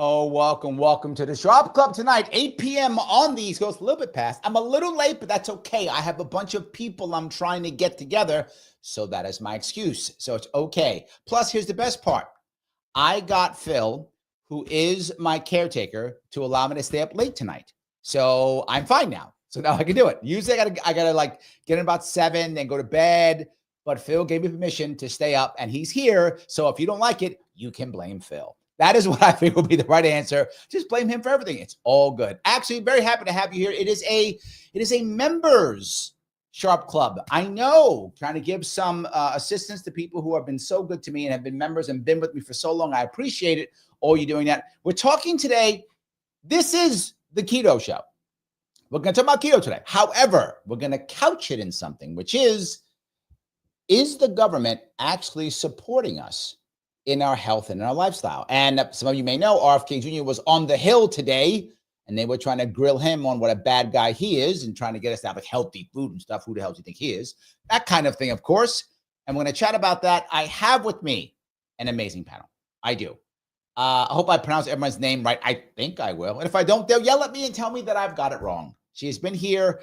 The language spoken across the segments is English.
Oh, welcome to the Sharpe Club tonight, 8 p.m. on the East Coast, a little bit past. I'm a little late, but that's okay. I have a bunch of people I'm trying to get together, so that is my excuse. So it's okay. Plus, here's the best part. I got Phil, who is my caretaker, to allow me to stay up late tonight. So I'm fine now. So now I can do it. Usually I gotta like get in about 7 and go to bed. But Phil gave me permission to stay up, and he's here. So if you don't like it, you can blame Phil. That is what I think will be the right answer. Just blame him for everything. It's all good. Actually, very happy to have you here. It is a members Sharpe Club. I know, trying to give some assistance to people who have been so good to me and have been members and been with me for so long. I appreciate it. All you doing that. We're talking today. This is the Keto Show. We're going to talk about keto today. However, we're going to couch it in something, which is the government actually supporting us in our health and in our lifestyle? And some of you may know RFK Jr. was on the Hill today, and they were trying to grill him on what a bad guy he is and trying to get us to have like healthy food and stuff. Who the hell do you think he is? That kind of thing, of course. And we're going to chat about that. I have with me an amazing panel. I do. I hope I pronounce everyone's name right. I think I will. And if I don't, they'll yell at me and tell me that I've got it wrong. She has been here.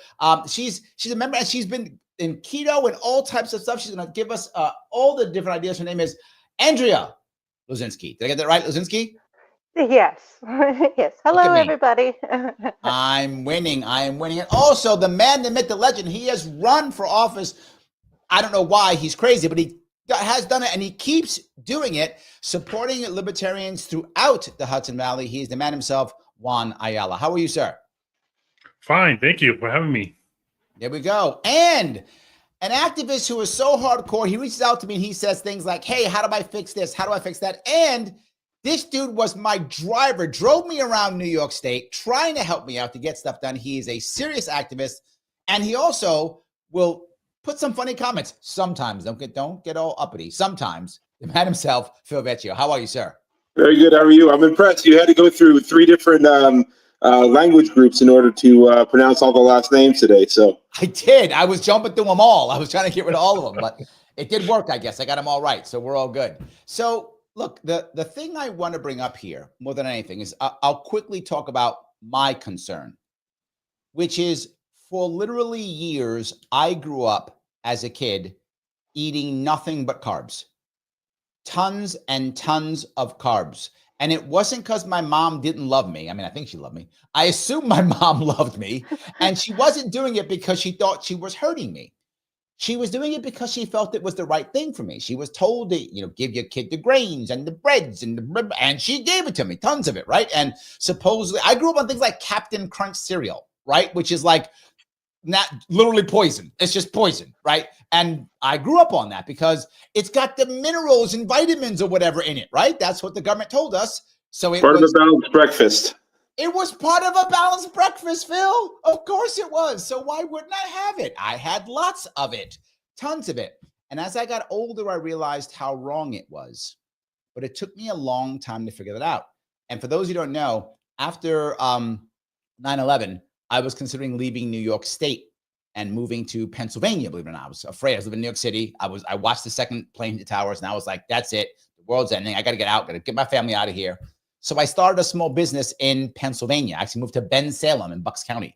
She's a member, and she's been in keto and all types of stuff. She's going to give us all the different ideas. Her name is Andrea Luzinski. Did I get that right, Luzinski? Yes. Yes. Hello, everybody. I'm winning. And also, the man, the myth, the legend, he has run for office. I don't know why he's crazy, but he has done it, and he keeps doing it, supporting libertarians throughout the Hudson Valley. He's the man himself, Juan Ayala. How are you, sir? Fine. Thank you for having me. There we go. And an activist who is so hardcore, he reaches out to me and he says things like, hey, how do I fix this? How do I fix that? And this dude was my driver, drove me around New York State, trying to help me out to get stuff done. He is a serious activist, and he also will put some funny comments. Sometimes, don't get all uppity. Sometimes, the man himself, Phil Vecchio. How are you, sir? Very good. How are you? I'm impressed. You had to go through 3 different language groups in order to pronounce all the last names today. So I did. I was jumping through them all. I was trying to get rid of all of them, but it did work, I guess. I got them all right. So we're all good. So look, the thing I want to bring up here more than anything is I'll quickly talk about my concern, which is for literally years, I grew up as a kid eating nothing but carbs, tons and tons of carbs. And it wasn't because my mom didn't love me. I mean, I think she loved me. I assume my mom loved me, and she wasn't doing it because she thought she was hurting me. She was doing it because she felt it was the right thing for me. She was told to, give your kid the grains and the breads and she gave it to me, tons of it, right? And supposedly, I grew up on things like Captain Crunch cereal, right? Which is like not literally poison. It's just poison, right? And I grew up on that because it's got the minerals and vitamins or whatever in it, right? That's what the government told us. So it part of a balanced breakfast. It was part of a balanced breakfast, Phil. Of course it was. So why wouldn't I have it? I had lots of it, tons of it. And as I got older, I realized how wrong it was. But it took me a long time to figure that out. And for those who don't know, after 9/11, I was considering leaving New York State and moving to Pennsylvania, believe it or not. I was afraid. I was living in New York City. I watched the second plane hit the towers, and I was like, that's it. The world's ending. I got to get out. Got to get my family out of here. So I started a small business in Pennsylvania. I actually moved to Bensalem in Bucks County.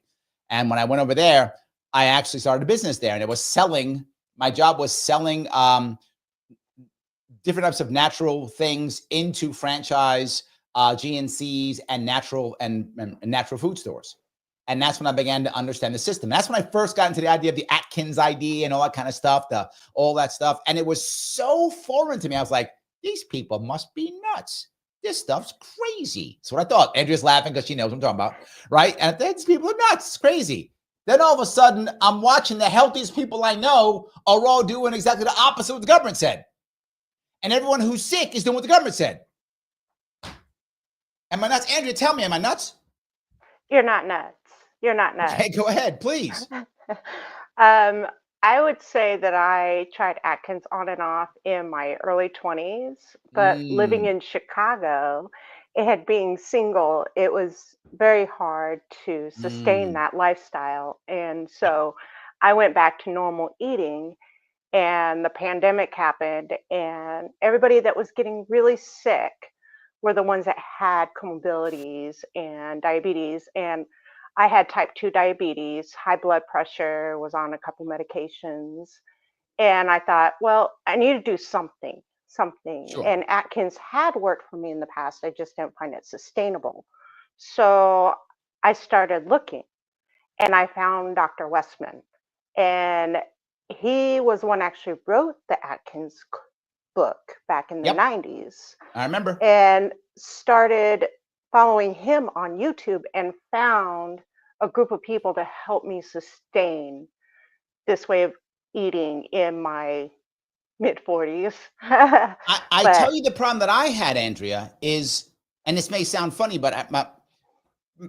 And when I went over there, I actually started a business there. And it was selling, my job was selling different types of natural things into franchise GNCs and natural food stores. And that's when I began to understand the system. That's when I first got into the idea of the Atkins ID and all that kind of stuff, all that stuff. And it was so foreign to me. I was like, these people must be nuts. This stuff's crazy. That's what I thought. Andrea's laughing because she knows what I'm talking about, right? And these people are nuts. It's crazy. Then all of a sudden, I'm watching the healthiest people I know are all doing exactly the opposite of what the government said. And everyone who's sick is doing what the government said. Am I nuts? Andrea, tell me, am I nuts? You're not nuts. You're not nuts. Okay, go ahead, please. I would say that I tried Atkins on and off in my early 20s, but living Mm, in Chicago, it had being single, it was very hard to sustain mm. that lifestyle. And so I went back to normal eating, and the pandemic happened, and everybody that was getting really sick were the ones that had comorbidities and diabetes. And I had type 2 diabetes, high blood pressure, was on a couple medications. And I thought, well, I need to do something. Sure. And Atkins had worked for me in the past. I just didn't find it sustainable. So I started looking, and I found Dr. Westman. And he was the one actually wrote the Atkins book back in the Yep. 90s, I remember. and started following him on YouTube and found a group of people to help me sustain this way of eating in my mid 40s. I But tell you the problem that I had, Andrea, is, and this may sound funny, but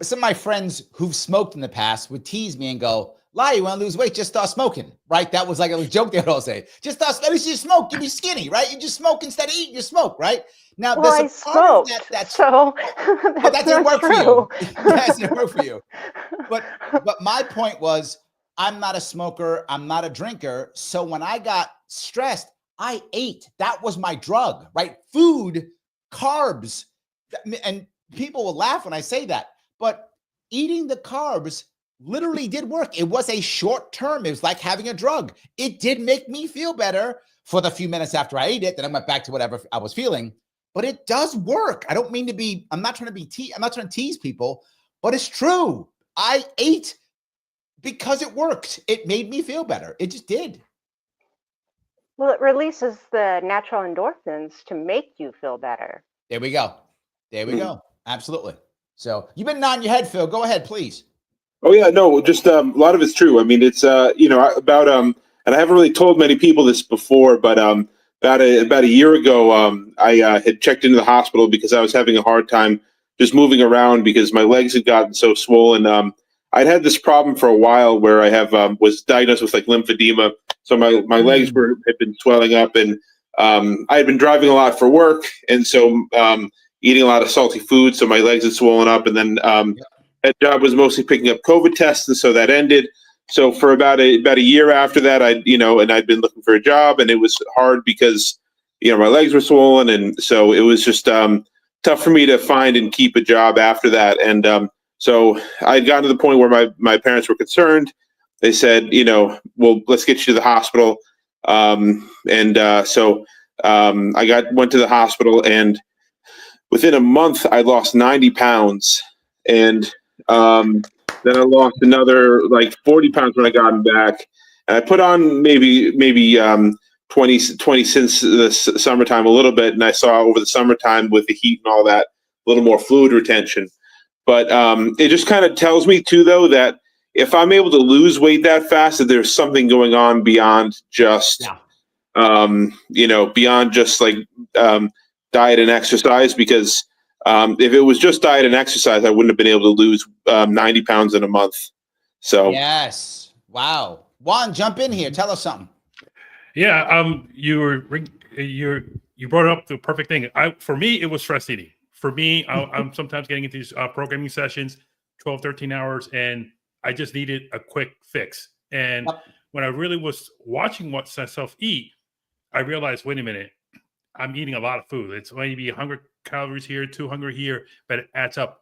some of my friends who've smoked in the past would tease me and go, "Lie, you want to lose weight? Just start smoking." Right? That was like a joke they would all say. Just start, let me see you smoke. You'll be skinny, right? You just smoke instead of eating, you smoke, right? Now, well, there's I a part of that smoked, so well, well, that's that didn't not work for you. true. That didn't work for you. But my point was, I'm not a smoker, I'm not a drinker. So when I got stressed, I ate. That was my drug, right? Food, carbs. And people will laugh when I say that. But eating the carbs literally did work. It was a short term. It was like having a drug. It did make me feel better for the few minutes after I ate it. Then I went back to whatever I was feeling. But it does work. I don't mean to be, I'm not trying to be, I'm not trying to tease people, but it's true. I ate because it worked. It made me feel better. It just did. Well, it releases the natural endorphins to make you feel better. There we go. There we Mm. go. Absolutely. So you've been nodding your head, Phil. Go ahead, please. Oh yeah, no, just a lot of it's true. I mean, it's about and I haven't really told many people this before, but about a year ago, I had checked into the hospital because I was having a hard time just moving around because my legs had gotten so swollen. I'd had this problem for a while where I have was diagnosed with like lymphedema, so my legs had been swelling up, and I had been driving a lot for work, and so eating a lot of salty food, so my legs had swollen up, and then that job was mostly picking up COVID tests, and so that ended. So for about a year after that, and I'd been looking for a job, and it was hard because my legs were swollen, and so it was just tough for me to find and keep a job after that. And so I'd gotten to the point where my parents were concerned. They said, well, let's get you to the hospital. So I went to the hospital, and within a month, I lost 90 pounds, and then I lost another like 40 pounds when I got back. And I put on maybe 20 since the summertime a little bit. And I saw over the summertime with the heat and all that, a little more fluid retention. But it just kind of tells me too, though, that if I'm able to lose weight that fast, that there's something going on beyond just, beyond just like diet and exercise, because if it was just diet and exercise, I wouldn't have been able to lose 90 pounds in a month. So yes, wow, Juan, jump in here. Tell us something. Yeah, you brought up the perfect thing. For me, it was stress eating. For me, I'm sometimes getting into these programming sessions, 12, 13 hours, and I just needed a quick fix. And when I really was watching myself eat, I realized, wait a minute, I'm eating a lot of food. It's maybe 100 calories here, 200 here, but it adds up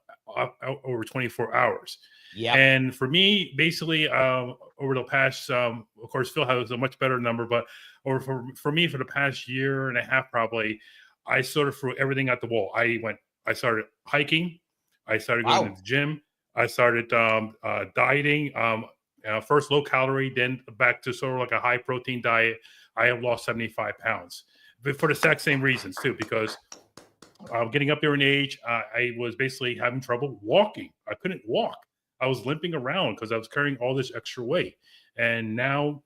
over 24 hours. Yeah. And for me, basically, over the past, of course, Phil has a much better number, but for me, for the past year and a half, probably, I sort of threw everything at the wall. I started hiking. I started going to the gym. I started dieting. First low calorie, then back to sort of like a high protein diet. I have lost 75 pounds. But for the exact same reasons too, because getting up there in age, I was basically having trouble walking. I couldn't walk. I was limping around because I was carrying all this extra weight. And now,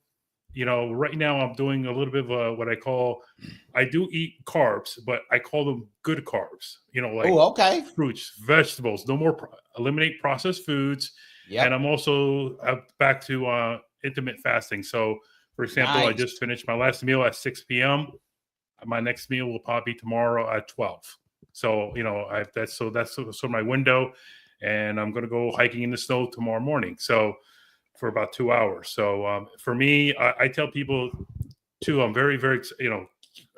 right now I'm doing a little bit of what I do eat carbs, but I call them good carbs, like fruits, vegetables, no more, eliminate processed foods. Yep. And I'm also back to intermittent fasting. So For example, I Nice. just finished my last meal at 6 p.m. My next meal will probably be tomorrow at 12. So, that's my window, and I'm going to go hiking in the snow tomorrow morning. So for about 2 hours. So for me, I tell people too, I'm very, very,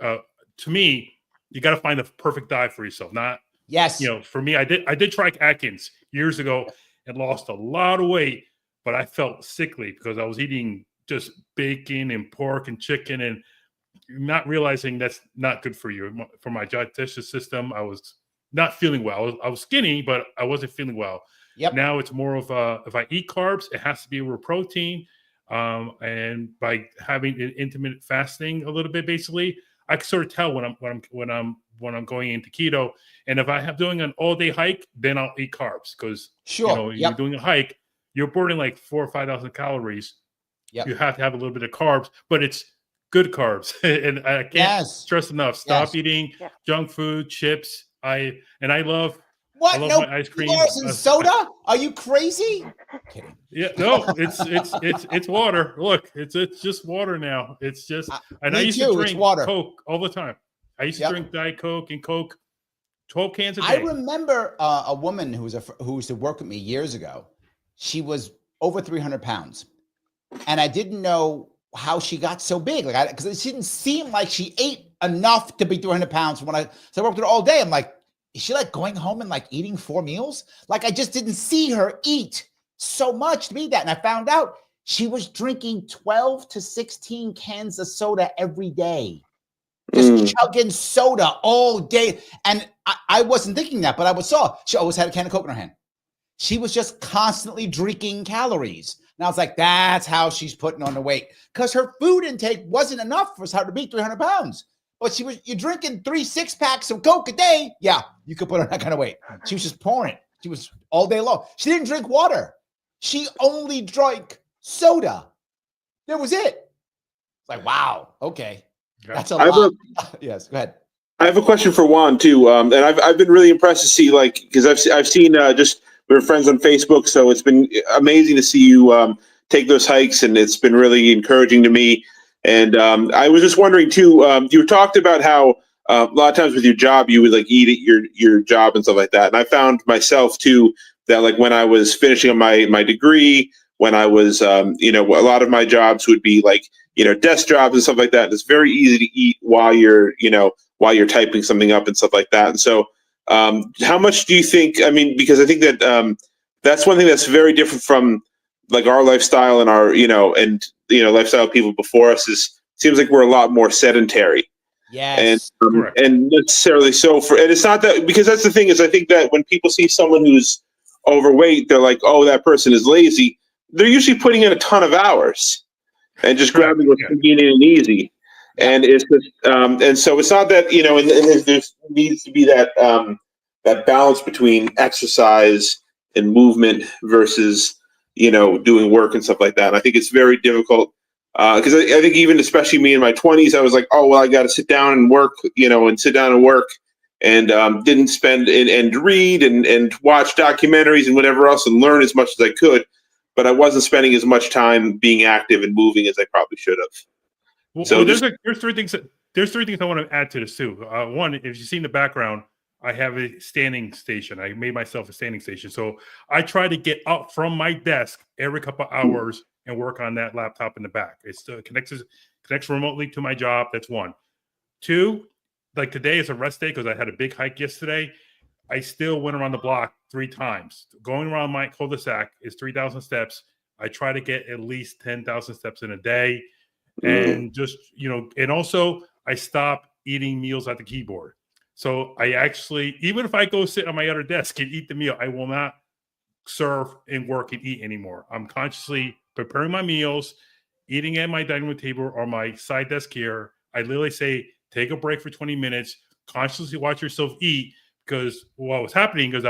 to me, you got to find the perfect diet for yourself. Not, Yes. For me, I did try Atkins years ago and lost a lot of weight, but I felt sickly because I was eating just bacon and pork and chicken and not realizing that's not good for you. For my digestive system, I was not feeling well. I was skinny, but I wasn't feeling well. Yep. Now it's more of if I eat carbs, it has to be with protein. And by having an intermittent fasting a little bit, basically, I can sort of tell when I'm going into keto. And if I have doing an all day hike, then I'll eat carbs because Sure. you're doing a hike, you're burning like 4,000 or 5,000 calories. Yep. You have to have a little bit of carbs, but it's good carbs. And I can't stress enough. Stop eating junk food, chips. I love What? I love No my ice cream. bars and soda? Are you crazy? Kidding. Yeah, no, it's water. Look, it's just water now. It's just, and I used to drink Coke all the time. I used to drink Diet Coke and Coke, 12 cans a day. I remember a woman who used to work with me years ago. She was over 300 pounds, and I didn't know how she got so big. Like, because it didn't seem like she ait enough to be 300 pounds. So I worked with her all day. I'm like, is she like going home and like eating 4 meals? Like, I just didn't see her eat so much to be that. And I found out she was drinking 12 to 16 cans of soda every day. Just chugging soda all day. And I wasn't thinking that, but I saw she always had a can of Coke in her hand. She was just constantly drinking calories. And I was like, that's how she's putting on the weight. Because her food intake wasn't enough for her to be 300 pounds. But you're drinking 3 6-packs of Coke a day. Yeah, you could put on that kind of weight. She was just pouring it. She was all day long. She didn't drink water. She only drank soda. That was it. It's like, wow, okay. That's a lot. Yes, go ahead. I have a question for Juan too, and I've been really impressed to see, like, because I've seen just we're friends on Facebook, so it's been amazing to see you take those hikes, and it's been really encouraging to me. And I was just wondering too, you talked about how a lot of times with your job you would like eat at your job and stuff like that. And I found myself too that like when I was finishing up my degree, when I was a lot of my jobs would be like desk jobs and stuff like that. It's very easy to eat while you're typing something up and stuff like that. And so how much do you think, I mean, because I think that that's one thing that's very different from like our lifestyle and our lifestyle people before us seems like we're a lot more sedentary. Yes. And necessarily so and it's not that, because that's the thing is I think that when people see someone who's overweight, they're like, oh, that person is lazy. They're usually putting in a ton of hours and just grabbing what's convenient and easy. And it's just, and so it's not that, and there needs to be that balance between exercise and movement versus, doing work and stuff like that. And I think it's very difficult because I think even especially me in my 20s, I was like, oh, well, I got to sit down and work, and didn't spend and read and watch documentaries and whatever else and learn as much as I could. But I wasn't spending as much time being active and moving as I probably should have. Well, there's 3 things. There's 3 things I want to add to this too. One, if you see in the background, I have a standing station. I made myself a standing station, so I try to get up from my desk every couple of hours and work on that laptop in the back. It still connects remotely to my job. That's 1. 2, like today is a rest day because I had a big hike yesterday. I still went around the block 3 times. Going around my cul-de-sac is 3,000 steps. I try to get at least 10,000 steps in a day. And just, and also I stop eating meals at the keyboard. So I actually, even if I go sit on my other desk and eat the meal, I will not serve and work and eat anymore. I'm consciously preparing my meals, eating at my dining room table or my side desk here. I literally say, take a break for 20 minutes, consciously watch yourself eat, because what was happening is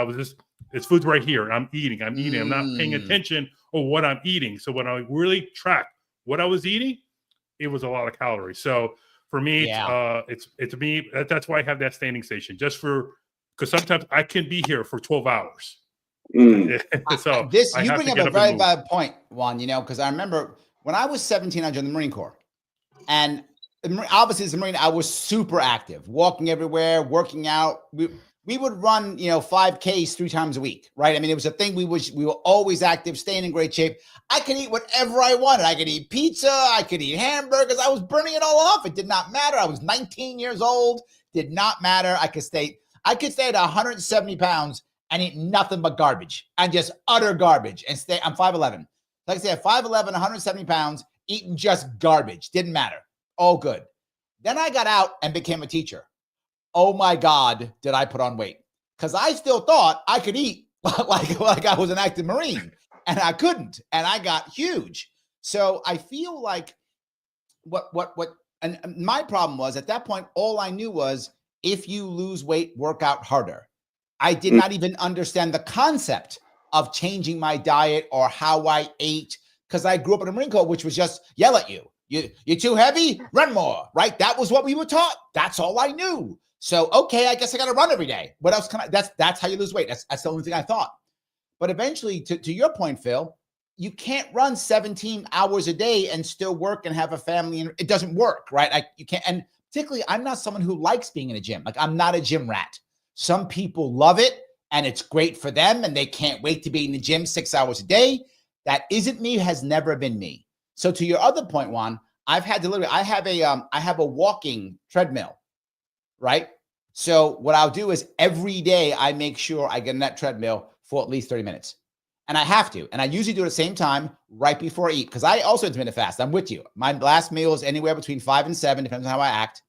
it's food's right here. I'm eating. I'm not paying attention on what I'm eating. So when I really track what I was eating, it was a lot of calories. So for me, it's me. That's why I have that standing station, just because sometimes I can be here for 12 hours. So you bring up a very valid point, Juan. Because I remember when I was 17, I joined the Marine Corps, And obviously as a Marine, I was super active, walking everywhere, working out. We would run, 5Ks 3 times a week, right? I mean, it was a thing. We were always active, staying in great shape. I could eat whatever I wanted. I could eat pizza. I could eat hamburgers. I was burning it all off. It did not matter. I was 19 years old. Did not matter. I could stay at 170 pounds and eat nothing but garbage and just utter garbage and stay. I'm 5'11". Like I said, 5'11", 170 pounds, eating just garbage. Didn't matter. All good. Then I got out and became a teacher. Oh my God, did I put on weight? Because I still thought I could eat like I was an active Marine, and I couldn't, and I got huge. So I feel like and my problem was at that point, all I knew was if you lose weight, work out harder. I did not even understand the concept of changing my diet or how I ate, because I grew up in a Marine Corps, which was just yell at you. You're too heavy, run more, right? That was what we were taught. That's all I knew. So, okay, I guess I got to run every day. What else can I? That's how you lose weight. That's the only thing I thought. But eventually, to your point, Phil, you can't run 17 hours a day and still work and have a family. And it doesn't work, right? You can't. And particularly, I'm not someone who likes being in a gym. Like, I'm not a gym rat. Some people love it and it's great for them and they can't wait to be in the gym 6 hours a day. That isn't me, has never been me. So to your other point, Juan, I have a walking treadmill. Right? So what I'll do is every day I make sure I get on that treadmill for at least 30 minutes. And I have to. And I usually do it at the same time right before I eat, because I also intermittent fast. I'm with you. My last meal is anywhere between 5 and 7, depends on how I act.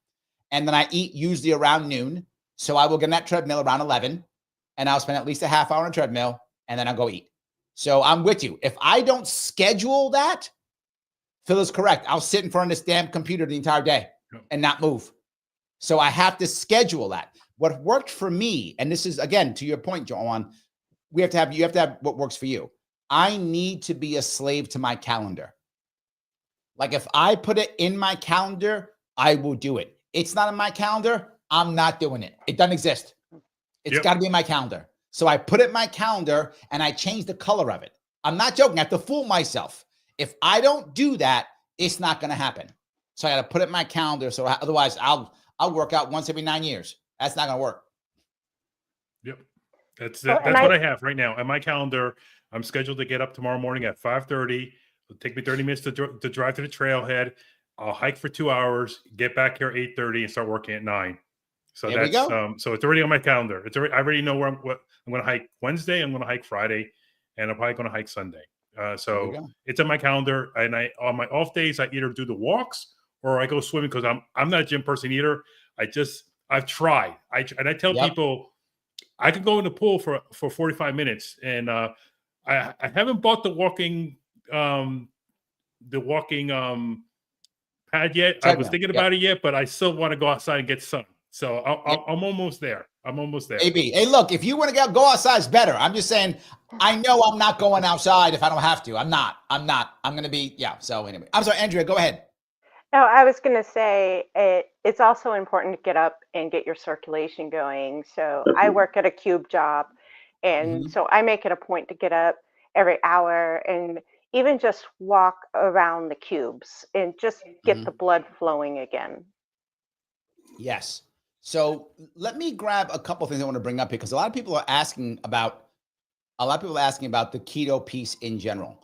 And then I eat usually around noon. So I will get on that treadmill around 11, and I'll spend at least a half hour on a treadmill, and then I'll go eat. So I'm with you. If I don't schedule that, Phil is correct. I'll sit in front of this damn computer the entire day and not move. So I have to schedule that. What worked for me, and this is, again, to your point, Juan, you have to have what works for you. I need to be a slave to my calendar. Like if I put it in my calendar, I will do it. It's not in my calendar, I'm not doing it. It doesn't exist. It's got to be in my calendar. So I put it in my calendar and I change the color of it. I'm not joking. I have to fool myself. If I don't do that, it's not going to happen. So I got to put it in my calendar. So otherwise I'll work out once every 9 years. That's not going to work. Yep. That's what I have right now. On my calendar, I'm scheduled to get up tomorrow morning at 5:30. It'll take me 30 minutes to drive to the trailhead. I'll hike for 2 hours, get back here at 8:30 and start working at 9. So there that's so it's already on my calendar. I already know what I'm going to hike Wednesday. I'm going to hike Friday, and I'm probably going to hike Sunday. So it's on my calendar. And on my off days, I either do the walks or I go swimming, because I'm not a gym person either. I've tried. I tell people I could go in the pool for 45 minutes, and I haven't bought the walking pad yet. I was thinking about it yet, but I still want to go outside and get sun. So I'm almost there. AB, hey, look, if you want to go outside, it's better. I'm just saying, I know I'm not going outside if I don't have to. I'm not. I'm going to be, So anyway, I'm sorry, Andrea, go ahead. No, I was going to say it's also important to get up and get your circulation going. So I work at a cube job, and so I make it a point to get up every hour and even just walk around the cubes and just get the blood flowing again. Yes. So let me grab a couple of things I want to bring up here, because a lot of people are asking about the keto piece in general.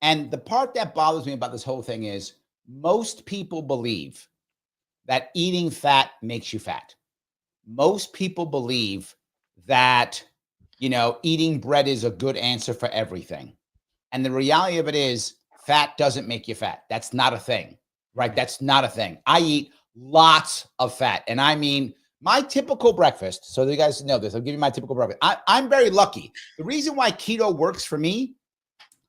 And the part that bothers me about this whole thing is most people believe that eating fat makes you fat. Most people believe that, eating bread is a good answer for everything. And the reality of it is fat doesn't make you fat. That's not a thing, right? That's not a thing. I eat lots of fat. And I mean, my typical breakfast, so you guys know this, I'll give you my typical breakfast. I'm very lucky. The reason why keto works for me,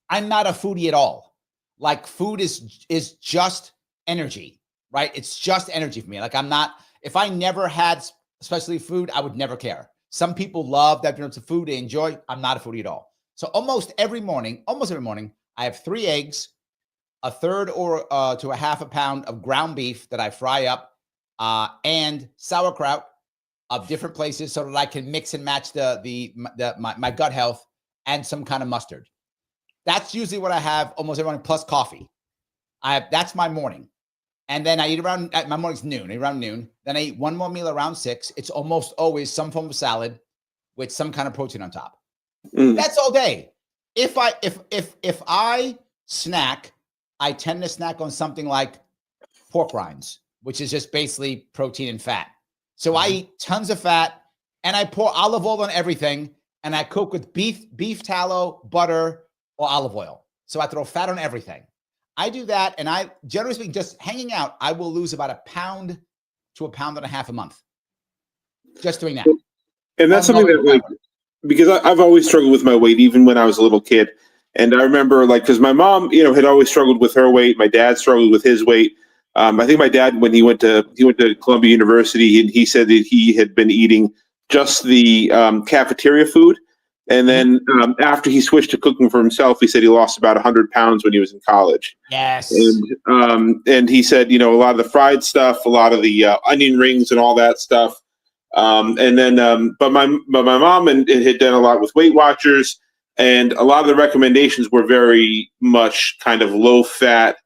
I'm not a foodie at all. Like food is just energy, right? It's just energy for me. Like if I never had especially food, I would never care. Some people love that it's a food they enjoy. I'm not a foodie at all. So almost every morning, I have 3 eggs, a third or to a half a pound of ground beef that I fry up, and sauerkraut of different places so that I can mix and match my gut health, and some kind of mustard. That's usually what I have almost every morning, plus coffee. That's my morning. And then I eat around, my morning's noon, around noon. Then I eat one more meal around 6. It's almost always some form of salad with some kind of protein on top. That's all day. If I snack, I tend to snack on something like pork rinds, which is just basically protein and fat. So I eat tons of fat, and I pour olive oil on everything, and I cook with beef tallow, butter, or olive oil. So I throw fat on everything. I do that, and I, generally speaking, just hanging out, I will lose about 1 pound to 1.5 pounds a month. Just doing that. And that's something that, like, because I've always struggled with my weight, even when I was a little kid. And I remember, like, because my mom, had always struggled with her weight. My dad struggled with his weight. I think my dad, when he went to Columbia University, he said that he had been eating just the cafeteria food. And then after he switched to cooking for himself, he said he lost about 100 pounds when he was in college. Yes. And he said, a lot of the fried stuff, a lot of the onion rings and all that stuff. And then, but my mom had done a lot with Weight Watchers, and a lot of the recommendations were very much kind of low fat,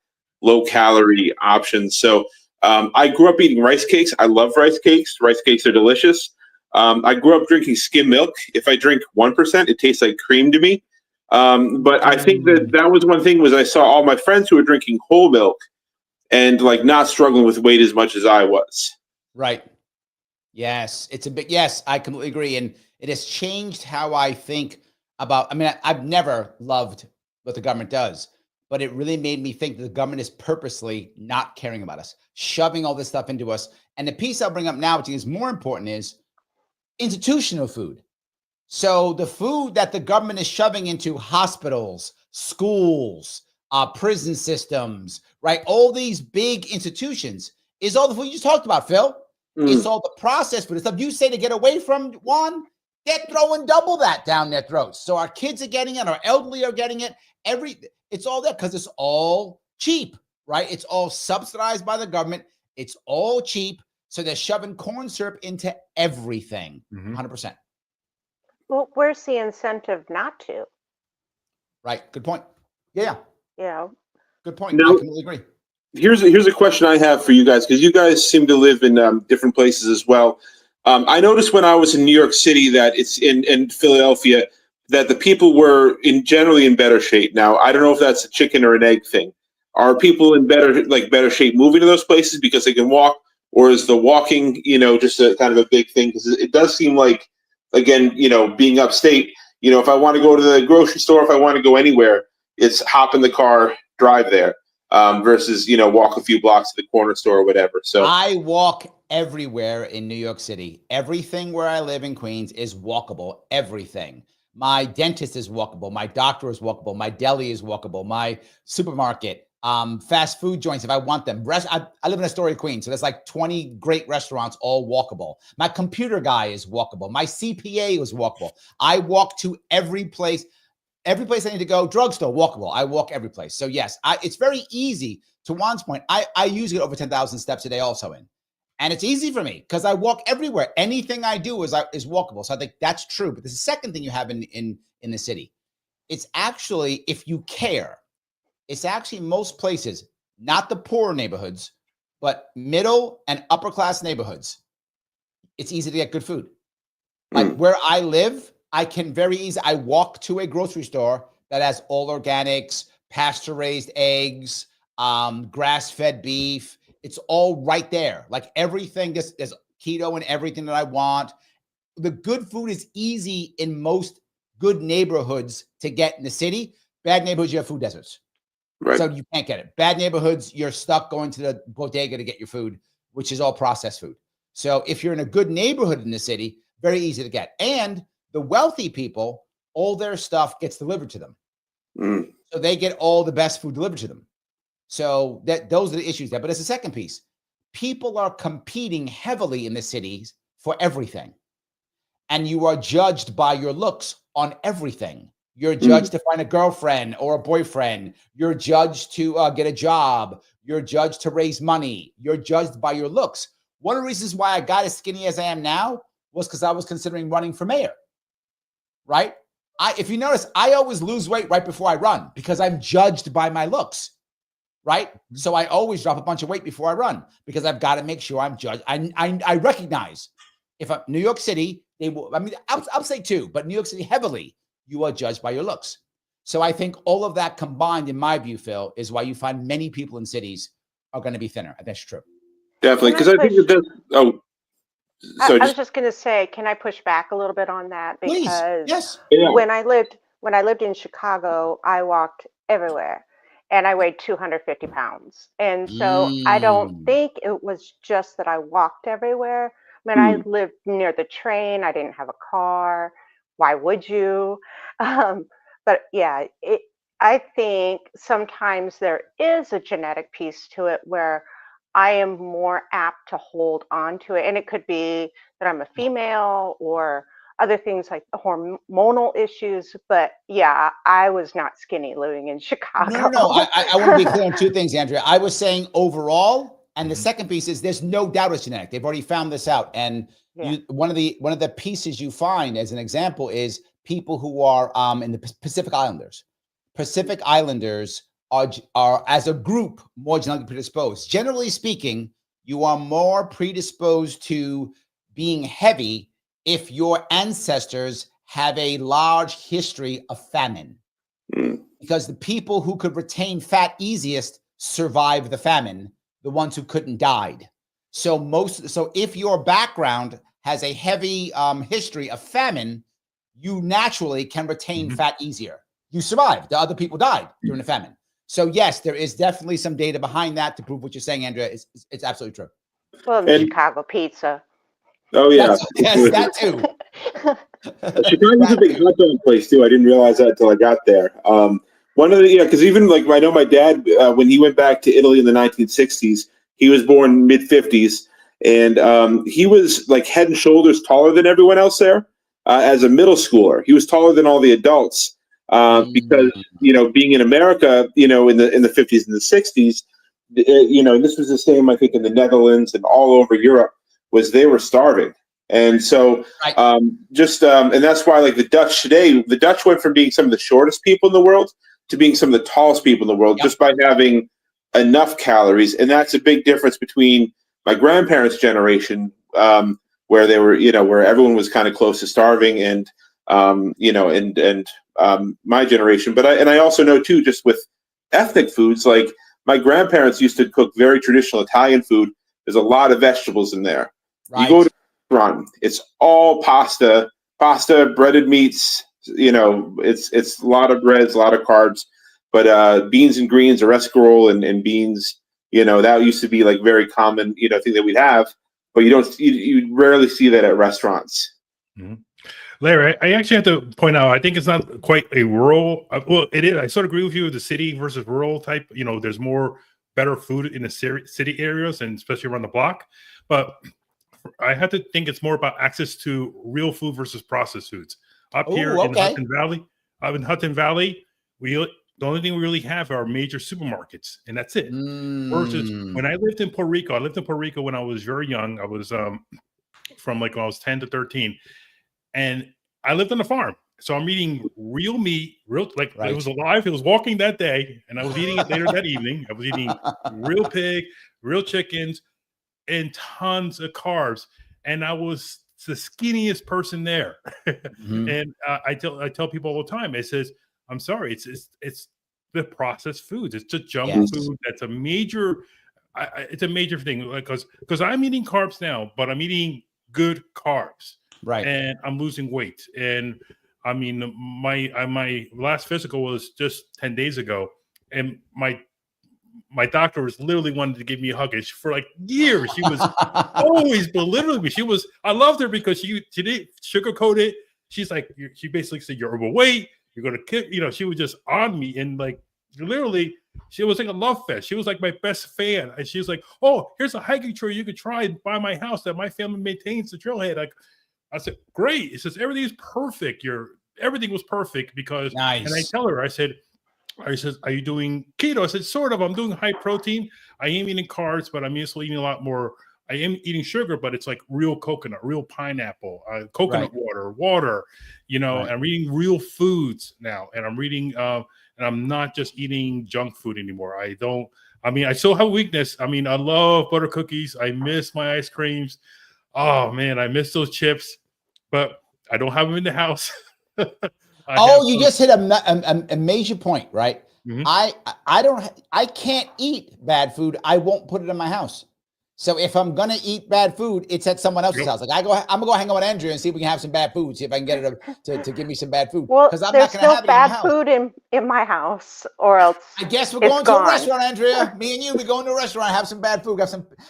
low calorie options. So I grew up eating rice cakes. I love rice cakes. Rice cakes are delicious. I grew up drinking skim milk. If I drink 1%, it tastes like cream to me. But I think that was one thing, was I saw all my friends who were drinking whole milk and like not struggling with weight as much as I was. Right. Yes. Yes, I completely agree. And it has changed how I think about, I've never loved what the government does, but it really made me think that the government is purposely not caring about us, shoving all this stuff into us. And the piece I'll bring up now, which is more important, is institutional food. So the food that the government is shoving into hospitals, schools, prison systems, right? All these big institutions is all the food you just talked about, Phil. It's all the processed food. It's stuff you say to get away from, Juan. They're throwing double that down their throats. So our kids are getting it, our elderly are getting it. It's all there because it's all cheap, right? It's all subsidized by the government. It's all cheap. So they're shoving corn syrup into everything, 100%. Well, where's the incentive not to? Right. Good point. Yeah. Good point. Now, I completely agree. Here's a question I have for you guys, because you guys seem to live in different places as well. I noticed when I was in New York City that it's in Philadelphia that the people were generally in better shape. Now, I don't know if that's a chicken or an egg thing. Are people in better shape moving to those places because they can walk, or is the walking, just a kind of a big thing? Because it does seem like, again, being upstate, if I want to go to the grocery store, if I want to go anywhere, it's hop in the car, drive there, versus, walk a few blocks to the corner store or whatever. So I walk everywhere in New York City. Everything where I live in Queens is walkable. Everything. My dentist is walkable. My doctor is walkable. My deli is walkable. My supermarket, fast food joints, if I want them. I live in Astoria, Queens, so there's like 20 great restaurants, all walkable. My computer guy is walkable. My CPA is walkable. I walk to every place I need to go. Drugstore, walkable. I walk every place. So yes, it's very easy. To Juan's point, I usually get over 10,000 steps a day also in. And it's easy for me because I walk everywhere. Anything I do is walkable. So I think that's true. But there's a second thing you have in the city. It's actually, if you care, it's actually most places, not the poorer neighborhoods, but middle and upper class neighborhoods. It's easy to get good food. Like where I live, I can very easily, I walk to a grocery store that has all organics, pasture-raised eggs, grass-fed beef. It's all right there. Like everything, there's keto and everything that I want. The good food is easy in most good neighborhoods to get in the city. Bad neighborhoods, you have food deserts. Right. So you can't get it. Bad neighborhoods, you're stuck going to the bodega to get your food, which is all processed food. So if you're in a good neighborhood in the city, very easy to get. And the wealthy people, all their stuff gets delivered to them. So they get all the best food delivered to them. So those are the issues there. But it's a second piece. People are competing heavily in the cities for everything. And you are judged by your looks on everything. You're judged to find a girlfriend or a boyfriend. You're judged to get a job. You're judged to raise money. You're judged by your looks. One of the reasons why I got as skinny as I am now was because I was considering running for mayor, right? If you notice, I always lose weight right before I run because I'm judged by my looks. right? So I always drop a bunch of weight before I run because I've got to make sure I'm judged. I recognize if I'm New York City, they will, I mean, I'll say too, but New York City heavily, you are judged by your looks. So I think all of that combined, in my view, Phil, is why you find many people in cities are going to be thinner. That's true. Definitely. Can I Because I think push? that, oh, so I was just, just going to say, can I push back a little bit on that? Please. Because Yes. yeah. when I lived in Chicago, I walked everywhere, and I weighed 250 pounds. And so I don't Mm. think it was just that I walked everywhere. I mean, I Mm. lived near the train. I didn't have a car. Why would you? Um, but yeah, I think sometimes there is a genetic piece to it where I am more apt to hold on to it. And it could be that I'm a female or other things like hormonal issues. But yeah, I was not skinny living in No. Chicago. I want to be clear on two things, Andrea. I was saying overall, and the second piece is there's no doubt it's genetic. They've already found this out. And Yeah. one of the pieces you find as an example is people who are in the Pacific Islanders. Pacific Islanders are as a group more genetically predisposed. Generally speaking, you are more predisposed to being heavy if your ancestors have a large history of famine. Mm. Because the people who could retain fat easiest survived the famine, the ones who couldn't died. So if your background has a heavy history of famine, you naturally can retain fat easier. You survived. The other people died during the famine. So yes, there is definitely some data behind that to prove what you're saying, Andrea. It's absolutely true. Well, the And Chicago pizza. oh yeah, Yes, that too. Chicago's a That big too. hot dog place too. I didn't realize that until I got there. One of the because even like I know my dad when he went back to Italy in the 1960s, he was born mid 50s, and he was like head and shoulders taller than everyone else there. As a middle schooler, he was taller than all the adults because being in America, in the 50s and the 60s, this was the same I think in the Netherlands and all over Europe was they were starving. And so, Right. and that's why, like the Dutch today, the Dutch went from being some of the shortest people in the world to being some of the tallest people in the world just by having enough calories. And that's a big difference between my grandparents' generation, where they were, where everyone was kind of close to starving, and my generation. But I also know too, just with ethnic foods, like my grandparents used to cook very traditional Italian food. There's a lot of vegetables in there. Right. You go to run, it's all pasta, breaded meats, it's a lot of breads, a lot of carbs, but beans and greens, a rescarole and beans, that used to be like very common, thing that we'd have, but you rarely see that at restaurants. Mm-hmm. Larry, I actually have to point out, I think it's not quite a rural, well, it is. I sort of agree with you, the city versus rural type, there's more better food in the city areas and especially around the block, but I have to think it's more about access to real food versus processed foods. Up here in Hudson Valley, the only thing we really have are major supermarkets, and that's it. Versus when I lived in Puerto Rico, when I was very young. I was from like when I was 10 to 13, and I lived on a farm. So I'm eating real meat, It was alive. It was walking that day, and I was eating it later that evening. I was eating real pig, real chickens, and tons of carbs, and I was the skinniest person there. And I tell people all the time, it says, I'm sorry, it's the processed foods, it's the junk food that's a major it's a major thing, because I'm eating carbs now, but I'm eating good carbs, right, and I'm losing weight. And I mean, my last physical was just 10 days ago, and my doctor was literally wanted to give me a hug. And for like years, she was always belittling me. I loved her because she didn't sugarcoat it. She's like, she basically said, you're overweight. You're going to kick, she was just on me. And like, literally, she was like a love fest. She was like my best fan. And she was like, oh, here's a hiking trail you could try by my house that my family maintains the trailhead. I said, great. It says, everything is perfect. Everything was perfect because, nice. And I tell her, I said, are you doing keto? I said, sort of. I'm doing high protein. I am eating carbs, but I'm also eating a lot more. I am eating sugar, but it's like real coconut, real pineapple, coconut water, and I'm eating real foods now. And I'm reading, and I'm not just eating junk food anymore. I mean, I still have a weakness. I mean, I love butter cookies. I miss my ice creams. Oh man, I miss those chips, but I don't have them in the house. Oh, you just hit a major point, right? Mhm. I can't eat bad food. I won't put it in my house. So if I'm gonna eat bad food, it's at someone else's house. Like I'm gonna go hang out with Andrea and see if we can have some bad food. See if I can get her to give me some bad food, Well, because I'm not there's gonna no have it in my bad house. food in my house, or else I guess we're it's going to a gone. restaurant, Andrea. Me and you, we going to a restaurant, have some bad food.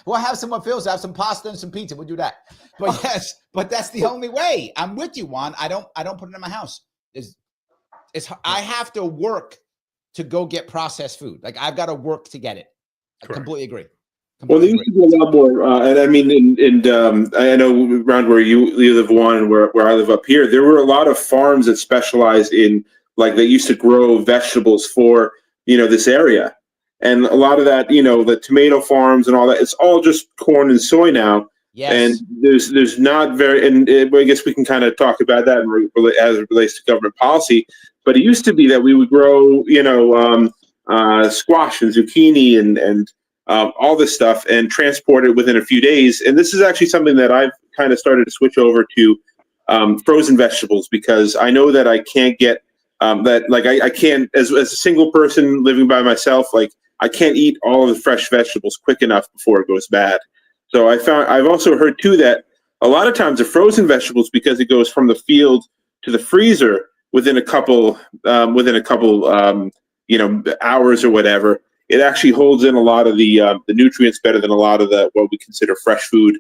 We'll have some what Phil's, have some pasta and some pizza. We'll do that. But yes, but that's the only way. I'm with you, Juan. I don't put it in my house. I have to work to go get processed food. Like I've got to work to get it. I completely agree. Well, there used to be a lot more, and I mean, I know around where you live, Juan, and where I live up here, there were a lot of farms that specialized in, like, they used to grow vegetables for, this area. And a lot of that, the tomato farms and all that, it's all just corn and soy now. Yes. And there's not very, and I guess we can kind of talk about that as it relates to government policy. But it used to be that we would grow, squash and zucchini and all this stuff and transport it within a few days. And this is actually something that I've kind of started to switch over to frozen vegetables, because I know that I can't get that. Like I can't, as a single person living by myself, like I can't eat all of the fresh vegetables quick enough before it goes bad. So I've also heard too that a lot of times the frozen vegetables, because it goes from the field to the freezer within a couple hours or whatever, it actually holds in a lot of the nutrients better than a lot of what we consider fresh food.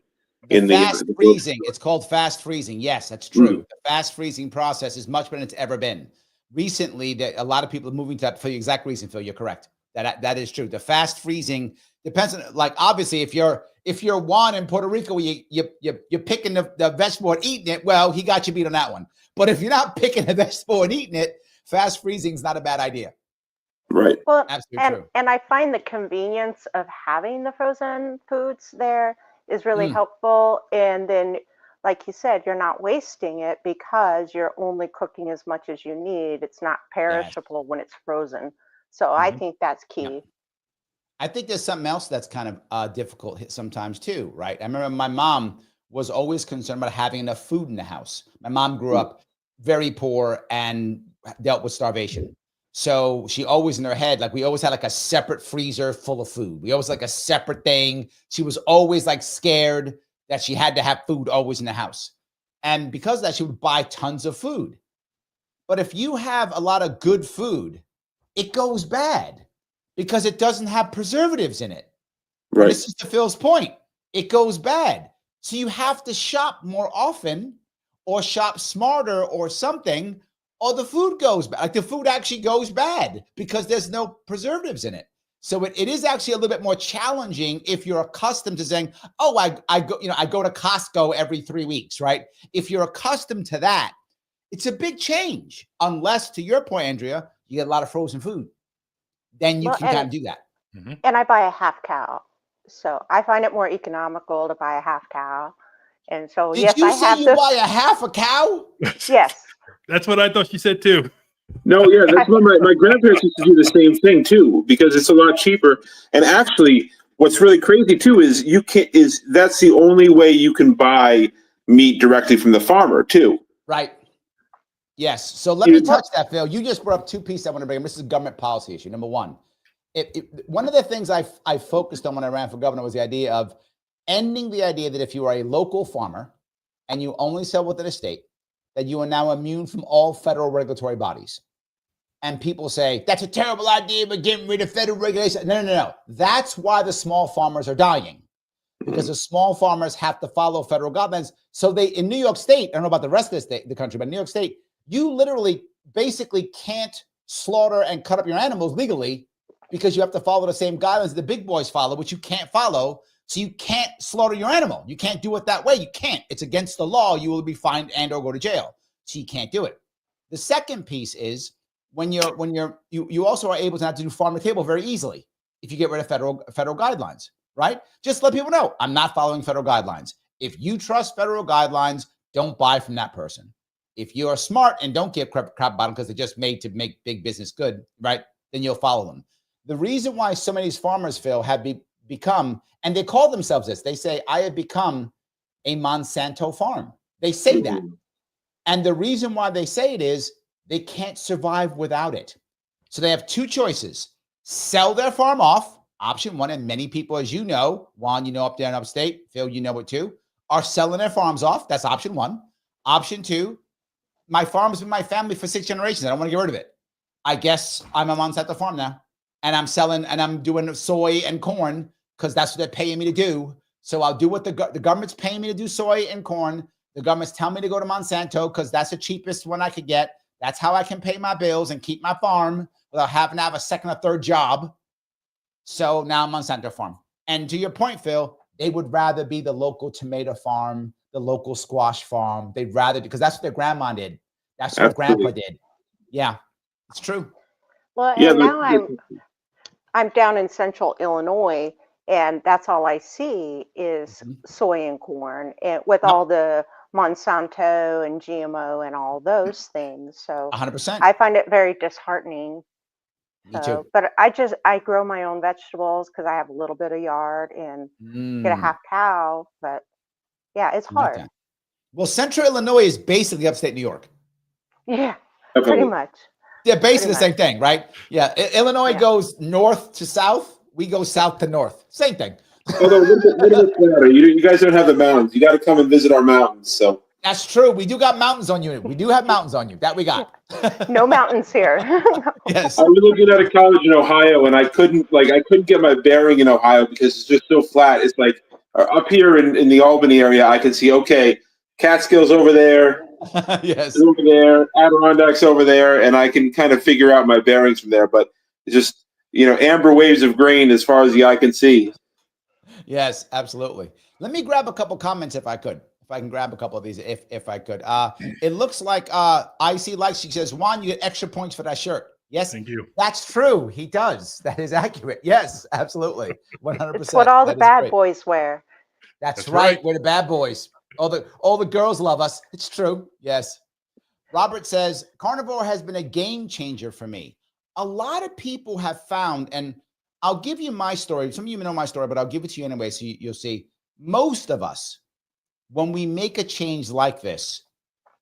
Fast freezing. It's called fast freezing. Yes, that's true. The fast freezing process is much better than it's ever been. Recently, a lot of people are moving to that for the exact reason, Phil. You're correct. That is true. The fast freezing depends on, like, obviously, if you're Juan in Puerto Rico, you're picking the vegetable and eating it, well, he got you beat on that one. But if you're not picking the vegetable and eating it, fast freezing is not a bad idea. Right. Well, absolutely true. And I find the convenience of having the frozen foods there is really helpful. And then, like you said, you're not wasting it because you're only cooking as much as you need. It's not perishable when it's frozen. So I think that's key. Yeah. I think there's something else that's kind of difficult sometimes too, right? I remember my mom was always concerned about having enough food in the house. My mom grew up very poor and dealt with starvation. So she always in her head, like we always had like a separate freezer full of food. We always like a separate thing. She was always like scared that she had to have food always in the house. And because of that, she would buy tons of food. But if you have a lot of good food, it goes bad because it doesn't have preservatives in it. Right. This is to Phil's point. It goes bad. So you have to shop more often or shop smarter or something, or the food goes bad. Like the food actually goes bad because there's no preservatives in it. So it is actually a little bit more challenging if you're accustomed to saying, oh, I go to Costco every 3 weeks, right? If you're accustomed to that, it's a big change. Unless, to your point, Andrea, you get a lot of frozen food. Then you can kind of do that. And I buy a half cow. So I find it more economical to buy a half cow. And so, Did you say you buy a half a cow? Yes. That's what I thought she said too. No, yeah, that's what my grandparents used to do the same thing too, because it's a lot cheaper. And actually, what's really crazy too is that's the only way you can buy meat directly from the farmer too. Right. Yes. So let me touch that, Phil. You just brought up two pieces I want to bring up. This is a government policy issue. Number one, one of the things I focused on when I ran for governor was the idea of ending the idea that if you are a local farmer and you only sell within a state, that you are now immune from all federal regulatory bodies. And people say, that's a terrible idea, but getting rid of federal regulation. No. That's why the small farmers are dying, because the small farmers have to follow federal guidelines. So in New York State, I don't know about the rest of the country, but in New York State, you literally basically can't slaughter and cut up your animals legally because you have to follow the same guidelines the big boys follow, which you can't follow. So you can't slaughter your animal. You can't do it that way. You can't. It's against the law. You will be fined and or go to jail. So you can't do it. The second piece is you also are able to have to do farm to table very easily if you get rid of federal guidelines, right? Just let people know, I'm not following federal guidelines. If you trust federal guidelines, don't buy from that person. If you are smart and don't give crap about them because they're just made to make big business good, right? Then you'll follow them. The reason why so many of these farmers, Phil, have become, and they call themselves this, they say, I have become a Monsanto farm. They say that. And the reason why they say it is they can't survive without it. So they have two choices: sell their farm off, option one. And many people, as you know, Juan, you know, up there in upstate, Phil, you know it too, are selling their farms off. That's option one. Option two, my farm's been my family for 6 generations. I don't want to get rid of it. I guess I'm a Monsanto farm now. And I'm selling, and I'm doing soy and corn because that's what they're paying me to do. So I'll do what the government's paying me to do, soy and corn. The government's telling me to go to Monsanto because that's the cheapest one I could get. That's how I can pay my bills and keep my farm without having to have a second or third job. So now I'm Monsanto farm. And to your point, Phil, they would rather be the local tomato farm, the local squash farm. They'd rather, because that's what their grandma did. That's what grandpa did. Yeah, it's true. Well, and now I'm down in central Illinois, and that's all I see is soy and corn, and with all the Monsanto and GMO and all those things. So 100%. I find it very disheartening. Me too. But I grow my own vegetables because I have a little bit of yard and get a half cow. But yeah, it's hard. Well, central Illinois is basically upstate New York. Yeah, pretty much. Yeah, basically the same thing, right? Yeah, Illinois goes north to south. We go south to north. Same thing. Although, you guys don't have the mountains. You got to come and visit our mountains. So that's true. We do got mountains on you. We do have mountains on you. That we got. No mountains here. Yes. I was looking at a college in Ohio, and I couldn't get my bearing in Ohio because it's just so flat. It's like up here in the Albany area, I can see, okay, Catskills over there. Yes. Over there, Adirondacks over there, and I can kind of figure out my bearings from there. But it's just, amber waves of grain as far as the eye can see. Yes, absolutely. Let me grab a couple comments if I could. If I can grab a couple of these, if I could. It looks like IC likes. She says, Juan, you get extra points for that shirt. Yes, thank you. That's true. He does. That is accurate. Yes, absolutely. 100%. It's what all the bad boys wear. That's right. We're the bad boys. All the girls love us. It's true. Yes. Robert says, carnivore has been a game changer for me. A lot of people have found, and I'll give you my story. Some of you may know my story, but I'll give it to you anyway. So you'll see. Most of us, when we make a change like this,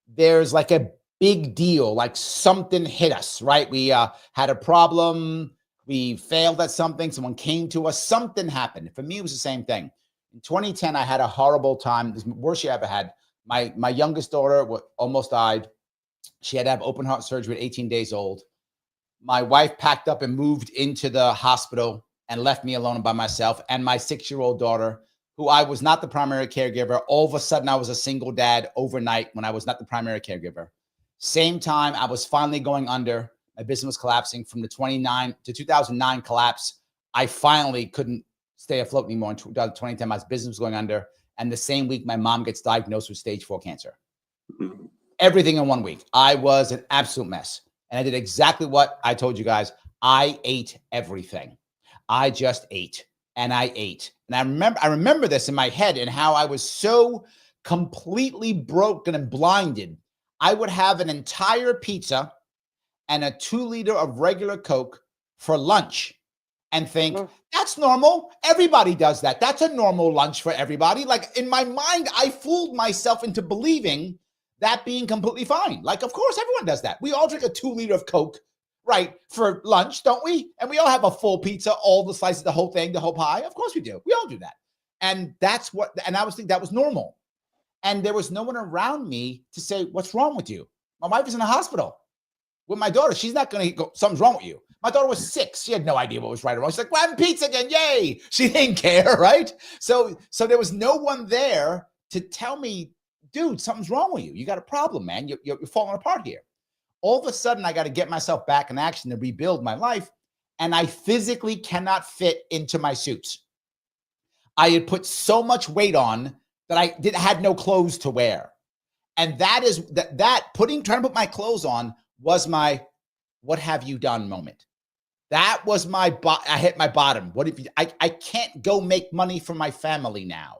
there's like a big deal, like something hit us, right? We had a problem. We failed at something. Someone came to us. Something happened. For me, it was the same thing. In 2010, I had a horrible time. This worst I ever had. My youngest daughter almost died. She had to have open heart surgery at 18 days old. My wife packed up and moved into the hospital and left me alone by myself and my 6-year-old daughter, who I was not the primary caregiver. All of a sudden, I was a single dad overnight when I was not the primary caregiver. Same time, I was finally going under. My business was collapsing from the 2009 collapse. I finally couldn't stay afloat anymore. In 2010, my business was going under. And the same week, my mom gets diagnosed with stage 4 cancer. Everything in 1 week. I was an absolute mess. And I did exactly what I told you guys. I ate everything. I just ate and I ate. And I remember this in my head and how I was so completely broken and blinded. I would have an entire pizza and a 2-liter of regular Coke for lunch and think, that's normal. Everybody does that. That's a normal lunch for everybody. Like in my mind, I fooled myself into believing that being completely fine. Like, of course, everyone does that. We all drink a 2-liter of Coke, right, for lunch, don't we? And we all have a full pizza, all the slices, the whole thing, the whole pie. Of course we do. We all do that. And I was thinking that was normal. And there was no one around me to say, what's wrong with you? My wife is in the hospital with my daughter. She's not going to go, something's wrong with you. My daughter was 6. She had no idea what was right or wrong. She's like, we're having pizza again. Yay. She didn't care, right? So there was no one there to tell me, dude, something's wrong with you. You got a problem, man. You're falling apart here. All of a sudden, I got to get myself back in action to rebuild my life. And I physically cannot fit into my suits. I had put so much weight on that I had no clothes to wear. And that is trying to put my clothes on was my, what have you done moment. That was I hit my bottom. What if I can't go make money for my family now?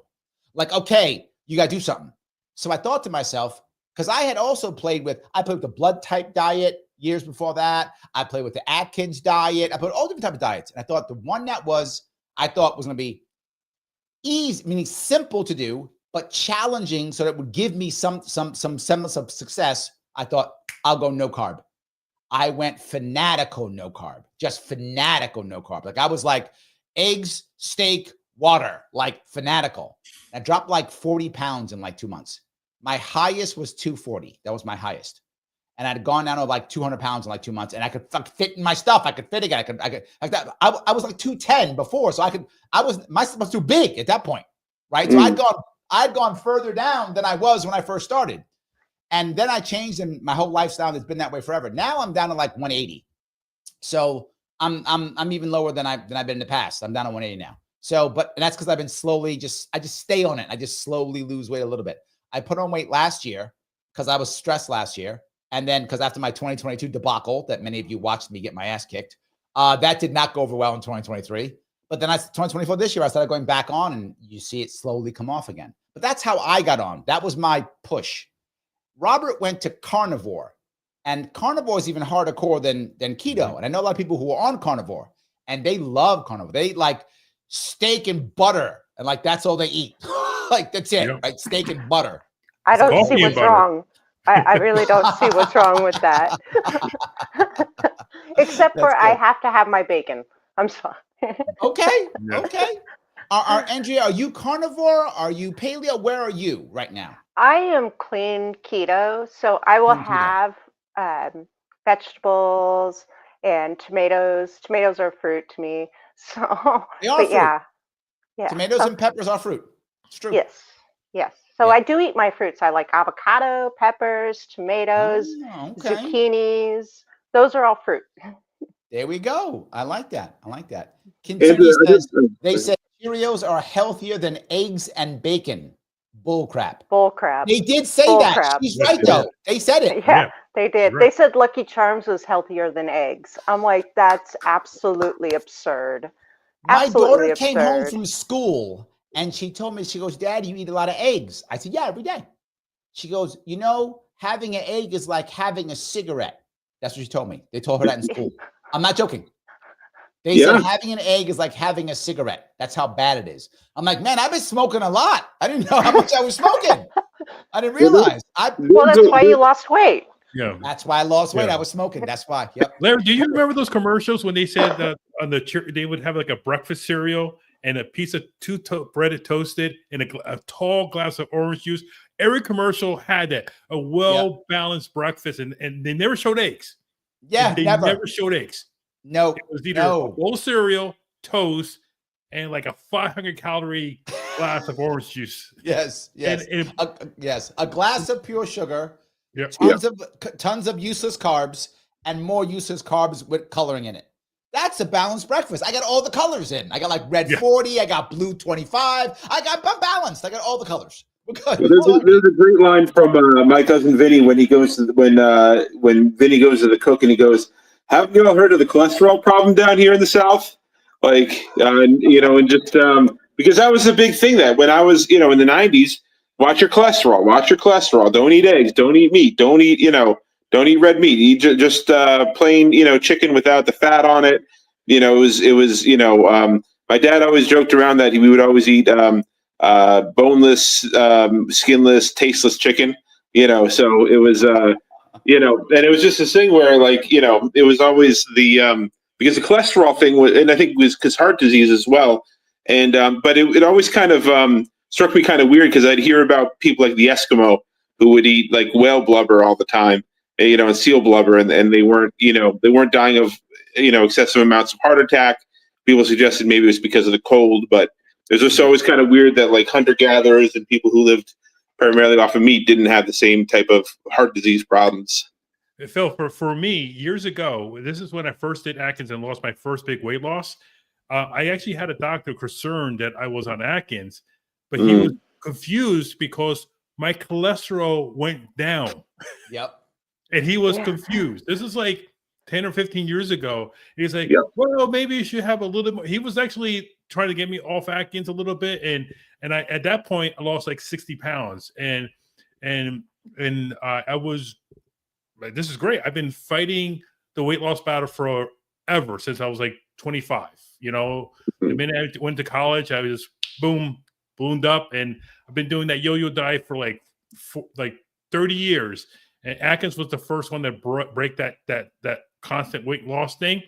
Like, okay, you got to do something. So I thought to myself, because I played with the blood type diet, years before that. I played with the Atkins diet. I put all different types of diets. And I thought the one that I thought was going to be easy, meaning simple to do, but challenging, so that it would give me some semblance of success. I thought, I'll go no carb. I went fanatical no carb, just fanatical no carb. Like I was like eggs, steak, water, like fanatical. I dropped like 40 pounds in like 2 months. My highest was 240. That was my highest. And I'd gone down to like 200 pounds in like 2 months, and I could fit in my stuff. I could fit again. I could like that. I was like 210 before. So my stuff was too big at that point. Right. So I'd gone further down than I was when I first started. And then I changed, and my whole lifestyle has been that way forever. Now I'm down to like 180. So I'm even lower than I've been in the past. I'm down to 180 now. So, and that's because I've been slowly I just stay on it. I just slowly lose weight a little bit. I put on weight last year because I was stressed last year. And then because after my 2022 debacle that many of you watched me get my ass kicked, that did not go over well in 2023. But then 2024 this year, I started going back on, and you see it slowly come off again. But that's how I got on. That was my push. Robert went to carnivore, and carnivore is even harder core than keto. And I know a lot of people who are on carnivore, and they love carnivore. They eat like steak and butter, and like that's all they eat. Like that's it, right? Steak and butter. I don't see what's wrong. I really don't see what's wrong with that. Except for I have to have my bacon. I'm sorry. Okay. Andrea, are you carnivore? Are you paleo? Where are you right now? I am clean keto, so I will have vegetables and tomatoes. Tomatoes are fruit to me. So they are fruit. Yeah. Tomatoes and peppers are fruit. It's true. Yes. So I do eat my fruits. I like avocado, peppers, tomatoes, zucchinis. Those are all fruit. There we go. I like that. Continue says they said Cheerios are healthier than eggs and bacon. Bull crap. They did say that. She's right though. They said it. Yeah, they did. Right. They said Lucky Charms was healthier than eggs. I'm like, that's absolutely absurd. My daughter came home from school and she told me, she goes, Dad, you eat a lot of eggs. I said, yeah, every day. She goes, having an egg is like having a cigarette. That's what she told me. They told her that in school. I'm not joking. They said having an egg is like having a cigarette. That's how bad it is. I'm like, man, I've been smoking a lot. I didn't know how much I was smoking. I didn't realize. Well, that's why you lost weight. Yeah, that's why I lost weight. I was smoking. That's why. Yep. Larry, do you remember those commercials when they said that they would have like a breakfast cereal and a piece of breaded toasted and a tall glass of orange juice? Every commercial had that, a well-balanced breakfast, and they never showed eggs. Yeah, they never showed eggs. No, it was either a bowl of cereal, toast, and like a 500-calorie glass of orange juice. Yes. A glass of pure sugar, tons of useless carbs, and more useless carbs with coloring in it. That's a balanced breakfast. I got all the colors in. I got like red 40. I got blue 25. I'm balanced. I got all the colors. We're good. There's a great line from my cousin Vinny when he goes to when Vinny goes to the cook and he goes, haven't you all heard of the cholesterol problem down here in the South? Like, and just because that was a big thing that when I was, in the 90s, watch your cholesterol. Don't eat eggs. Don't eat meat. Don't eat red meat. Eat just plain, chicken without the fat on it. It was my dad always joked around that we would always eat boneless, skinless, tasteless chicken. So it was. And it was just this thing where, it was always the because the cholesterol thing was, and I think it was because heart disease as well. And but it always kind of struck me kind of weird because I'd hear about people like the Eskimo who would eat like whale blubber all the time, and seal blubber, and they weren't dying of excessive amounts of heart attack. People suggested maybe it was because of the cold, but it was just always kind of weird that like hunter gatherers and people who lived primarily off of meat didn't have the same type of heart disease problems. Phil, for me, years ago, this is when I first did Atkins and lost my first big weight loss. I actually had a doctor concerned that I was on Atkins, but he was confused because my cholesterol went down. Yep. And he was confused. This is like 10 or 15 years ago. He's like, well, maybe you should have a little more. He was actually trying to get me off Atkins a little bit. And I, at that point, I lost like 60 pounds. And I was this is great. I've been fighting the weight loss battle forever since I was like 25. You know, the minute I went to college, I was ballooned up, and I've been doing that yo-yo diet for like 30 years. And Atkins was the first one that break that constant weight loss thing.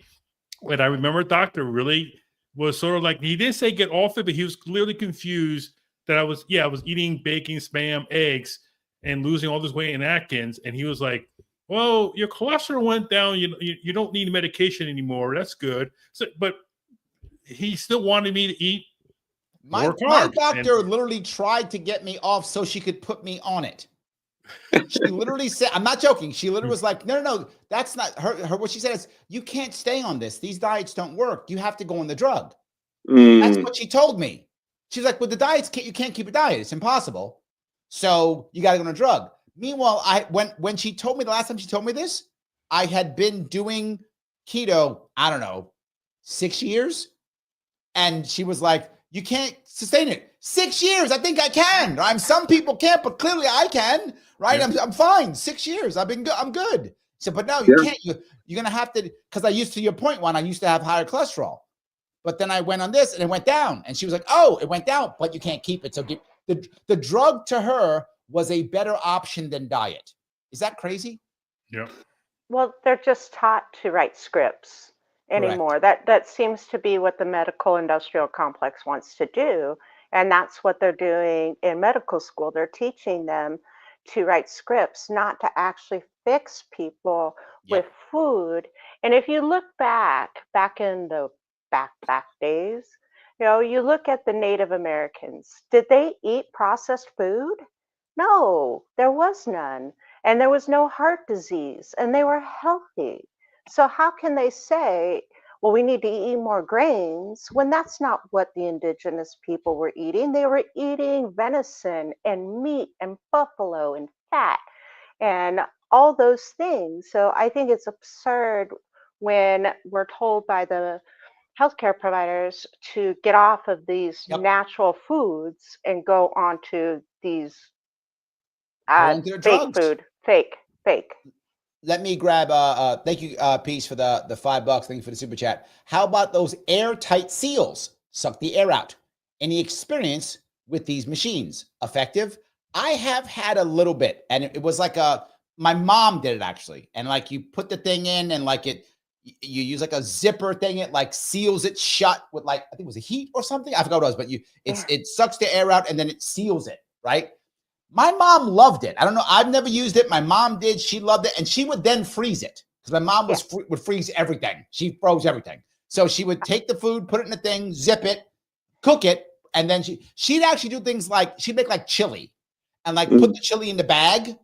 And I remember doctor really was sort of like, he didn't say get off it, but he was clearly confused that I was eating bacon, spam, eggs, and losing all this weight in Atkins. And he was like, well, your cholesterol went down. You don't need medication anymore. That's good. So, but he still wanted me to eat my doctor literally tried to get me off so she could put me on it. She literally said, I'm not joking. She literally was like, no, that's not her. What she said is, you can't stay on this. These diets don't work. You have to go on the drug. That's what she told me. She's like, with the diets, you can't keep a diet. It's impossible. So you got to go on a drug. Meanwhile, when she told me the last time she told me this, I had been doing keto, I don't know, 6 years. And she was like, you can't sustain it. 6 years. I think I can. Some people can't, but clearly I can, right? Yeah. I'm fine. 6 years. I've been good. I'm good. So, but no, you can't. You're going to have to, because I used to your point, Juan, I used to have higher cholesterol, but then I went on this and it went down. And she was like, oh, it went down, but you can't keep it. So the drug to her was a better option than diet. Is that crazy? Yeah. Well, they're just taught to write scripts anymore. That seems to be what the medical industrial complex wants to do. And that's what they're doing in medical school. They're teaching them to write scripts, not to actually fix people with food. And if you look back in the back days, you look at the Native Americans. Did they eat processed food? No, there was none. And there was no heart disease, and they were healthy. So how can they say, well, we need to eat more grains, when that's not what the indigenous people were eating? They were eating venison and meat and buffalo and fat and all those things. So I think it's absurd when we're told by the healthcare providers to get off of these natural foods and go on to these fake food. Fake. Let me grab thank you, Peace, for the $5. Thank you for the super chat. How about those airtight seals? Suck the air out. Any experience with these machines? Effective? I have had a little bit, and it was like my mom did it actually. And like you put the thing in and like you use like a zipper thing, it like seals it shut with like, I think it was a heat or something. I forgot what it was, but it sucks the air out and then it seals it, right? My mom loved it. I don't know. I've never used it. My mom did. She loved it. And she would then freeze it because my mom would freeze everything. She froze everything. So she would take the food, put it in the thing, zip it, cook it. And then she'd actually do things like she'd make like chili and like put the chili in the bag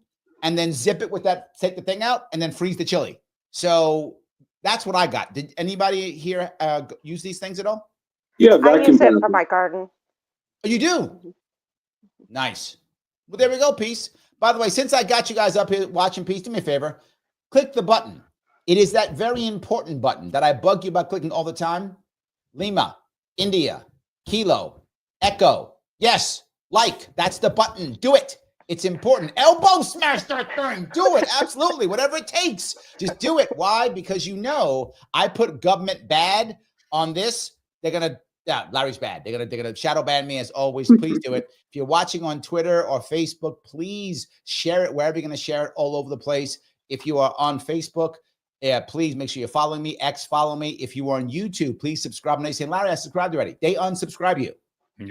and then zip it with that, take the thing out and then freeze the chili. So that's what I got. Did anybody here use these things at all? Yeah. I use it for my garden. Oh, you do? Nice. Well, there we go, Peace. By the way, since I got you guys up here watching Peace, do me a favor. Click the button. It is that very important button that I bug you about clicking all the time. Lima, India, Kilo, Echo. Yes, like. That's the button. Do it. It's important. Elbow smash that thing. Do it. Absolutely. Whatever it takes. Just do it. Why? Because I put government bad on this. They're going to Larry's bad. They're gonna shadow ban me as always. Please do it. If you're watching on Twitter or Facebook, please share it wherever you're gonna share it, all over the place. If you are on Facebook, please make sure you're following me. Follow me. If you are on YouTube, please subscribe. And they say, Larry, I subscribed already. They unsubscribe you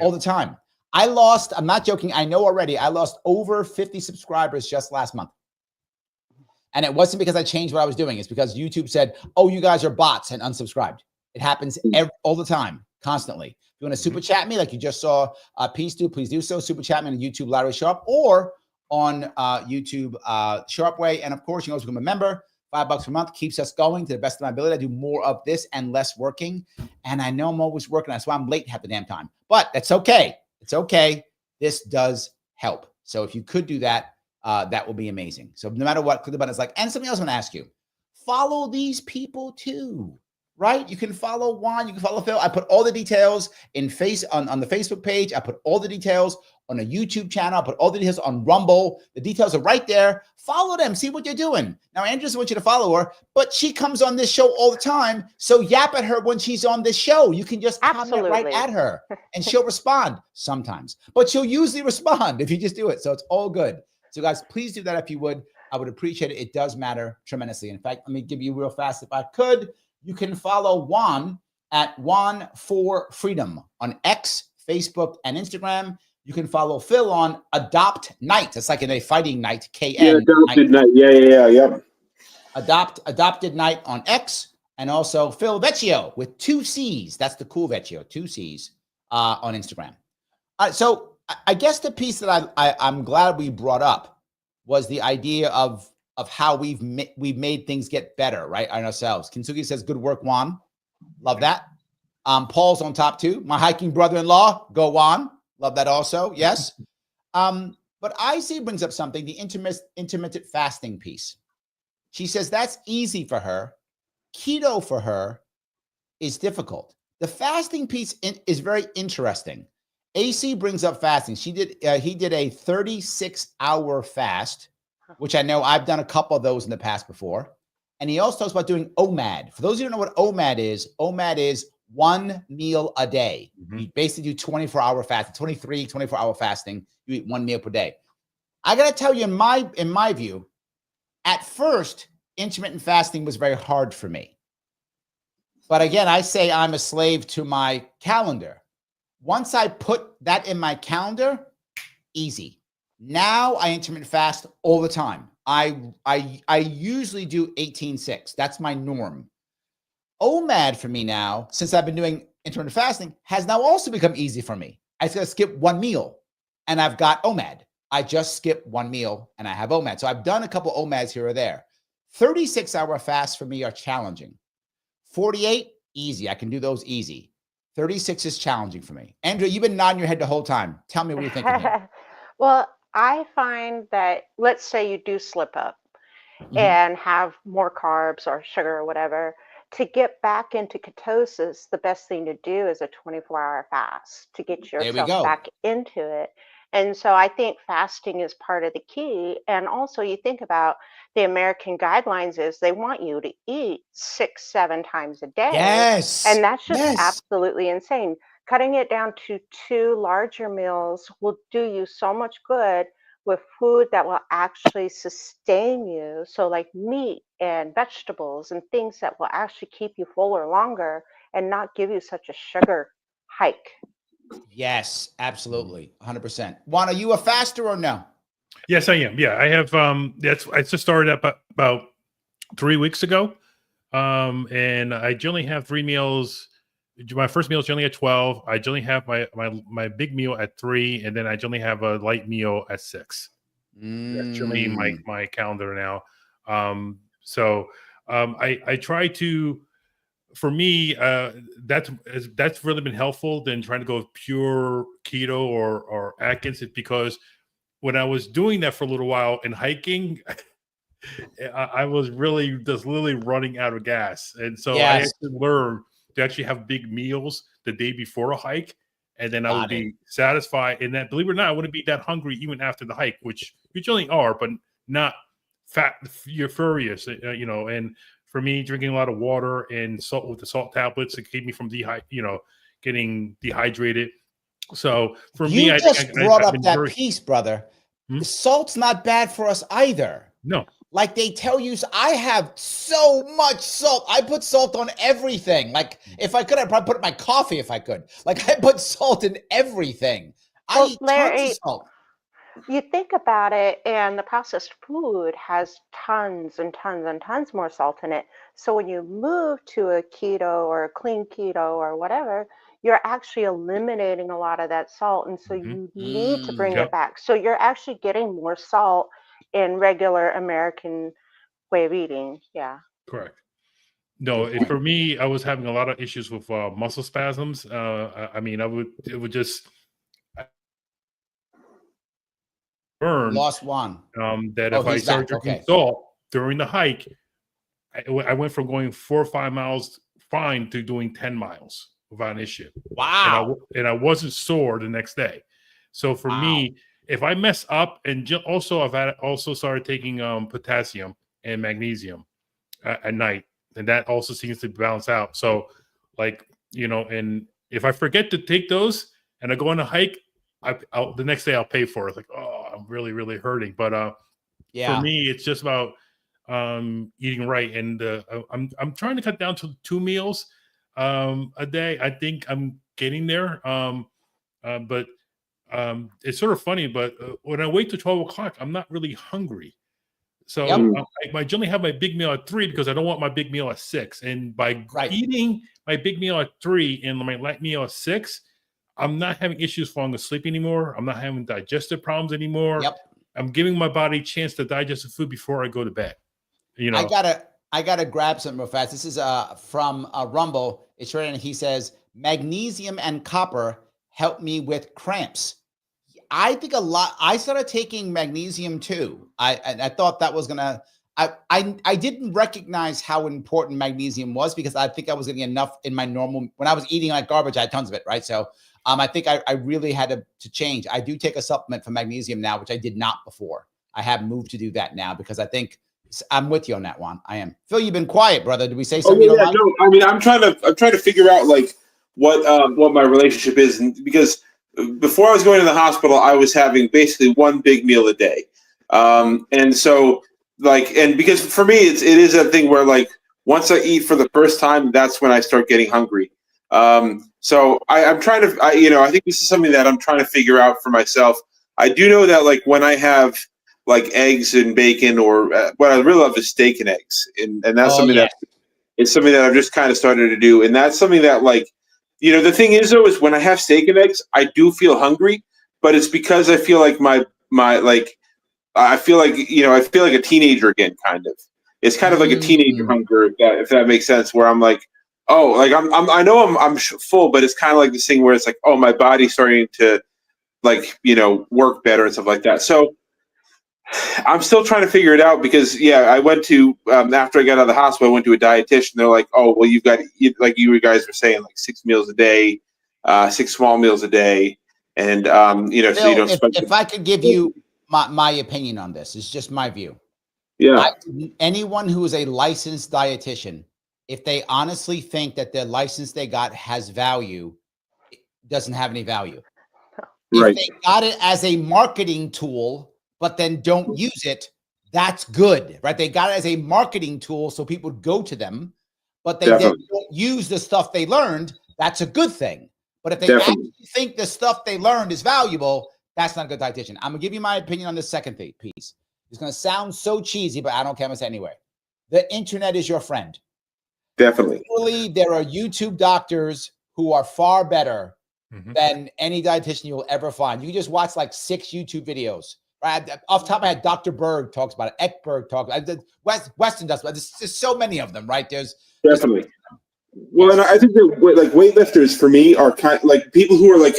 all the time. I'm not joking. I know already. I lost over 50 subscribers just last month. And it wasn't because I changed what I was doing. It's because YouTube said, oh, you guys are bots, and unsubscribed. It happens all the time. Constantly. If you want to super chat me like you just saw Peace do, please do so. Super chat me on YouTube, Larry Sharpe, or on YouTube, Sharpe Way. And of course, you can also become a member. $5 a month keeps us going to the best of my ability. I do more of this and less working. And I know I'm always working. That's why I'm late half the damn time. But that's okay. It's okay. This does help. So if you could do that, that will be amazing. So no matter what, click the button. It's like, and something else I want to ask you. Follow these people too. right? You can follow Juan, you can follow Phil. I put all the details on the Facebook page. I put all the details on a YouTube channel. I put all the details on Rumble. The details are right there. Follow them, see what you're doing. Now, Andrea doesn't want you to follow her, but she comes on this show all the time. So yap at her when she's on this show. You can just comment right at her and she'll respond sometimes, but she'll usually respond if you just do it. So it's all good. So guys, please do that if you would. I would appreciate it. It does matter tremendously. In fact, let me give you real fast if I could. You can follow Juan at Juan for Freedom on X, Facebook, and Instagram. You can follow Phil on Adopt Night. It's like in a fighting night, KN. Yeah, Adopted Night. Yeah. Adopted Night on X. And also Phil Vecchio with 2 C's. That's the cool Vecchio, 2 C's on Instagram. So I guess the piece that I'm glad we brought up was the idea of how we've made things get better, right, on ourselves. Kinsugi says, good work, Juan. Love that. Paul's on top too. My hiking brother-in-law, go Juan. Love that also, yes. But IC brings up something, the intermittent fasting piece. She says that's easy for her. Keto for her is difficult. The fasting piece is very interesting. AC brings up fasting. He did a 36-hour fast, which I know I've done a couple of those in the past before. And he also talks about doing OMAD. For those of you who don't know what OMAD is 1 meal a day. You basically do 24-hour fasting, 24-hour fasting. You eat 1 meal per day. I got to tell you, in my view, at first, intermittent fasting was very hard for me. But again, I say I'm a slave to my calendar. Once I put that in my calendar, easy. Now I intermittent fast all the time. I usually do 18-6. That's my norm. OMAD for me now, since I've been doing intermittent fasting, has now also become easy for me. I just got to skip 1 meal and I've got OMAD. I just skip 1 meal and I have OMAD. So I've done a couple OMADs here or there. 36-hour fasts for me are challenging. 48, easy. I can do those easy. 36 is challenging for me. Andrea, you've been nodding your head the whole time. Tell me what you're thinking here. Well, I find that, let's say you do slip up and have more carbs or sugar or whatever, to get back into ketosis, the best thing to do is a 24-hour fast to get yourself back into it. And so I think fasting is part of the key. And also you think about the American guidelines is they want you to eat 6-7 times a day. Yes. And that's just absolutely insane. Cutting it down to 2 larger meals will do you so much good with food that will actually sustain you. So like meat and vegetables and things that will actually keep you fuller longer and not give you such a sugar hike. Yes, absolutely. 100%. Juan, are you a faster or no? Yes, I am. Yeah, I have. I just started up about 3 weeks ago. And I generally have 3 meals. My first meal is generally at 12. I generally have my big meal at 3, and then I generally have a light meal at 6. That's generally my calendar now. I try to, for me, that's really been helpful than trying to go pure keto or Atkins, because when I was doing that for a little while and hiking, I was really just literally running out of gas. And so I had to learn to actually have big meals the day before a hike. And then I would be satisfied. And that, believe it or not, I wouldn't be that hungry even after the hike, which you generally are, but not fat. You're furious, and for me, drinking a lot of water and salt with the salt tablets, it keep me from getting dehydrated. So for me, I brought up that piece, brother. The salt's not bad for us either. No. Like they tell you, I have so much salt. I put salt on everything. Like if I could, I'd probably put it in my coffee if I could. Like I put salt in everything. I eat tons of salt. You think about it, and the processed food has tons and tons and tons more salt in it. So when you move to a keto or a clean keto or whatever, you're actually eliminating a lot of that salt. And so you need to bring it back. So you're actually getting more salt in regular American way of eating. Yeah. Correct. No, for me, I was having a lot of issues with muscle spasms. It would just burn. Lost one. That if I started drinking salt during the hike, I went from going 4 or 5 miles fine to doing 10 miles without an issue. Wow. And I wasn't sore the next day. So for me, if I mess up, and also I've also started taking potassium and magnesium at night, and that also seems to balance out. So like, and if I forget to take those and I go on a hike, the next day I'll pay for it. Like, oh, I'm really, really hurting. But for me, it's just about eating right. And I'm trying to cut down to 2 meals a day. I think I'm getting there. But it's sort of funny, but when I wait till 12 o'clock, I'm not really hungry. So I generally have my big meal at 3 because I don't want my big meal at 6. And by eating my big meal at 3 and my light meal at 6, I'm not having issues falling asleep anymore. I'm not having digestive problems anymore. I'm giving my body a chance to digest the food before I go to bed. I gotta grab something real fast. This is from Rumble. It's right in. He says magnesium and copper help me with cramps. I think a lot. I started taking magnesium too. I thought that was gonna. I didn't recognize how important magnesium was because I think I was getting enough in my normal. When I was eating like garbage, I had tons of it, right? So I think I really had to change. I do take a supplement for magnesium now, which I did not before. I have moved to do that now because I think I'm with you on that one. I am. Phil, you've been quiet, brother. Did we say something? No. I mean, I'm trying to figure out like what my relationship is, and because before I was going to the hospital, I was having basically one big meal a day. And so and because for me, it is a thing where like, once I eat for the first time, that's when I start getting hungry. So I'm trying to, I think this is something that I'm trying to figure out for myself. I do know that like when I have like eggs and bacon, or what I really love is steak and eggs. And that's it's something that I've just kind of started to do. And that's something that like, the thing is though, is when I have steak and eggs, I do feel hungry, but it's because I feel like I feel like a teenager again, kind of. It's kind of like a teenager hunger, if that makes sense, where I'm like, oh, like I know I'm full, but it's kind of like this thing where it's like, oh, my body's starting to like, work better and stuff like that. So I'm still trying to figure it out because, I went to, after I got out of the hospital, I went to a dietitian. They're like, oh, well, you've got, like you guys were saying, like 6 meals a day, 6 small meals a day. And, Bill, so you don't spend. If I could give you my opinion on this, it's just my view. Yeah. Anyone who is a licensed dietitian, if they honestly think that the license they got has value, it doesn't have any value. Right. If they got it as a marketing tool, but then don't use it, that's good, right? They got it as a marketing tool so people would go to them, but they then don't use the stuff they learned. That's a good thing. But if they actually think the stuff they learned is valuable, that's not a good dietitian. I'm gonna give you my opinion on the second piece. It's gonna sound so cheesy, but I don't care. I'm gonna say it anyway. The internet is your friend. Definitely. Literally, there are YouTube doctors who are far better than any dietitian you'll ever find. You can just watch like 6 YouTube videos. Right? Off the top of my head, Dr. Berg talks about it. Ekberg talks about it. Weston does, but there's just so many of them, right? Definitely. Well, and I think that like weightlifters for me are kind of like people who are like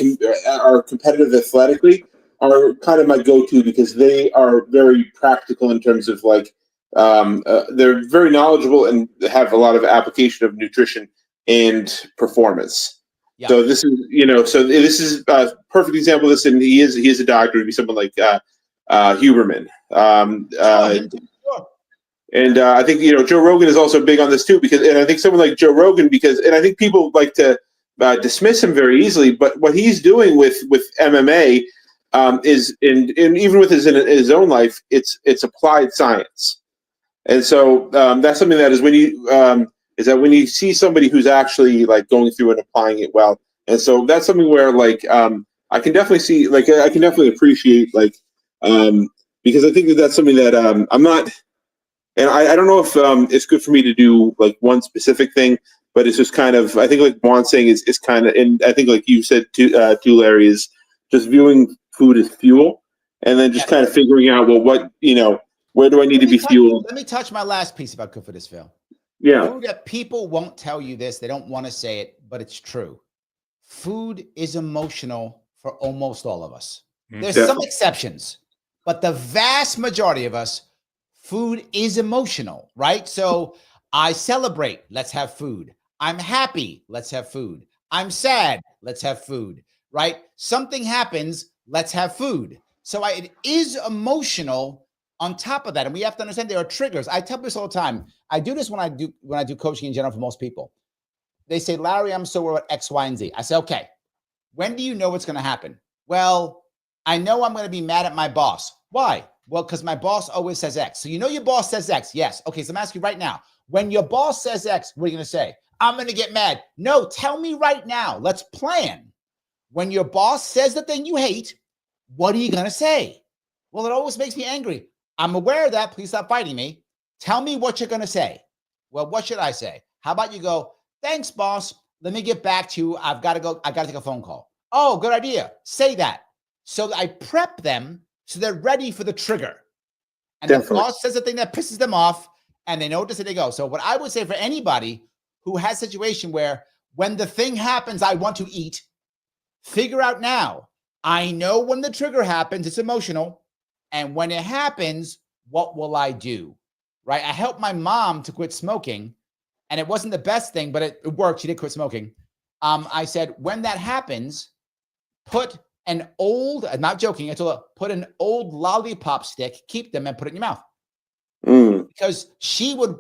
are competitive athletically are kind of my go-to because they are very practical in terms of like they're very knowledgeable and have a lot of application of nutrition and performance. Yeah. So this is a perfect example of this, and he is a doctor. It'd be someone like Huberman. And I think Joe Rogan is also big on this too, and I think someone like Joe Rogan and I think people like to dismiss him very easily, but what he's doing with MMA is, and even with his own life, it's applied science, and so that's something that is when you see somebody who's actually like going through and applying it well, and so that's something where like I can definitely see, like I can definitely appreciate like because I think that's something that I'm not. And I don't know if it's good for me to do like one specific thing, but it's just kind of, I think like Juan's saying is kind of, and I think like you said too, Larry, is just viewing food as fuel and then just kind of figuring out, well, where do I need to be fueled? Let me touch my last piece if I could for this, Phil. Yeah. You know that people won't tell you this. They don't want to say it, but it's true. Food is emotional for almost all of us. There's some exceptions, but the vast majority of us, food is emotional, right? So I celebrate, let's have food. I'm happy. Let's have food. I'm sad. Let's have food, right? Something happens. Let's have food. So it is emotional on top of that. And we have to understand there are triggers. I tell this all the time. I do this when I do coaching in general for most people. They say, Larry, I'm so worried about X, Y, and Z. I say, okay, when do you know what's going to happen? Well, I know I'm going to be mad at my boss. Why? Well, because my boss always says X. So you know your boss says X. Yes. Okay, so I'm asking you right now. When your boss says X, what are you going to say? I'm going to get mad. No, tell me right now. Let's plan. When your boss says the thing you hate, what are you going to say? Well, it always makes me angry. I'm aware of that. Please stop fighting me. Tell me what you're going to say. Well, what should I say? How about you go, thanks, boss. Let me get back to you. I've got to go. I got to take a phone call. Oh, good idea. Say that. So I prep them so they're ready for the trigger. And Definitely. the boss says the thing that pisses them off, and they know to say they go. So what I would say for anybody who has a situation where when the thing happens, I want to eat, figure out now, I know when the trigger happens, it's emotional. And when it happens, what will I do? Right? I helped my mom to quit smoking, and it wasn't the best thing, but it worked. She did quit smoking. I said, when that happens, put an old, I'm not joking, I told her, put an old lollipop stick, keep them, and put it in your mouth. Because she would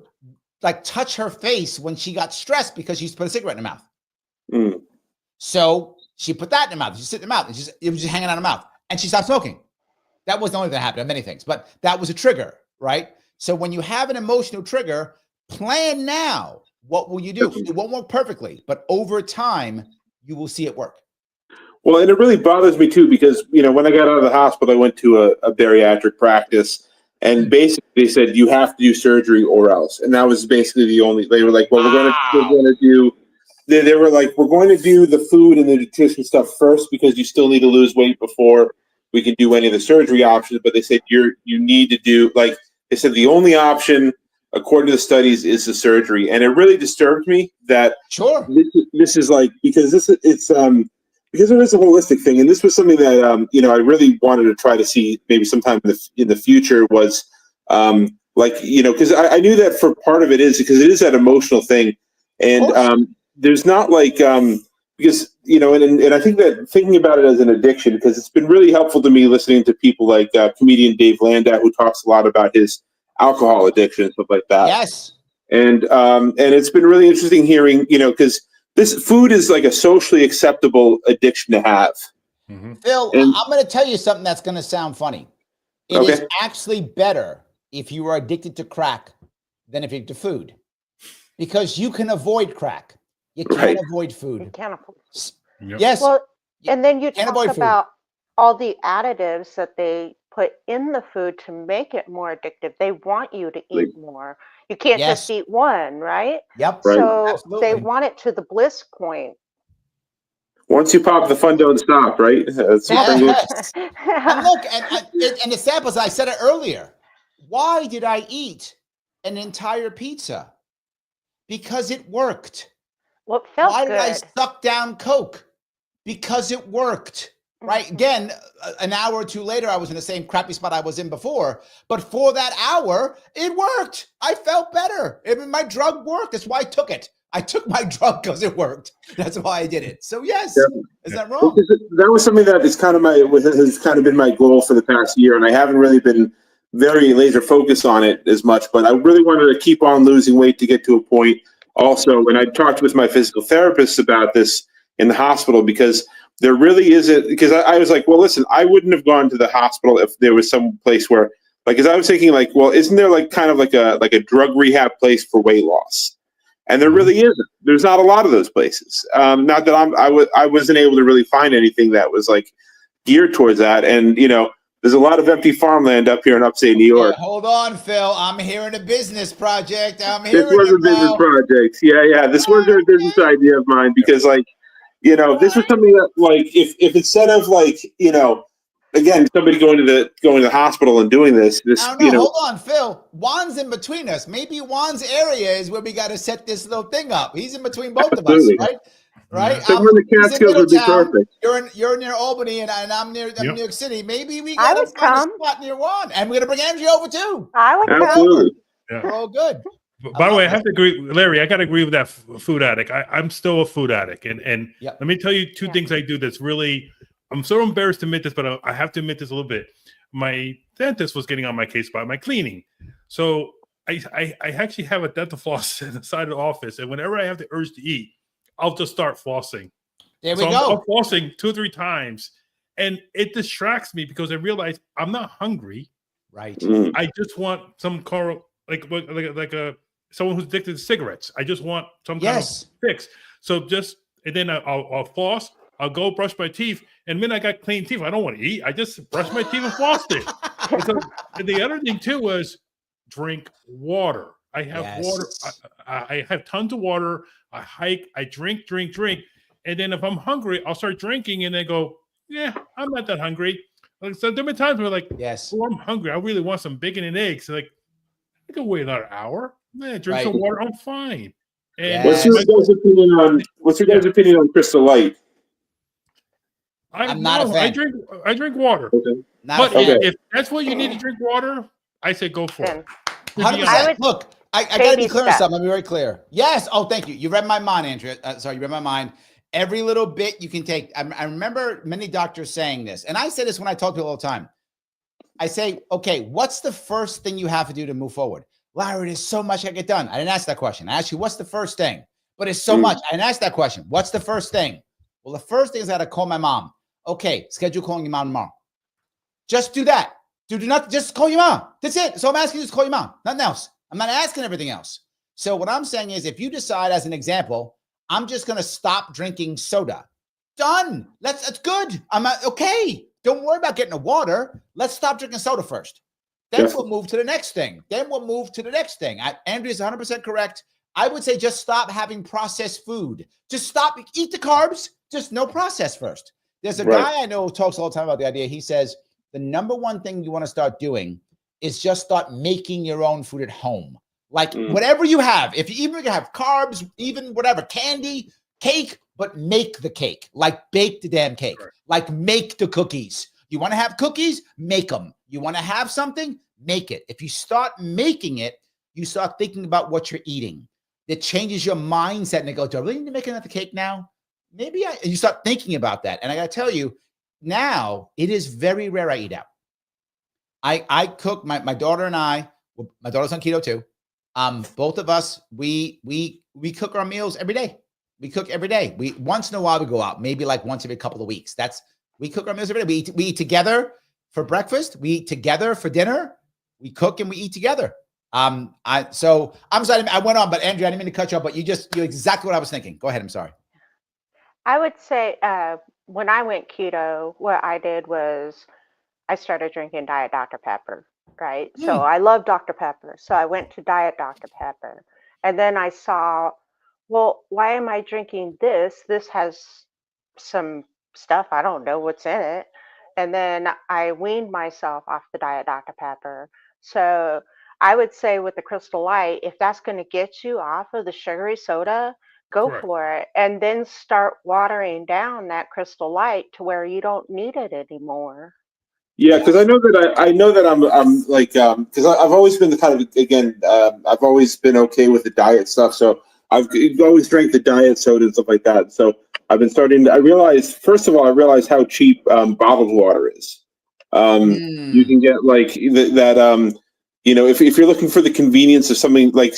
like touch her face when she got stressed because she used to put a cigarette in her mouth. So she put that in her mouth. She sit in her mouth, and it was just hanging out of her mouth, and she stopped smoking. That wasn't the only thing that happened, many things, but that was a trigger, right? So when you have an emotional trigger, plan now. What will you do? It won't work perfectly, but over time, you will see it work. Well, and it really bothers me too, because, you know, when I got out of the hospital, I went to a bariatric practice, and basically they said, you have to do surgery or else. And that was basically the only, they were like, well, we're going to do, they were like, we're going to do the food and the nutrition stuff first, because you still need to lose weight before we can do any of the surgery options. But they said, you need to do, like, they said, the only option, according to the studies, is the surgery. And it really disturbed me that this is like, because because it is a holistic thing. And this was something that, you know, I really wanted to try to see maybe sometime in the future was, like, you know, because I knew that for part of it is because it is that emotional thing. And there's not like, because, you know, and I think that thinking about it as an addiction, because it's been really helpful to me listening to people like comedian Dave Landau, who talks a lot about his alcohol addiction and stuff like that. Yes. And it's been really interesting hearing, you know, because this food is like a socially acceptable addiction to have. Phil, I'm going to tell you something that's going to sound funny. It is actually better if you are addicted to crack than if you're addicted to food, because you can avoid crack. You can't avoid food. You can't avoid. Yes. Well, and then you talk food. about all the additives that they put in the food to make it more addictive. They want you to eat more. You can't just eat one, right? Yep. So they want it to the bliss point. Once you pop, the fun don't stop, right? That's yes. And look, and the samples, I said it earlier. Why did I eat an entire pizza? Because it worked. Well, it felt Why good. did I suck down Coke? Because it worked. Right. Again, an hour or two later, I was in the same crappy spot I was in before. But for that hour, it worked. I felt better. I mean, my drug worked. That's why I took it. I took my drug because it worked. That's why I did it. So yes, is that wrong? That was something that is kind of has kind of been my goal for the past year, and I haven't really been very laser focused on it as much. But I really wanted to keep on losing weight to get to a point. Also, and I talked with my physical therapist about this in the hospital, because there really isn't, because I was like, well, listen, I wouldn't have gone to the hospital if there was some place where, like, because I was thinking, like, well, isn't there like kind of like a drug rehab place for weight loss? And there really isn't. There's not a lot of those places. Not that I wasn't able to really find anything that was like geared towards that. And, you know, there's a lot of empty farmland up here in upstate New York. Hold on, Phil. I'm hearing a business project. This was a business project. Yeah. This was a business idea of mine, because, like, you know, this was something that, like, if instead of, like, you know, again, somebody going to the hospital and doing this, no, you know, hold on, Phil. Juan's in between us. Maybe Juan's area is where we got to set this little thing up. He's in between both of us, right? Right. So the Catskills would be perfect. You're near Albany, and I'm near New York City. Maybe we got to find a spot near Juan, and we're gonna bring Andrea over too. I would absolutely. We're all good. By the way, I have to agree, Larry. I got to agree with that food addict. I'm still a food addict, and Yep. let me tell you two things I do that's really. I'm so embarrassed to admit this, but I have to admit this a little bit. My dentist was getting on my case about my cleaning, so I actually have a dental floss at the side of the office, and whenever I have the urge to eat, I'll just start flossing. There we go. I'm flossing 2 or 3 times, and it distracts me because I realize I'm not hungry. Right. I just want some like a someone who's addicted to cigarettes. I just want some kind of fix. So and then I'll floss. I'll go brush my teeth, and then I got clean teeth. I don't want to eat. I just brush my teeth and floss it. And the other thing too was drink water. I have water. I have tons of water. I hike. I drink. And then if I'm hungry, I'll start drinking, and then go, yeah, I'm not that hungry. Like, so there have been times where oh, I'm hungry. I really want some bacon and eggs. Like, I can wait another hour. Man, drink some water. I'm fine. And what's your guys' opinion on Crystal Light? I'm not a fan. I drink water. Okay. But if that's what you need to drink water, I say go for it. 100%. Look, I got to be clear on something. Let me be very clear. Yes. Oh, thank you. You read my mind, Andrea. Sorry, you read my mind. Every little bit you can take. I remember many doctors saying this, and I say this when I talk to people all the time. I say, okay, what's the first thing you have to do to move forward? Larry, there's so much I get done. I didn't ask that question. I asked you, what's the first thing? But it's so much. I didn't ask that question. What's the first thing? Well, the first thing is I got to call my mom. Okay, schedule calling your mom tomorrow. Just do that. Do not just call your mom. That's it. So I'm asking you to call your mom. Nothing else. I'm not asking everything else. So what I'm saying is, if you decide, as an example, I'm just going to stop drinking soda. Done. That's good. I'm okay. Don't worry about getting the water. Let's stop drinking soda first. Then we'll move to the next thing. Andrea's 100% correct. I would say just stop having processed food. Just stop. Eat the carbs. Just no process first. There's a guy I know who talks all the time about the idea. He says the number one thing you want to start doing is just start making your own food at home. Like whatever you have, if you even have carbs, even whatever, candy, cake, but make the cake. Like bake the damn cake. Like make the cookies. You want to have cookies? Make them. You want to have something? Make it. If you start making it, you start thinking about what you're eating. It changes your mindset and it goes, do I really need to make another cake now? Maybe and you start thinking about that. And I got to tell you, now it is very rare I eat out. I cook, my daughter and I, my daughter's on keto too. Both of us, we cook our meals every day. We cook every day. We once in a while we go out, maybe like once every couple of weeks. We cook our meals every day. We eat together for breakfast. We eat together for dinner. We cook and we eat together. So I'm sorry, I went on, but Andrea, I didn't mean to cut you off, but you're exactly what I was thinking. Go ahead. I'm sorry. I would say when I went keto, what I did was I started drinking Diet Dr. Pepper, right? So I love Dr. Pepper. So I went to Diet Dr. Pepper. And then I saw, well, why am I drinking this? This has some stuff. I don't know what's in it. And then I weaned myself off the Diet Dr. Pepper. So I would say with the Crystal Light, if that's going to get you off of the sugary soda, go for it. And then start watering down that Crystal Light to where you don't need it anymore. Yeah, because I know that I'm like because I've always been the kind of I've always been okay with the diet stuff. So I've always drank the diet soda and stuff like that. So I've been starting. I realized how cheap bottled water is. You can get like that. If you're looking for the convenience of something like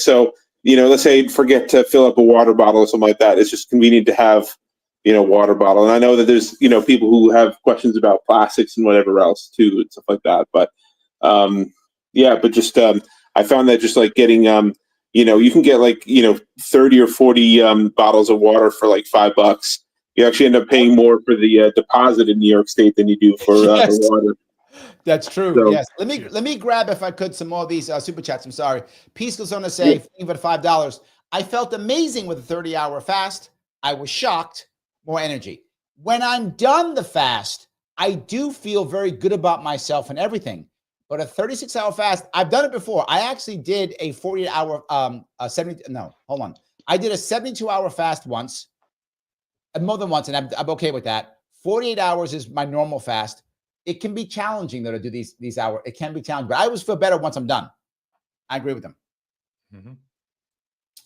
let's say forget to fill up a water bottle or something like that. It's just convenient to have water bottle. And I know that there's people who have questions about plastics and whatever else too and stuff like that. But I found that just like getting you can get like 30 or 40 bottles of water for like $5. You actually end up paying more for the deposit in New York State than you do for the water. That's true. So, yes. Let me grab, if I could, some more of these super chats. I'm sorry. Peace goes on to say, even $5. I felt amazing with a 30-hour fast. I was shocked. More energy. When I'm done the fast, I do feel very good about myself and everything. But a 36-hour fast, I've done it before. I actually did a 48-hour, I did a 72-hour fast once, more than once, and I'm okay with that. 48 hours is my normal fast. It can be challenging though to do these hours. It can be challenging, but I always feel better once I'm done. I agree with them.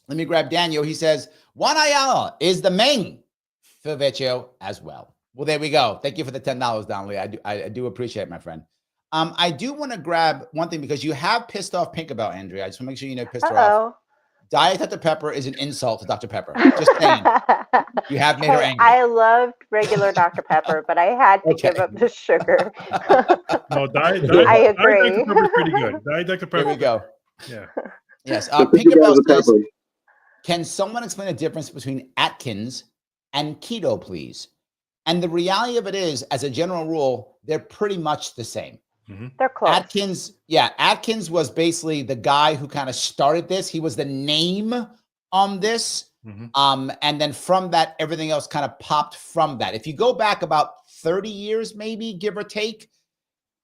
Let me grab Daniel. He says, Juan Ayala is the main for Vecchio as well. Well, there we go. Thank you for the $10, Donnelly. I do appreciate it, my friend. I do want to grab one thing because you have pissed off Pink about Andrea. I just want to make sure you know pissed her off. Diet Dr. Pepper is an insult to Dr. Pepper. Just saying. You have made her angry. I loved regular Dr. Pepper, but I had to give up the sugar. No, I agree. Diet Dr. Pepper is pretty good. Diet Dr. Pepper. Here we go. Yeah. Yes. Pinkerbell says, can someone explain the difference between Atkins and keto, please? And the reality of it is, as a general rule, they're pretty much the same. Mm-hmm. They're close. Atkins was basically the guy who kind of started this. He was the name on this. Mm-hmm. And then from that, everything else kind of popped from that. If you go back about 30 years, maybe, give or take,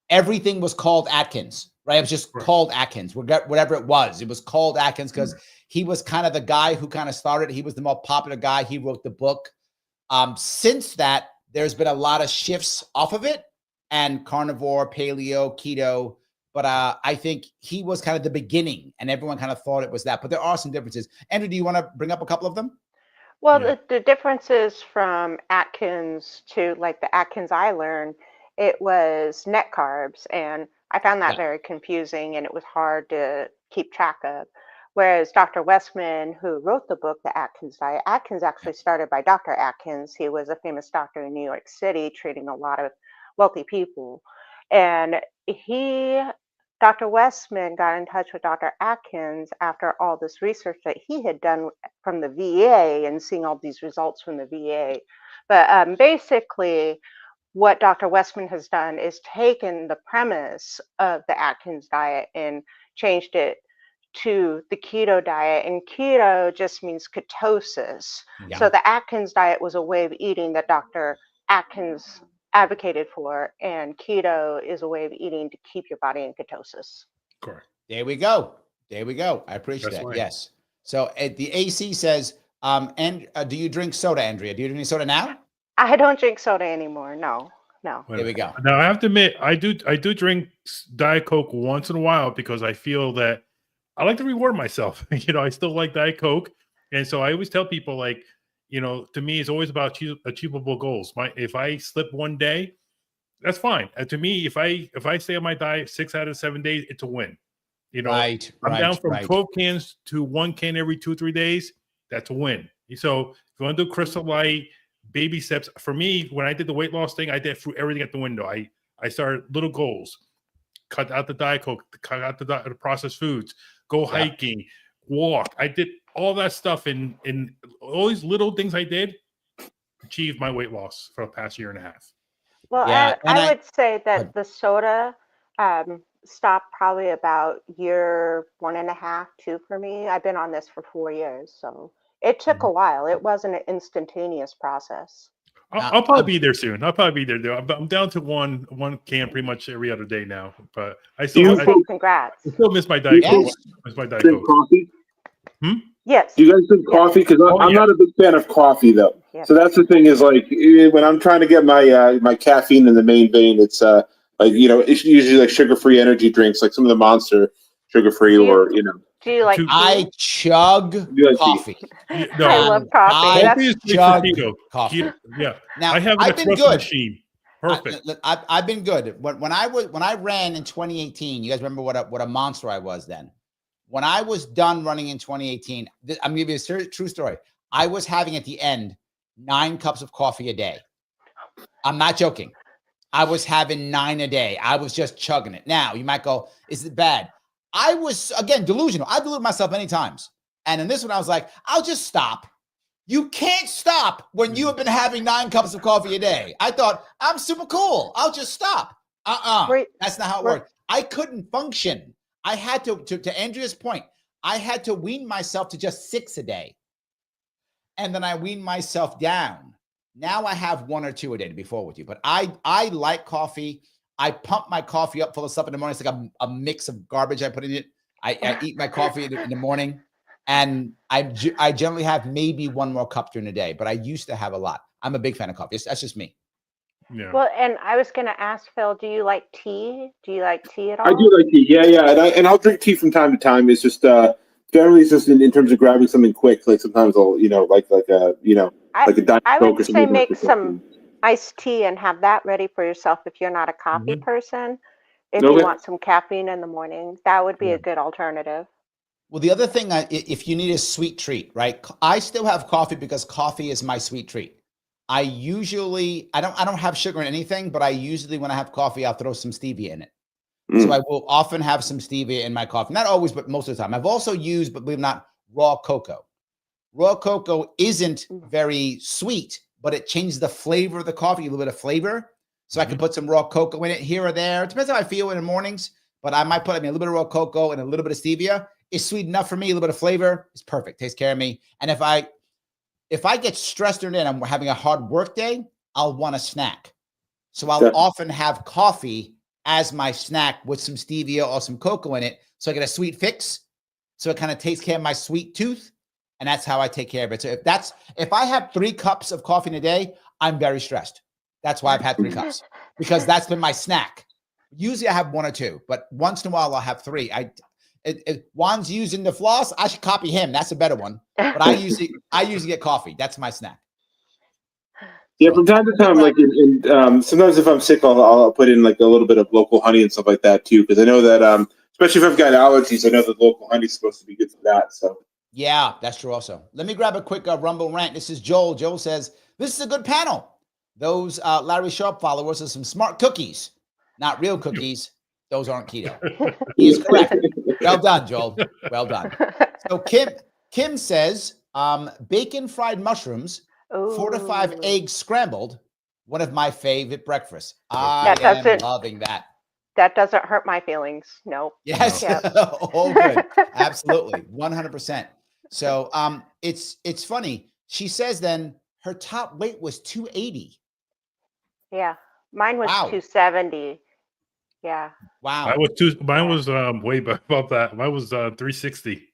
everything was called Atkins, right? It was just called Atkins, whatever it was. It was called Atkins because he was kind of the guy who kind of started. He was the more popular guy. He wrote the book. Since that, there's been a lot of shifts off of it, and carnivore, paleo, keto. But I think he was kind of the beginning, and everyone kind of thought it was that. But there are some differences. Andrew, do you want to bring up a couple of them? Well, the differences from Atkins to like the Atkins I learned, it was net carbs, and I found that very confusing, and it was hard to keep track of. Whereas Dr. Westman, who wrote the book, The Atkins Diet, Atkins actually started by Dr. Atkins. He was a famous doctor in New York City, treating a lot of wealthy people. And Dr. Westman got in touch with Dr. Atkins after all this research that he had done from the VA and seeing all these results from the VA. But basically, what Dr. Westman has done is taken the premise of the Atkins diet and changed it to the keto diet, and keto just means ketosis. Yeah. So the Atkins diet was a way of eating that Dr. Atkins advocated for, and keto is a way of eating to keep your body in ketosis. Correct. There we go. I appreciate that. Right. Yes. So the AC says, and do you drink soda, Andrea? Do you drink any soda now? I don't drink soda anymore. No. There we go. Now I have to admit, I do drink Diet Coke once in a while because I feel that I like to reward myself. I still like Diet Coke. And so I always tell people, like, to me, it's always about achievable goals. If I slip one day, that's fine. And to me, if I stay on my diet 6 out of 7 days, it's a win. I'm down from 12 cans to 1 can every 2-3 days. That's a win. So if you want to do Crystal Light, baby steps. For me, when I did the weight loss thing, I did threw everything at the window. I started little goals. Cut out the Diet Coke, cut out the processed foods, go hiking, walk. I did all that stuff, in all these little things I did achieved my weight loss for the past year and a half. Well, I would say that the soda stopped probably about year 1.5, 2 for me. I've been on this for 4 years, so it took a while. It wasn't an instantaneous process. I'll probably be there soon. I'm down to one can pretty much every other day now, but I still congrats. I still miss my Diet Coke. Miss my Diet Coke. Coffee? Yes. Do you guys drink coffee? Because I'm not a big fan of coffee, though. Yeah. So that's the thing is, like, when I'm trying to get my my caffeine in the main vein, it's it's usually like sugar-free energy drinks, like some of the Monster sugar-free, Do you like? I chug coffee. No, I love coffee. Coffee is chug coffee. Yeah. Now I have an espresso machine. Perfect. I've been good. When I ran in 2018, you guys remember what a monster I was then. When I was done running in 2018, I'm gonna give you a true story. I was having at the end 9 cups of coffee a day. I'm not joking. I was having 9 a day. I was just chugging it. Now you might go, is it bad? I was, again, delusional. I deluded myself many times. And in this one, I was like, I'll just stop. You can't stop when you have been having 9 cups of coffee a day. I thought, I'm super cool. I'll just stop. That's not how it worked. I couldn't function. I had to Andrea's point, I had to wean myself to just 6 a day. And then I weaned myself down. Now I have 1 or 2 a day, to be forward with you. But I like coffee. I pump my coffee up full of stuff in the morning. It's like a mix of garbage I put in it. I eat my coffee in the morning, and I generally have maybe 1 more cup during the day, but I used to have a lot. I'm a big fan of coffee. That's just me. Yeah. Well, and I was going to ask Phil, do you like tea? Do you like tea at all? I do like tea. Yeah. And I'll drink tea from time to time. It's just generally it's just in terms of grabbing something quick. Like sometimes I'll, like a, like a Diet I Coke or would say something. make some iced tea and have that ready for yourself if you're not a coffee person. If you Okay. want some caffeine in the morning, that would be Yeah. a good alternative. Well, the other thing, if you need a sweet treat, right? I still have coffee because coffee is my sweet treat. I don't have sugar in anything, but I usually, when I have coffee, I'll throw some stevia in it. So I will often have some stevia in my coffee. Not always, but most of the time. I've also used, but believe it or not, raw cocoa. Raw cocoa isn't very sweet, but it changes the flavor of the coffee, a little bit of flavor. So I can put some raw cocoa in it here or there. It depends how I feel in the mornings, but I might put a little bit of raw cocoa and a little bit of stevia. It's sweet enough for me. A little bit of flavor is perfect. Takes care of me. And if I get stressed and I'm having a hard work day, I'll want a snack. So I'll often have coffee as my snack with some stevia or some cocoa in it. So I get a sweet fix. So it kind of takes care of my sweet tooth. And that's how I take care of it. So if I have 3 cups of coffee in a day, I'm very stressed. That's why I've had 3 cups, because that's been my snack. Usually I have 1 or 2, but once in a while I'll have 3. Juan's using the floss. I should copy him. That's a better one. But I usually get coffee. That's my snack. Yeah, from time to time, like sometimes if I'm sick, I'll put in like a little bit of local honey and stuff like that too, because I know that especially if I've got allergies, I know that local honey is supposed to be good for that. So yeah, that's true. Also, let me grab a quick Rumble rant. This is Joel. Joel says this is a good panel. Those Larry Sharpe followers are some smart cookies, not real cookies. Those aren't keto. He is correct. Well done, Joel. Well done. So Kim says bacon fried mushrooms. 4 to 5 eggs scrambled, one of my favorite breakfasts. I am loving that. That doesn't hurt my feelings. Nope. Yes. Yep. Oh, good. Absolutely. 100%. So it's funny. She says then her top weight was 280. Yeah. Mine was 270. Yeah. Wow. Mine was way above that. Mine was 360.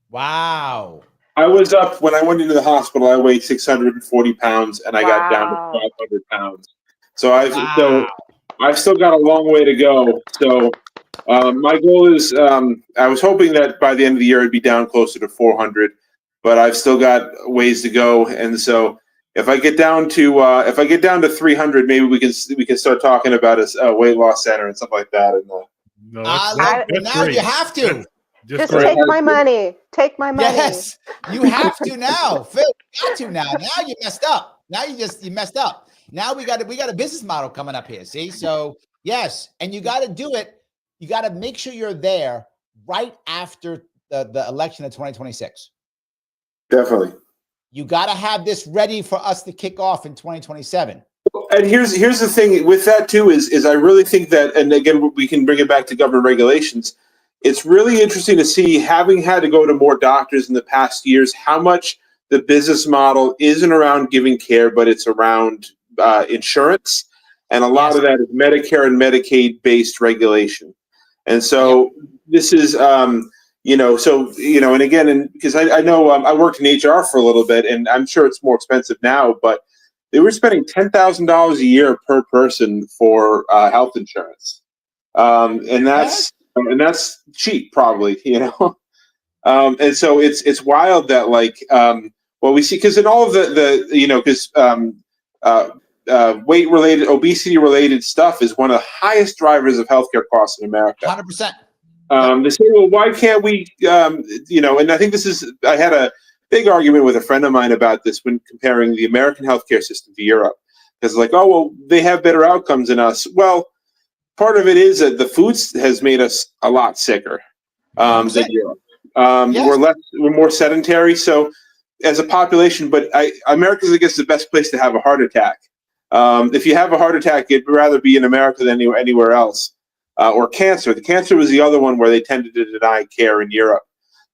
Wow. I was up when I went into the hospital. I weighed 640 pounds, and I got down to 500 pounds. So I've still got a long way to go. So my goal is I was hoping that by the end of the year I'd be down closer to 400, but I've still got ways to go. And so if I get down to 300, maybe we can start talking about a weight loss center and stuff like that. And now you have to. Just take my money. Take my money. Yes, you have to now. Phil, you got to now. Now you messed up. Now you messed up. Now we got a business model coming up here. See, so yes, and you got to do it. You got to make sure you're there right after the election of 2026. Definitely. You got to have this ready for us to kick off in 2027. And here's the thing with that too is I really think that, and again we can bring it back to government regulations. It's really interesting to see, having had to go to more doctors in the past years, how much the business model isn't around giving care, but it's around insurance. And a lot of that is Medicare and Medicaid based regulation. And so this is, and again, because I know I worked in HR for a little bit, and I'm sure it's more expensive now, but they were spending $10,000 a year per person for health insurance. And that's cheap, probably, and so it's wild that what we see, because in all of weight related, obesity related stuff is one of the highest drivers of healthcare costs in America. 100%. They say, well, why can't we, and I think I had a big argument with a friend of mine about this when comparing the American healthcare system to Europe, because they have better outcomes than us. Well, part of it is that the food has made us a lot sicker than Europe. We're more sedentary. So as a population, but America's, I guess, the best place to have a heart attack. If you have a heart attack, it'd rather be in America than anywhere else. Or cancer. The cancer was the other one where they tended to deny care in Europe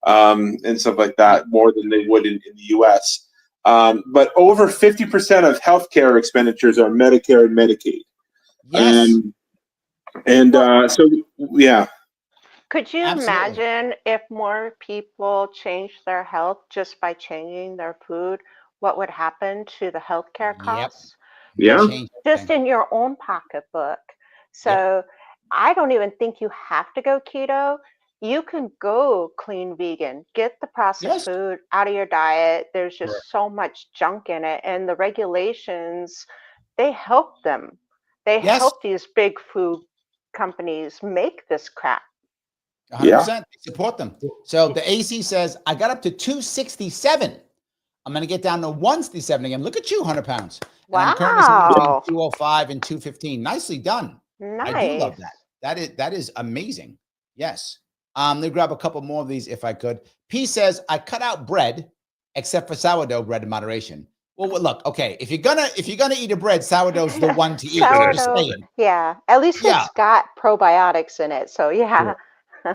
and stuff like that more than they would in the U.S. But over 50% of healthcare expenditures are Medicare and Medicaid. Yes. Could you imagine if more people changed their health just by changing their food, what would happen to the healthcare costs? Just in your own pocketbook. So I don't even think you have to go keto. you can go clean vegan, get the processed Yes. food out of your diet. There's Right. just so much junk in it. And the regulations, they help them. They Yes. help these big food companies make this crap. 100%. Support them. So the AC says, I got up to 267. I'm going to get down to 167 again. Look at you, 100 pounds. And I'm currently somewhere between Wow. 205 and 215. Nicely done. I do love Nice. that. That is amazing. Yes. Let me grab a couple more of these if I could. P says, I cut out bread except for sourdough bread in moderation. Well, look, okay. If you're gonna eat a bread, sourdough's the one to eat. I'm just Sourdough, saying. yeah. At least Yeah. it's got probiotics in it. So yeah.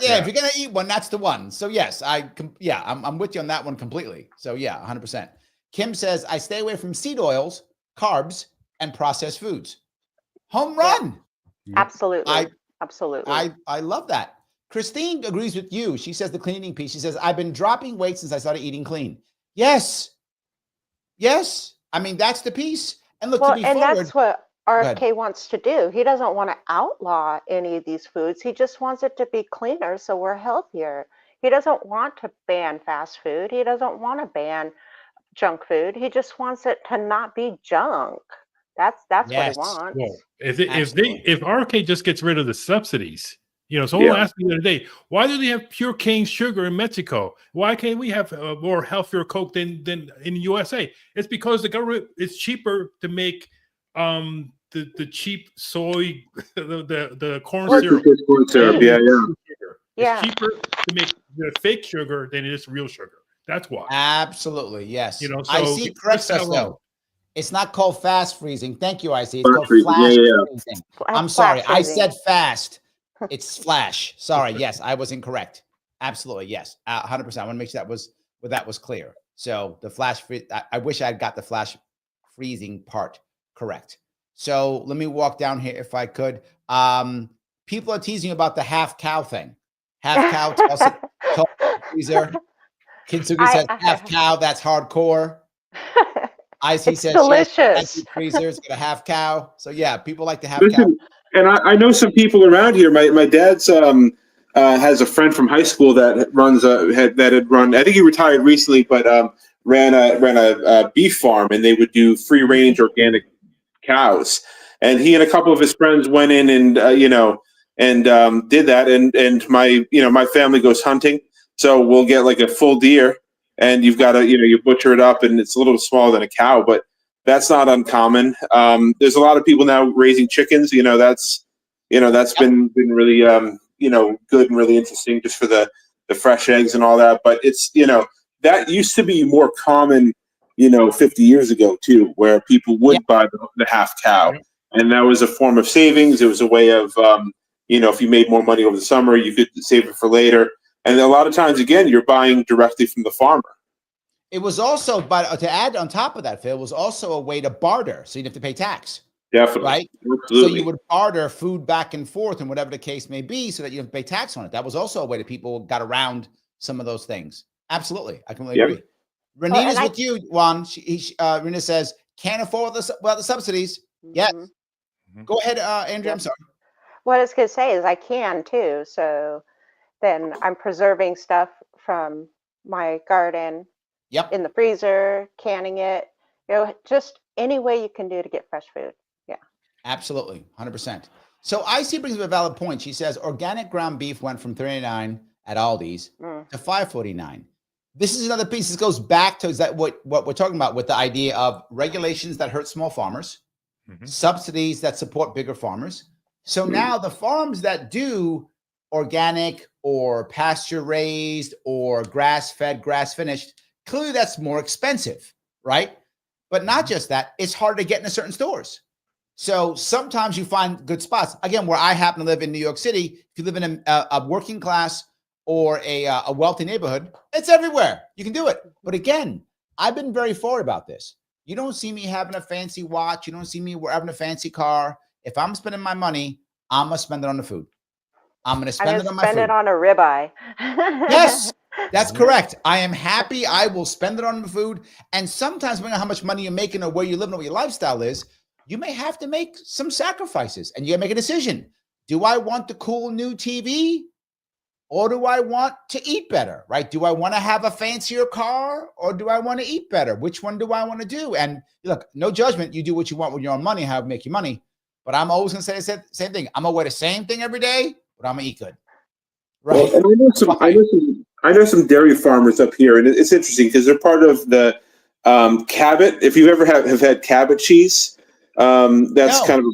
Yeah, if you're gonna eat one, that's the one. So yes, I'm with you on that one completely. So yeah, 100%. Kim says I stay away from seed oils, carbs, and processed foods. Home run. Absolutely. Absolutely. I love that. Christine agrees with you. She says the cleaning piece. She says I've been dropping weight since I started eating clean. Yes. I mean that's the piece. And look, to be and forward, that's what ahead. RFK wants to do. He doesn't want to outlaw any of these foods. He just wants it to be cleaner so we're healthier. He doesn't want to ban fast food. He doesn't want to ban junk food. He just wants it to not be junk. That's what he Yes. wants. Well, Absolutely. if RK just gets rid of the subsidies, someone Yeah. asked me the other day, why do they have pure cane sugar in Mexico? Why can't we have more healthier Coke than in the USA? It's because the government, it's cheaper to make the cheap soy, the corn syrup. Corn syrup. Yeah. It's cheaper to make the fake sugar than it is real sugar. That's why. Absolutely, yes. So IC corrects us though. It's not called fast freezing. Thank you, IC. It's called freezing. flash Yeah. freezing. I'm sorry. I said fast. It's flash. Sorry. Yes, I was incorrect. Absolutely. Yes. 100%. I want to make sure that was clear. So the flash freeze. I wish I had got the flash freezing part correct. So let me walk down here if I could. People are teasing about the half cow thing. Half cow, toss it, freezer. Kintsugi says half cow, that's hardcore. IC It's says delicious. Freezer's got a half cow. So yeah, people like to have Listen, cow. and I know some people around here. My dad's has a friend from high school that runs had run. I think he retired recently, but ran a beef farm, and they would do free range organic cows. And he and a couple of his friends went in and did that. And my family goes hunting, so we'll get like a full deer, and you've got to you butcher it up, and it's a little smaller than a cow, but that's not uncommon. There's a lot of people now raising chickens. That's been really good and really interesting just for the fresh eggs and all that. But it's that used to be more common 50 years ago too, where people would buy the half cow, and that was a form of savings. It was a way of if you made more money over the summer, you could save it for later. And a lot of times, again, you're buying directly from the farmer. It was also, but to add on top of that, Phil, was also a way to barter, so you didn't have to pay tax. Definitely. Right? Absolutely. So you would barter food back and forth and whatever the case may be so that you don't pay tax on it. That was also a way that people got around some of those things. Absolutely. I completely agree. Renita's with you, Juan. Renita says, can't afford the subsidies. Yes. Go ahead, Andrea. I'm sorry. What I was going to say is I can too. So then I'm preserving stuff from my garden in the freezer, canning it, just any way you can do to get fresh food. Yeah. Absolutely. 100%. So IC brings up a valid point. She says organic ground beef went from $39 at Aldi's to $5.49. This is another piece. This goes back to what we're talking about with the idea of regulations that hurt small farmers, subsidies that support bigger farmers. So now the farms that do organic or pasture raised or grass fed, grass finished, clearly that's more expensive, right? But not just that, it's hard to get into certain stores. So sometimes you find good spots. Again, where I happen to live in New York City, if you live in a working class or a wealthy neighborhood, it's everywhere. You can do it. But again, I've been very forward about this. You don't see me having a fancy watch. You don't see me having a fancy car. If I'm spending my money, I'm going to spend it on the food. I'm going to spend it on my food. Spend it on a ribeye. Yes, that's correct. I am happy. I will spend it on the food. And sometimes, depending on how much money you're making or where you live and what your lifestyle is, you may have to make some sacrifices and you got to make a decision. Do I want the cool new TV or do I want to eat better, right? Do I want to have a fancier car or do I want to eat better? Which one do I want to do? And look, no judgment. You do what you want with your own money, how to make you money. But I'm always going to say the same thing. I'm going to wear the same thing every day, but I'm going to eat good. Right. Well, and I know some dairy farmers up here, and it's interesting because they're part of the Cabot. If you've ever have had Cabot cheese, that's kind of.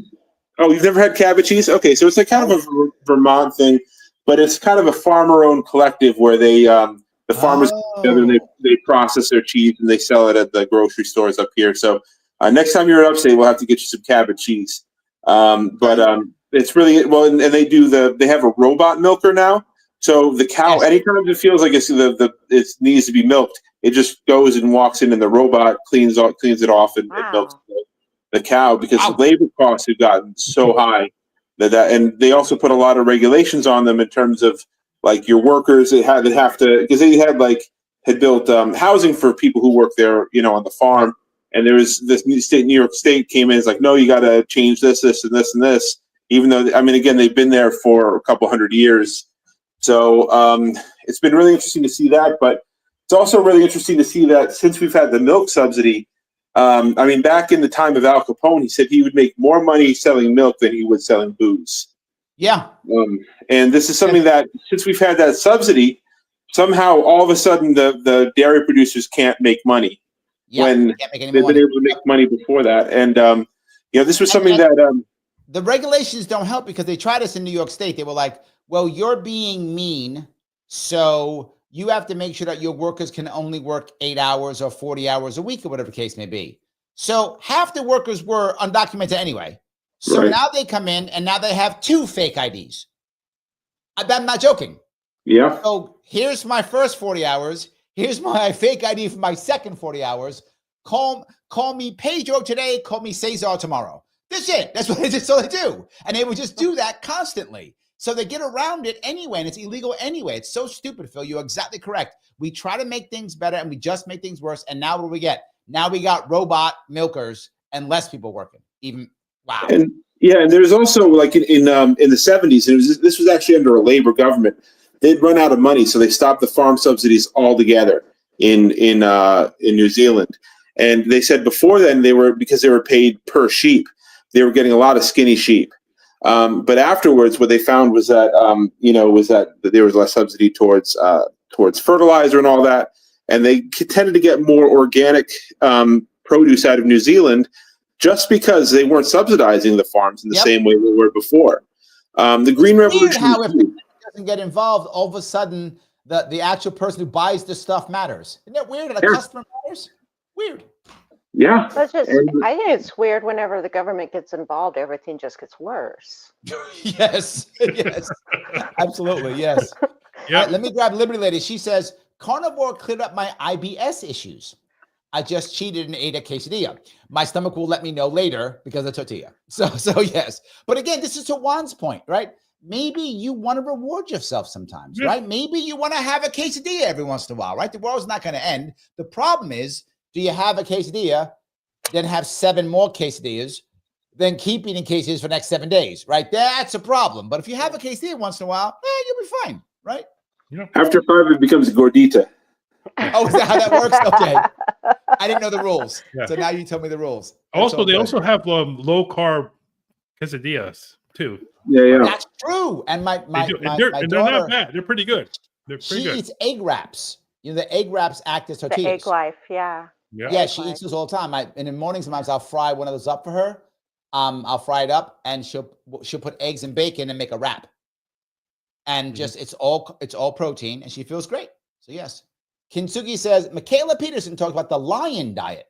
Oh, you've never had Cabot cheese? Okay, so it's like kind of a Vermont thing, but it's kind of a farmer-owned collective where they the farmers get together and they process their cheese and they sell it at the grocery stores up here. So next time you're in upstate, we'll have to get you some Cabot cheese. It's really well, and they do they have a robot milker now. So the cow, anytime it feels like it needs to be milked, it just goes and walks in, and the robot cleans it off and milks the cow, because the labor costs have gotten so high and they also put a lot of regulations on them in terms of like your workers that have to, because they had built housing for people who work there, on the farm. And there was this New York State came in, it's like, no, you got to change this, and this, and this. Even though, again, they've been there for a couple hundred years. So it's been really interesting to see that. But it's also really interesting to see that since we've had the milk subsidy, back in the time of Al Capone, he said he would make more money selling milk than he would selling booze. Yeah. And this is something that since we've had that subsidy, somehow all of a sudden the dairy producers can't make money when they've been able to make money before that. And, this was something that... the regulations don't help because they tried this in New York State. They were like, well, you're being mean, so you have to make sure that your workers can only work 8 hours or 40 hours a week or whatever the case may be. So half the workers were undocumented anyway. So now they come in and now they have 2 fake IDs. I'm not joking. Yeah. So here's my first 40 hours. Here's my fake ID for my second 40 hours. Call me Pedro today. Call me Cesar tomorrow. That's it. That's all they do. And they would just do that constantly. So they get around it anyway, and it's illegal anyway. It's so stupid, Phil. You're exactly correct. We try to make things better, and we just make things worse. And now what do we get? Now we got robot milkers and less people working. Wow. And there's also like in the 70s, and this was actually under a Labor government. They'd run out of money, so they stopped the farm subsidies altogether in New Zealand. And they said before then because they were paid per sheep, they were getting a lot of skinny sheep. But afterwards, what they found was that there was less subsidy towards fertilizer and all that, and they tended to get more organic produce out of New Zealand just because they weren't subsidizing the farms in the same way they were before. The Green Revolution. How if the doesn't get involved, all of a sudden the actual person who buys the stuff matters. Isn't that weird? The customer matters. Weird. Yeah. I think it's weird whenever the government gets involved, everything just gets worse. Yes. Absolutely. Yes. Yeah. Let me grab Liberty Lady. She says, carnivore cleared up my IBS issues. I just cheated and ate a quesadilla. My stomach will let me know later because of tortilla. So yes. But again, this is to Juan's point, right? Maybe you want to reward yourself sometimes, right? Maybe you want to have a quesadilla every once in a while, right? The world's not going to end. The problem is, do you have a quesadilla, then have 7 more quesadillas, then keep eating quesadillas for the next 7 days, right? That's a problem. But if you have a quesadilla once in a while, you'll be fine, right? Yeah. After 5, it becomes a gordita. Oh, is that how that works? Okay. I didn't know the rules. Yeah. So now you tell me the rules. They also have low carb quesadillas too. Yeah. That's true. And my daughter, they're not bad. They're pretty good. She eats egg wraps. The egg wraps act as tortillas. The egg life, yeah. Yeah, she eats those all the time. And in the mornings, sometimes I'll fry one of those up for her. I'll fry it up, and she'll put eggs and bacon and make a wrap. And just it's all protein, and she feels great. So yes. Kintsugi says Michaela Peterson talked about the lion diet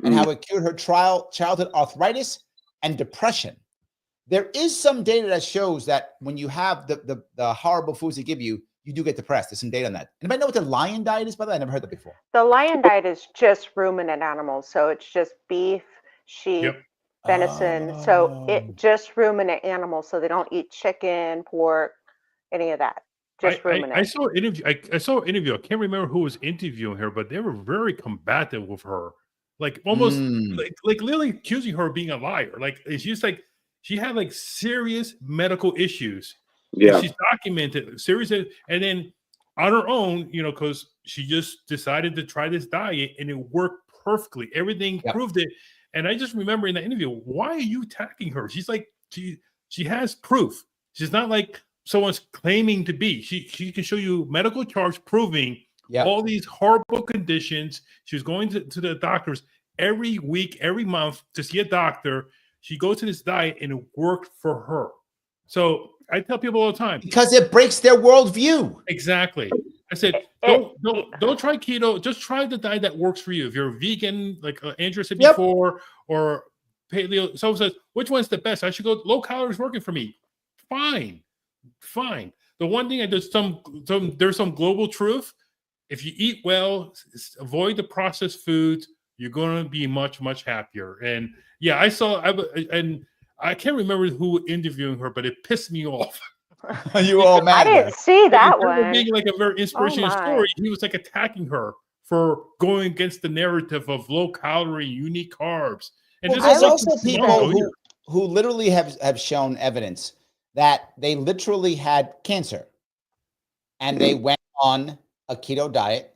and how it cured her childhood arthritis and depression. There is some data that shows that when you have the horrible foods they give you, you do get depressed. There's some data on that. Anybody know what the lion diet is, by the way? I never heard that before. The lion diet is just ruminant animals. So it's just beef, sheep, venison. So it just ruminant animals. So they don't eat chicken, pork, any of that. Just ruminant. I saw an interview. I saw an interview. I can't remember who was interviewing her, but they were very combative with her. Like almost like literally accusing her of being a liar. Like it's just like she had like serious medical issues. Yeah. And she's documented seriously, and then on her own, because she just decided to try this diet and it worked perfectly. Everything proved it. And I just remember in that interview, why are you attacking her? She's like, she has proof. She's not like someone's claiming to be. She can show you medical charts proving all these horrible conditions. She was going to the doctors every week, every month to see a doctor. She goes to this diet and it worked for her. So I tell people all the time, because it breaks their worldview. Exactly. I said, don't try keto. Just try the diet that works for you. If you're a vegan, like Andrea said before, or paleo, someone says, which one's the best? I should go low calories working for me. Fine. The one thing there's some global truth. If you eat well, avoid the processed foods, you're going to be much, much happier. And yeah, I can't remember who interviewing her, but it pissed me off. You were all mad. I didn't see that one. Being like a very inspirational story, he was like attacking her for going against the narrative of low calorie, you need carbs. And there's also people who literally have shown evidence that they literally had cancer and they went on a keto diet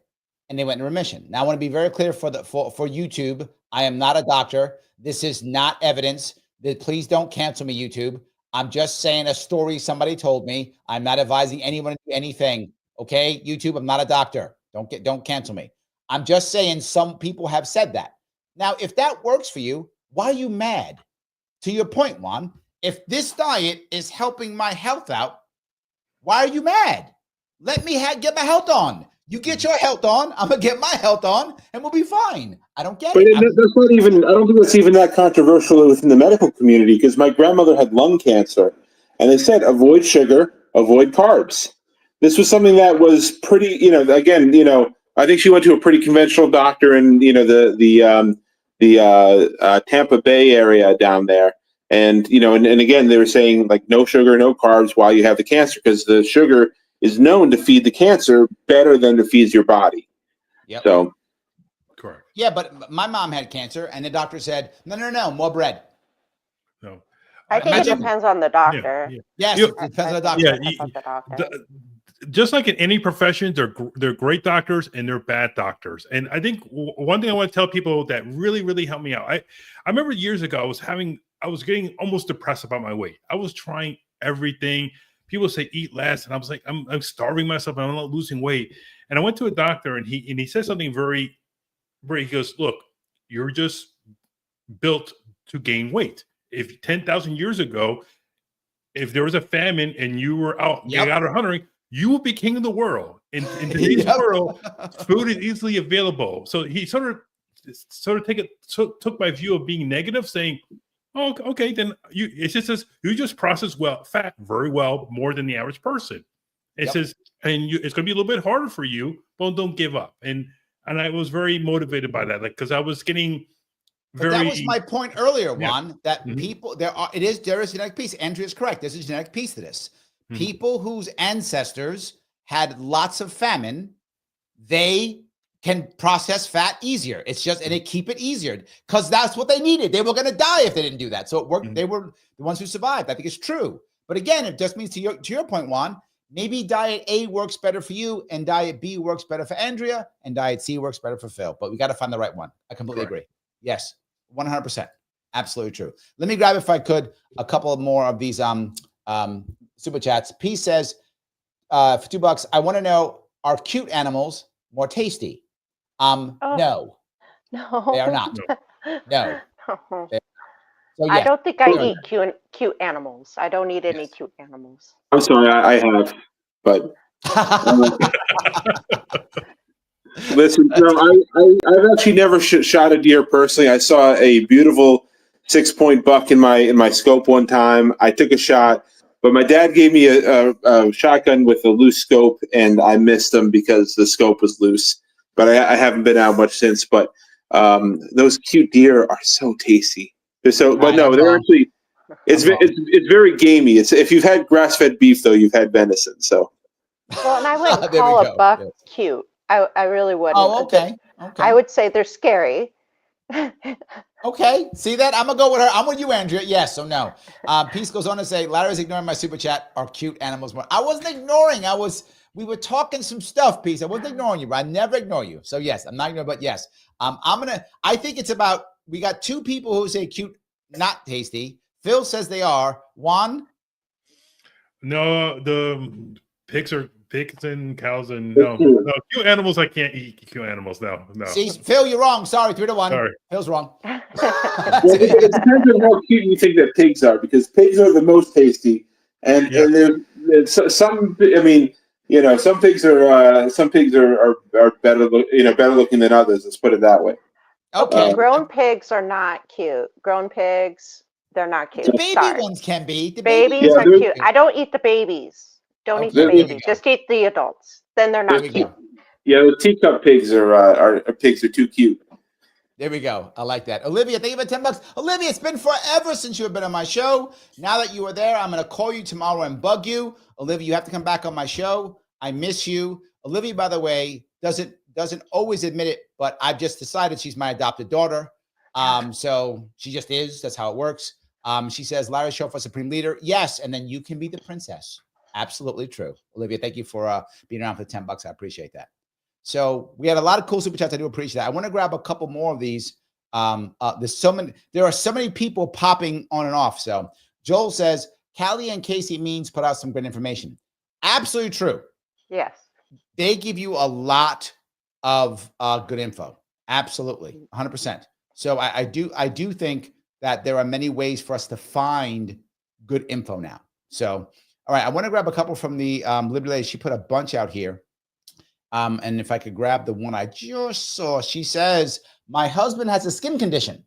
and they went in remission. Now I want to be very clear for YouTube. I am not a doctor. This is not evidence. Please don't cancel me, YouTube. I'm just saying a story somebody told me. I'm not advising anyone to do anything. Okay, YouTube, I'm not a doctor. Don't cancel me. I'm just saying some people have said that. Now, if that works for you, why are you mad? To your point, Juan, if this diet is helping my health out, why are you mad? Let me get my health on. You get your health on, I'm gonna get my health on, and we'll be fine. I don't get it. That's not even. I don't think that's even that controversial within the medical community, because my grandmother had lung cancer, and they said avoid sugar, avoid carbs. This was something that was pretty. Again, I think she went to a pretty conventional doctor in the Tampa Bay area down there, and and again they were saying like no sugar, no carbs while you have the cancer, because the sugar is known to feed the cancer better than to feed your body. Yep. So, correct. Yeah, but my mom had cancer, and the doctor said, no, more bread. No. I think it depends on the doctor. Yes, it depends on the doctor. Just like in any profession, they're great doctors and they're bad doctors. And I think one thing I want to tell people that really, really helped me out. I remember years ago, I was getting almost depressed about my weight. I was trying everything. People say eat less, and I was like, I'm starving myself. I'm not losing weight. And I went to a doctor, and he said something very, very. He goes, "Look, you're just built to gain weight. If 10,000 years ago, if there was a famine and you were out hunting, you would be king of the world. In today's world, food is easily available." So he sort of took my view of being negative, saying, "Oh, okay, then it just says you just process fat very well, more than the average person." It says, and it's going to be a little bit harder for you, but don't give up. And I was very motivated by that, because I was getting very. But that was my point earlier, Juan. That people there is a genetic piece. Andrea's correct. There's a genetic piece to this. People whose ancestors had lots of famine, they can process fat easier. It's just, and they keep it easier because that's what they needed. They were going to die if they didn't do that. So it worked. They were the ones who survived. I think it's true. But again, it just means to your point, Juan, maybe diet A works better for you and diet B works better for Andrea and diet C works better for Phil. But we got to find the right one. I completely agree. Yes, 100%. Absolutely true. Let me grab, if I could, a couple more of these super chats. P says, for $2, I want to know, are cute animals more tasty? No, they are not. No. So, yeah. I don't think I eat cute animals. I don't eat any cute animals. I'm sorry, I have, but listen, I've actually never shot a deer personally. I saw a beautiful 6-point buck in my scope one time. I took a shot, but my dad gave me a shotgun with a loose scope, and I missed them because the scope was loose. But I haven't been out much since. But those cute deer are so tasty. They're so, but no, they're actually. It's very gamey. It's, if you've had grass-fed beef, though, you've had venison. So. Well, and I wouldn't call a buck cute. I really wouldn't. Oh, okay. I would say they're scary Okay, see that? I'm gonna go with her. I'm with you, Andrea. Yes or no? Peace goes on to say, Larry's ignoring my super chat. Are cute animals more? I wasn't ignoring. We were talking some stuff, Peace. I wasn't ignoring you, but I never ignore you. So yes, I'm not ignoring, but yes. I think it's about, we got two people who say cute, not tasty. Phil says they are. Juan? No, the pigs and cows and no, cute animals. I can't eat cute animals. No. See, Phil, you're wrong. Sorry, 3-1. Sorry. Phil's wrong. Well, it depends on how cute you think that pigs are, because pigs are the most tasty, and there's some. I mean, some pigs are better better looking than others. Let's put it that way. Okay, grown pigs are not cute. Grown pigs, they're not cute. The baby ones can be. The babies are cute. I don't eat the babies. Don't eat the babies. Just eat the adults. Then they're not cute. Yeah, the teacup pigs are too cute. There we go. I like that. Olivia, thank you for $10. Olivia, it's been forever since you have been on my show. Now that you are there, I'm going to call you tomorrow and bug you. Olivia, you have to come back on my show. I miss you. Olivia, by the way, doesn't always admit it, but I've just decided she's my adopted daughter. So she just is. That's how it works. She says, Larry, show for Supreme Leader. Yes, and then you can be the princess. Absolutely true. Olivia, thank you for being around for $10. I appreciate that. So we had a lot of cool super chats. I do appreciate that. I want to grab a couple more of these. There are so many people popping on and off. So Joel says, Callie and Casey Means put out some great information. Absolutely true. Yes. They give you a lot of good info. Absolutely. 100%. So I do think that there are many ways for us to find good info now. So, all right, I want to grab a couple from the Liberty Lady. She put a bunch out here. And if I could grab the one I just saw, she says, my husband has a skin condition.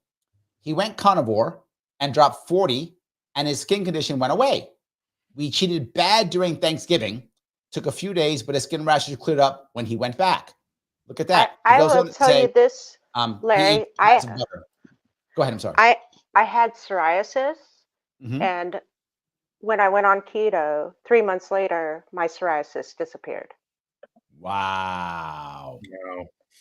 He went carnivore and dropped 40 and his skin condition went away. We cheated bad during Thanksgiving, took a few days, but his skin rashes cleared up when he went back. Look at that. I will tell you this, Larry. Go ahead. I'm sorry. I had psoriasis, and when I went on keto, 3 months later, my psoriasis disappeared. Wow.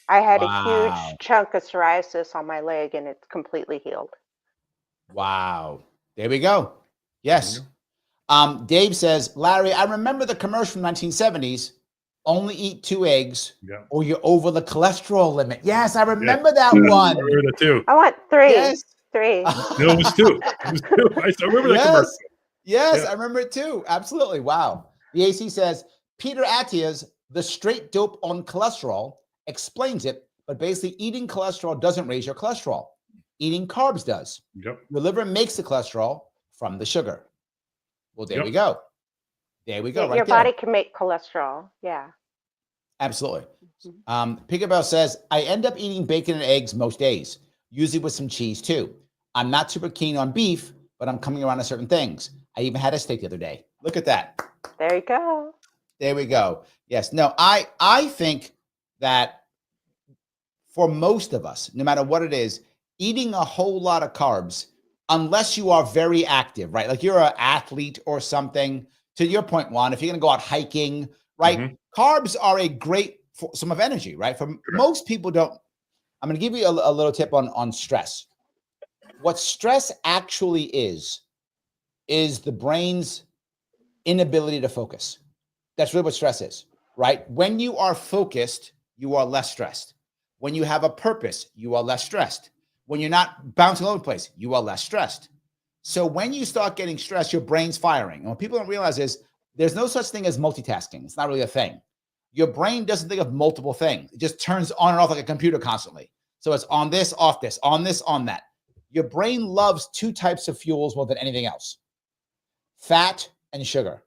I had a huge chunk of psoriasis on my leg, and it's completely healed. Wow. There we go. Yes. Dave says, Larry, I remember the commercial from 1970s. Only eat 2 eggs or you're over the cholesterol limit. Yes, I remember that one. I remember that too. I want 3. Yes. 3. No, it was 2. I remember that commercial. Yes, I remember it too. Absolutely. Wow. The AC says, Peter Attia's The Straight Dope on Cholesterol explains it, but basically eating cholesterol doesn't raise your cholesterol. Eating carbs does. Yep. Your liver makes the cholesterol from the sugar. Well, there we go. There we go. Your body can make cholesterol. Yeah. Absolutely. Pickabell says, I end up eating bacon and eggs most days, usually with some cheese too. I'm not super keen on beef, but I'm coming around to certain things. I even had a steak the other day. Look at that. There you go. There we go. Yes. No, I think that for most of us, no matter what it is, eating a whole lot of carbs, unless you are very active, right? Like you're an athlete or something, to your point, Juan, if you're going to go out hiking, right? Carbs are a great source of energy, right? For most people I'm going to give you a little tip on stress. What stress actually is the brain's inability to focus. That's really what stress is, right? When you are focused, you are less stressed. When you have a purpose, you are less stressed. When you're not bouncing all over the place, you are less stressed. So when you start getting stressed, your brain's firing. And what people don't realize is there's no such thing as multitasking. It's not really a thing. Your brain doesn't think of multiple things. It just turns on and off like a computer constantly. So it's on this, off this, on this, on that. Your brain loves 2 types of fuels more than anything else. Fat and sugar.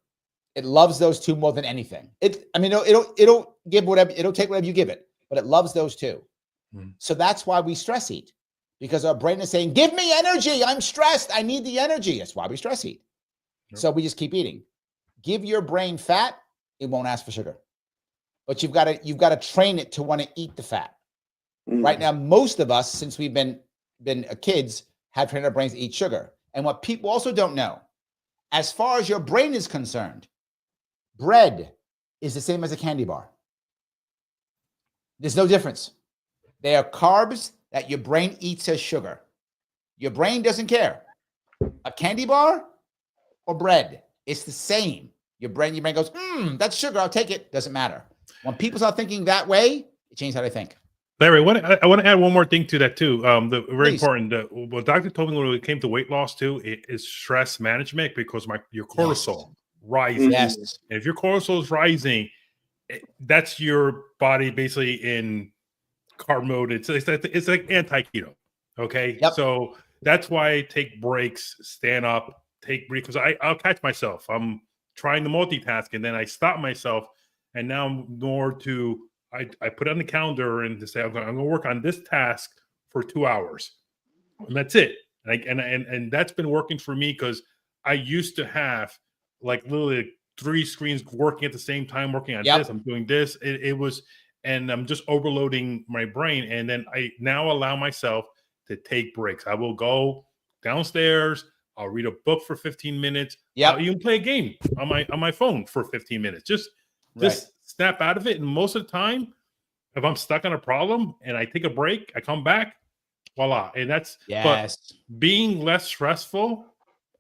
It loves those 2 more than anything. It'll give whatever, it'll take whatever you give it, but it loves those 2. So that's why we stress eat, because our brain is saying, give me energy. I'm stressed. I need the energy. That's why we stress eat. So we just keep eating. Give your brain fat. It won't ask for sugar, but you've got to train it to want to eat the fat. Right now, most of us, since we've been kids, have trained our brains to eat sugar. And what people also don't know, as far as your brain is concerned, bread is the same as a candy bar. There's no difference. They are carbs that your brain eats as sugar. Your brain doesn't care. A candy bar or bread, it's the same. Your brain goes, that's sugar, I'll take it. Doesn't matter. When people start thinking that way, it changes how they think. Larry, I want to add one more thing to that too. The very Please. important. What Doctor told me when it came to weight loss too, is stress management, because your cortisol rises. Yes. And if your cortisol is rising, that's your body basically in carb mode. It's like anti-keto. Okay. Yep. So that's why I take breaks, stand up, take breaks, because I'll catch myself. I'm trying to multitask and then I stop myself, and now I'm more to I put it on the calendar and to say I'm going to work on this task for 2 hours, and that's it. And that's been working for me, because I used to have like literally 3 screens working at the same time, working on this. I'm doing this. It was, and I'm just overloading my brain. And then I now allow myself to take breaks. I will go downstairs. I'll read a book for 15 minutes. I'll even play a game on my phone for 15 minutes. Just snap out of it. And most of the time, if I'm stuck on a problem and I take a break, I come back, voila. And that's but being less stressful,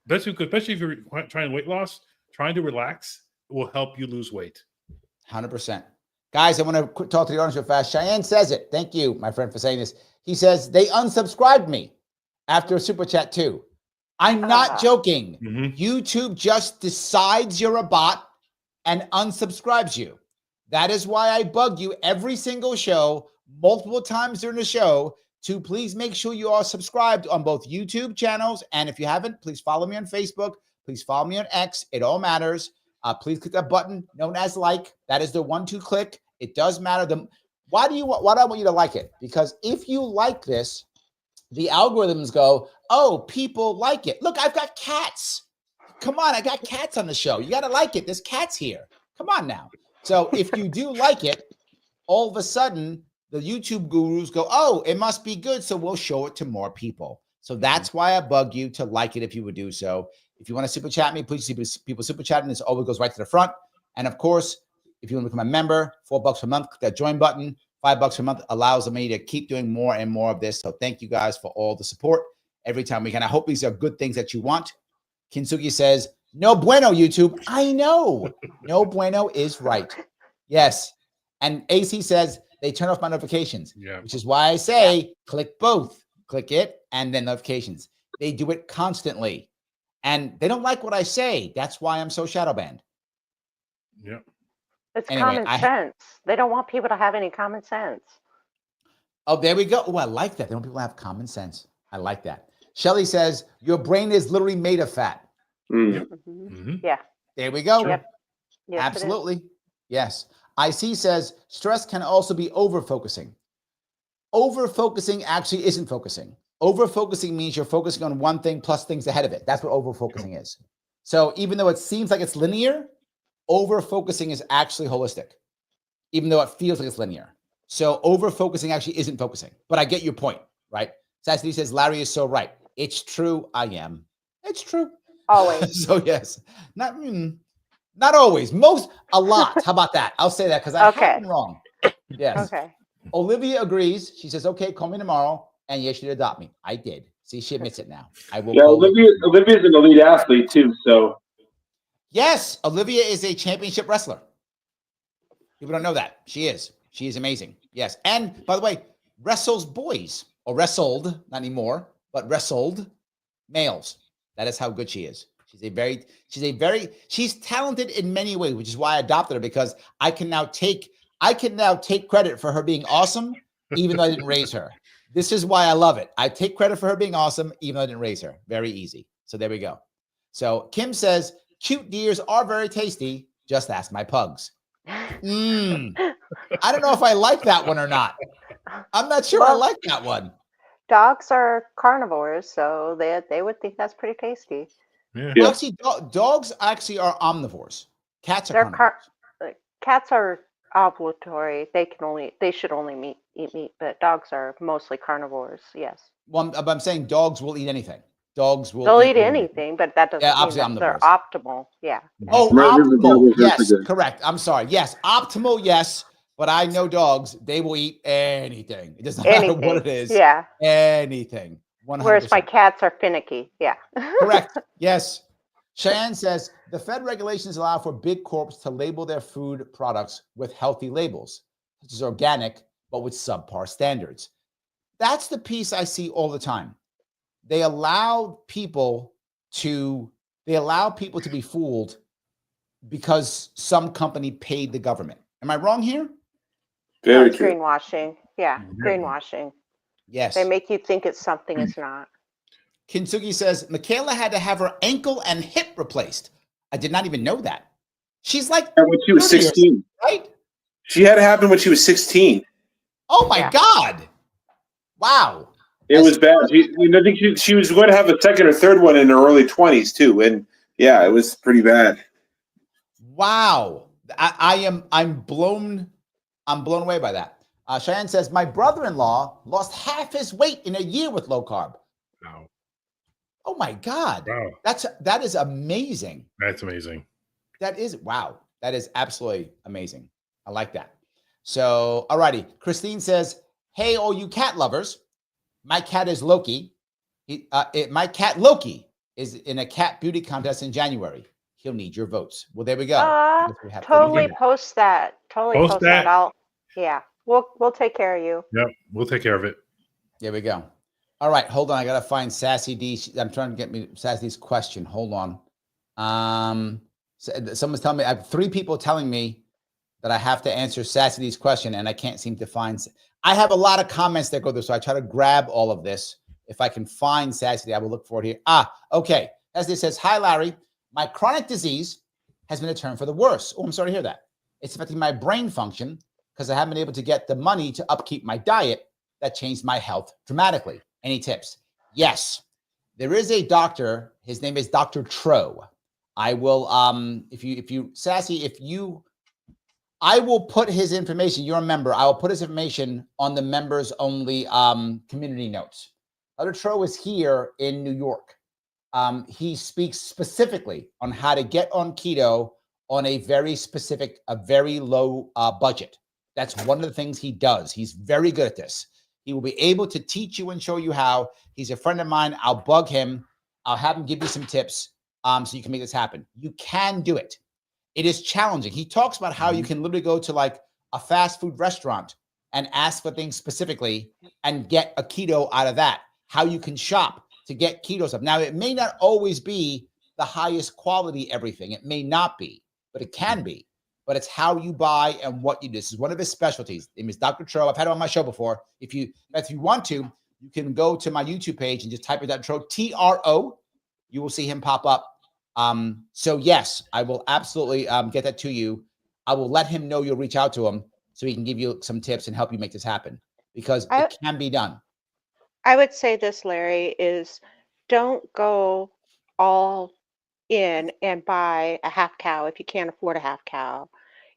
especially if you're trying weight loss, trying to relax will help you lose weight. 100%. Guys, I want to talk to the audience real fast. Cheyenne says it. Thank you, my friend, for saying this. He says, they unsubscribed me after a super chat too. I'm not joking. YouTube just decides you're a bot and unsubscribes you. That is why I bug you every single show, multiple times during the show, to please make sure you are subscribed on both YouTube channels. And if you haven't, please follow me on Facebook. Please follow me on X. It all matters. Please click that button known as like. That is the 1-2 click. It does matter. Why do I want you to like it? Because if you like this, the algorithms go, oh, people like it. Look, I've got cats. Come on, I got cats on the show. You got to like it. There's cats here. Come on now. So if you do like it, all of a sudden, the YouTube gurus go, oh, it must be good, so we'll show it to more people. So that's why I bug you to like it if you would do so. If you want to super chat me, please see people super chatting. This always goes right to the front. And of course, if you want to become a member, $4 a month, click that join button. $5 a month allows me to keep doing more and more of this. So thank you guys for all the support every time we can. I hope these are good things that you want. Kinsugi says, no bueno, YouTube. I know. No bueno is right. Yes. And AC says they turn off my notifications, which is why I say click both. Click it and then notifications. They do it constantly. And they don't like what I say. That's why I'm so shadow banned. Yeah. It's common sense. They don't want people to have any common sense. Oh, there we go. Oh, I like that. They want people to have common sense. I like that. Shelly says, your brain is literally made of fat. Yeah. There we go. Yep. Yes, absolutely. Yes. IC says, stress can also be over-focusing. Over-focusing actually isn't focusing. Over-focusing means you're focusing on one thing plus things ahead of it. That's what over-focusing is. So even though it seems like it's linear, over-focusing is actually holistic, even though it feels like it's linear. So over-focusing actually isn't focusing. But I get your point, right? Sassy says, Larry is so right. It's true. I am. It's true. Always. So yes. Not always. A lot. How about that? I'll say that because I have been wrong. Yes. Okay. Olivia agrees. She says, okay, call me tomorrow. And yes, you did adopt me. I did. See, she admits it now. I will. Yeah, Olivia's an elite athlete too. So yes, Olivia is a championship wrestler. People don't know that. She is. She is amazing. Yes. And by the way, wrestles boys, or wrestled, not anymore, but wrestled males. That is how good she is. She's talented in many ways, which is why I adopted her, because I can now take credit for her being awesome, even though I didn't raise her. This is why I love it. I take credit for her being awesome, even though I didn't raise her. Very easy. So there we go. So Kim says, cute deers are very tasty. Just ask my pugs. I don't know if I like that one or not. I'm not sure I like that one. Dogs are carnivores, so they would think that's pretty tasty. Yeah. Well, actually, dogs actually are omnivores. Cats are carnivores. Cats are ovulatory. They should only eat meat, but dogs are mostly carnivores. Yes. Well, I'm saying dogs will eat anything. They'll eat anything, but that doesn't mean that they're optimal. Yeah. Oh, optimal. Yes, correct. I'm sorry. Yes, optimal. Yes, But I know dogs, they will eat anything. It doesn't matter what it is. Yeah. Anything. 100%. Whereas my cats are finicky. Yeah. Correct. Yes. Cheyenne says the Fed regulations allow for big corps to label their food products with healthy labels, which is organic, but with subpar standards. That's the piece I see all the time. They allow people to be fooled because some company paid the government. Am I wrong here? Very That's true. greenwashing. Yeah, greenwashing. Yes. They make you think it's something it's not. Kintsugi says Michaela had to have her ankle and hip replaced. I did not even know that. She's like when she was 16, right? She had it happen when she was 16. Oh my God! Wow, it was bad. I think she was going to have a second or third one in her early 20s too, and yeah, it was pretty bad. Wow, I'm blown away by that. Cheyenne says my brother-in-law lost half his weight in a year with low carb. Wow. Oh my God. Wow. That is amazing. That's amazing. That is, wow. That is absolutely amazing. I like that. So, all righty. Christine says, hey, all you cat lovers, my cat is Loki. My cat Loki is in a cat beauty contest in January. He'll need your votes. Well, there we go. Totally post that. Totally post that. We'll take care of you. Yep, we'll take care of it. There we go. All right, hold on. I gotta find Sassy D. I'm trying to get me Sassy D's question. Hold on. Someone's telling me I have 3 people telling me that I have to answer Sassy D's question, and I can't seem to find. I have a lot of comments that go through, so I try to grab all of this. If I can find Sassy D, I will look for it here. Okay. Sassy D says, "Hi, Larry. My chronic disease has been a turn for the worse. Oh, I'm sorry to hear that. It's affecting my brain function because I haven't been able to get the money to upkeep my diet. That changed my health dramatically. Any tips?" Yes, there is a doctor. His name is Dr. Tro. I will, I will put his information. You're a member. I will put his information on the members only community notes. Dr. Tro is here in New York. He speaks specifically on how to get on keto on a very specific, a very low budget. That's one of the things he does. He's very good at this. He will be able to teach you and show you how. He's a friend of mine. I'll bug him. I'll have him give you some tips so you can make this happen. You can do it. It is challenging. He talks about how you can literally go to like a fast food restaurant and ask for things specifically and get a keto out of that. How you can shop to get keto stuff. Now, it may not always be the highest quality everything. It may not be, but it can be. But it's how you buy and what you do. This is one of his specialties. His name is Dr. Tro. I've had him on my show before. If you want to, you can go to my YouTube page and just type in Dr. Tro, T-R-O. You will see him pop up. So yes, I will absolutely get that to you. I will let him know you'll reach out to him so he can give you some tips and help you make this happen because it can be done. I would say this, Larry, is don't go all in and buy a half cow if you can't afford a half cow.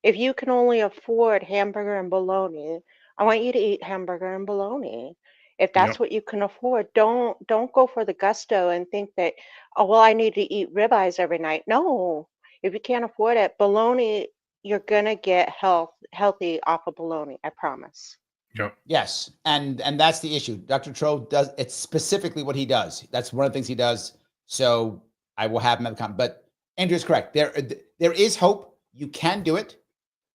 If you can only afford hamburger and bologna, I want you to eat hamburger and bologna. If that's what you can afford, don't go for the gusto and think that, oh, well, I need to eat ribeyes every night. No, if you can't afford it, bologna, you're gonna get healthy off of bologna. I promise. Yep. Yes, and that's the issue. Dr. Tro does. It's specifically what he does. That's one of the things he does. So I will have him have a comment. But Andrew's correct. There is hope. You can do it,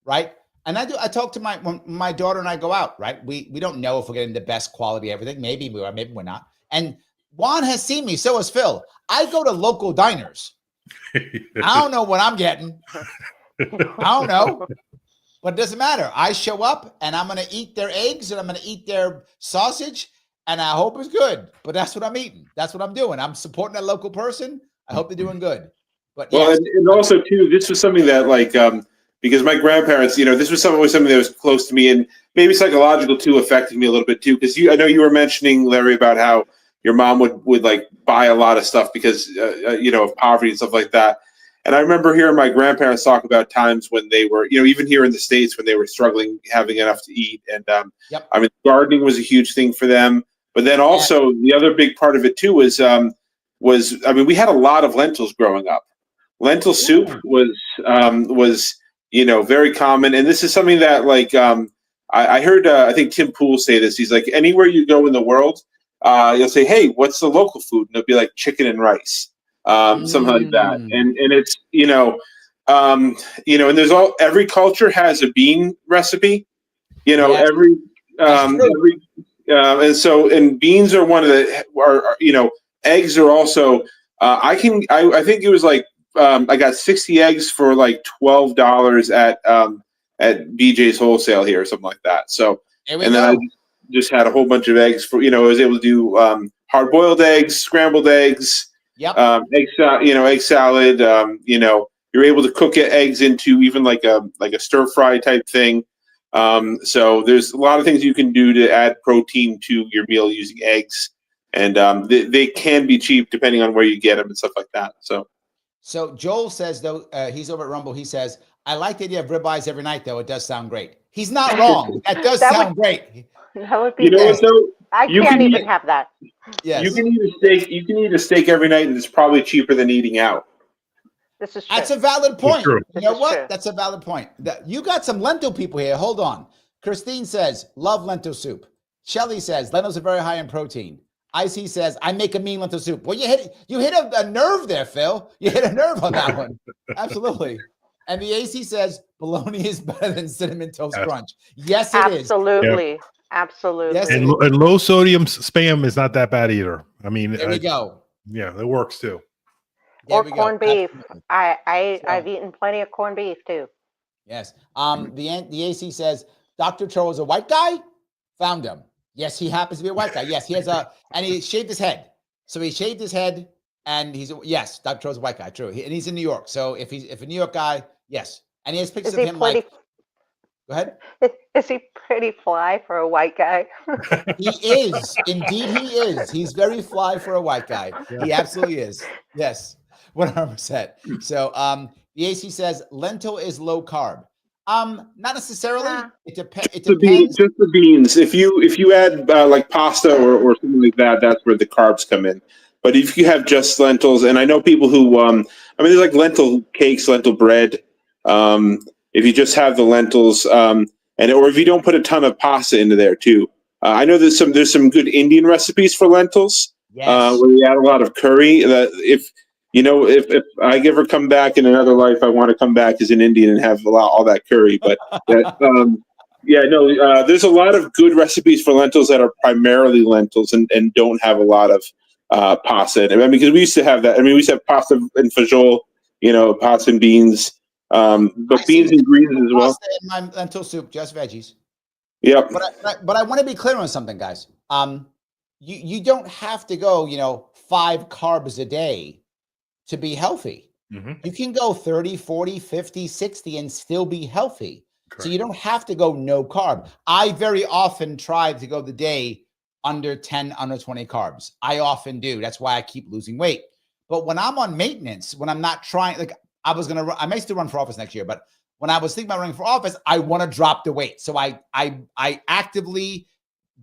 right? And I talk to my daughter and I go out, right? We don't know if we're getting the best quality everything. Maybe we are, maybe we're not. And Juan has seen me, so has Phil. I go to local diners. I don't know what I'm getting. I don't know. But it doesn't matter. I show up and I'm going to eat their eggs and I'm going to eat their sausage and I hope it's good. But that's what I'm eating. That's what I'm doing. I'm supporting a local person. I hope they're doing good. But well, yes. and also too, this was something that like because my grandparents, this was something that was close to me and maybe psychological too, affected me a little bit too. Because I know you were mentioning, Larry, about how your mom would like buy a lot of stuff because of poverty and stuff like that. And I remember hearing my grandparents talk about times when they were, even here in the States, when they were struggling, having enough to eat. And I mean, gardening was a huge thing for them. But then also the other big part of it too was we had a lot of lentils growing up. Lentil soup was very common. And this is something that I heard, I think Tim Pool say this. He's like, anywhere you go in the world, you'll say, hey, what's the local food? And it'll be like chicken and rice, something like that. And it's, and there's every culture has a bean recipe, Yes. and beans are one of eggs are also, I think it was like, I got 60 eggs for like $12 at BJ's Wholesale here or something like that. So, then I just had a whole bunch of eggs for, I was able to do hard boiled eggs, scrambled eggs, egg salad. You're able to cook eggs into even like a stir fry type thing. So there's a lot of things you can do to add protein to your meal using eggs, and they can be cheap depending on where you get them and stuff like that. So Joel says, though, he's over at Rumble. He says, I like the idea of ribeyes every night, though. It does sound great. He's not wrong. That does sound great. That would be great. I can't even have that. Yes. You can eat a steak. You can eat a steak every night, and it's probably cheaper than eating out. This is true. That's a valid point. You know what? True. That's a valid point. You got some lentil people here. Hold on. Christine says, love lentil soup. Shelly says, lentils are very high in protein. IC says, I make a mean lentil soup. Well, you hit a nerve there, Phil. You hit a nerve on that one. Absolutely. And the AC says, bologna is better than cinnamon toast crunch. Yes, it is. Absolutely. Yep. Absolutely. Yes, and low sodium Spam is not that bad either. I mean, there we go. Yeah, it works too. Or corned beef. I've eaten plenty of corned beef too. Yes. The AC says, Dr. Cho is a white guy. Found him. Yes, he happens to be a white guy. Yes, he has and he shaved his head. So he shaved his head, and yes, Dr. Cho's a white guy. True, and he's in New York. So if a New York guy, yes, and he has pictures of him go ahead. Is he pretty fly for a white guy? He is. Indeed, he is. He's very fly for a white guy. Yeah. He absolutely is. Yes, 100%. So the AC says lentil is low carb. Not necessarily. It depends. Just the beans. If you add like pasta or something like that, that's where the carbs come in. But if you have just lentils, and I know people who, there's like lentil cakes, lentil bread. If you just have the lentils, or if you don't put a ton of pasta into there too. I know there's some good Indian recipes for lentils. Yes. Where you add a lot of curry. That if I ever come back in another life, I want to come back as an Indian and have all that curry. But there's a lot of good recipes for lentils that are primarily lentils and don't have a lot of pasta. Because we used to have that. We used to have pasta and fajol, pasta and beans, but beans and greens as well. Pasta in my lentil soup, just veggies. Yep. But I want to be clear on something, guys. You don't have to go, 5 carbs a day to be healthy. Mm-hmm. You can go 30, 40, 50, 60 and still be healthy. Correct. So you don't have to go no carb. I very often try to go the day under 10, under 20 carbs. I often do. That's why I keep losing weight. But when I'm on maintenance, when I'm not trying, like I may still run for office next year, but when I was thinking about running for office, I want to drop the weight. So I actively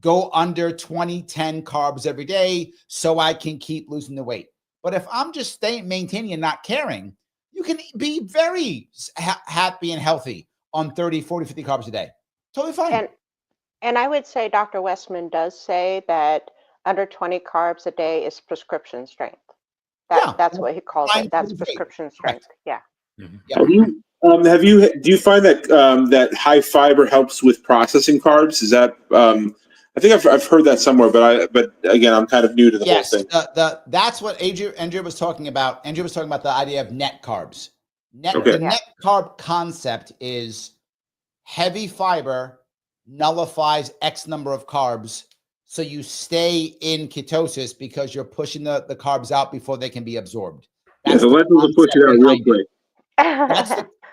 go under 20, 10 carbs every day so I can keep losing the weight. But if I'm just maintaining and not caring, you can be very happy and healthy on 30, 40, 50 carbs a day. Totally fine. And I would say Dr. Westman does say that under 20 carbs a day is prescription strength. That's what he calls it. That's prescription strength. Yeah. Mm-hmm. Yeah. Do you find that that high fiber helps with processing carbs? Is that I think I've heard that somewhere, but again, I'm kind of new to the whole thing. That's what Andrea was talking about. Andrea was talking about the idea of net carbs. Okay. The net carb concept is heavy fiber nullifies X number of carbs, so you stay in ketosis because you're pushing the carbs out before they can be absorbed. The lentils will push it out real quick.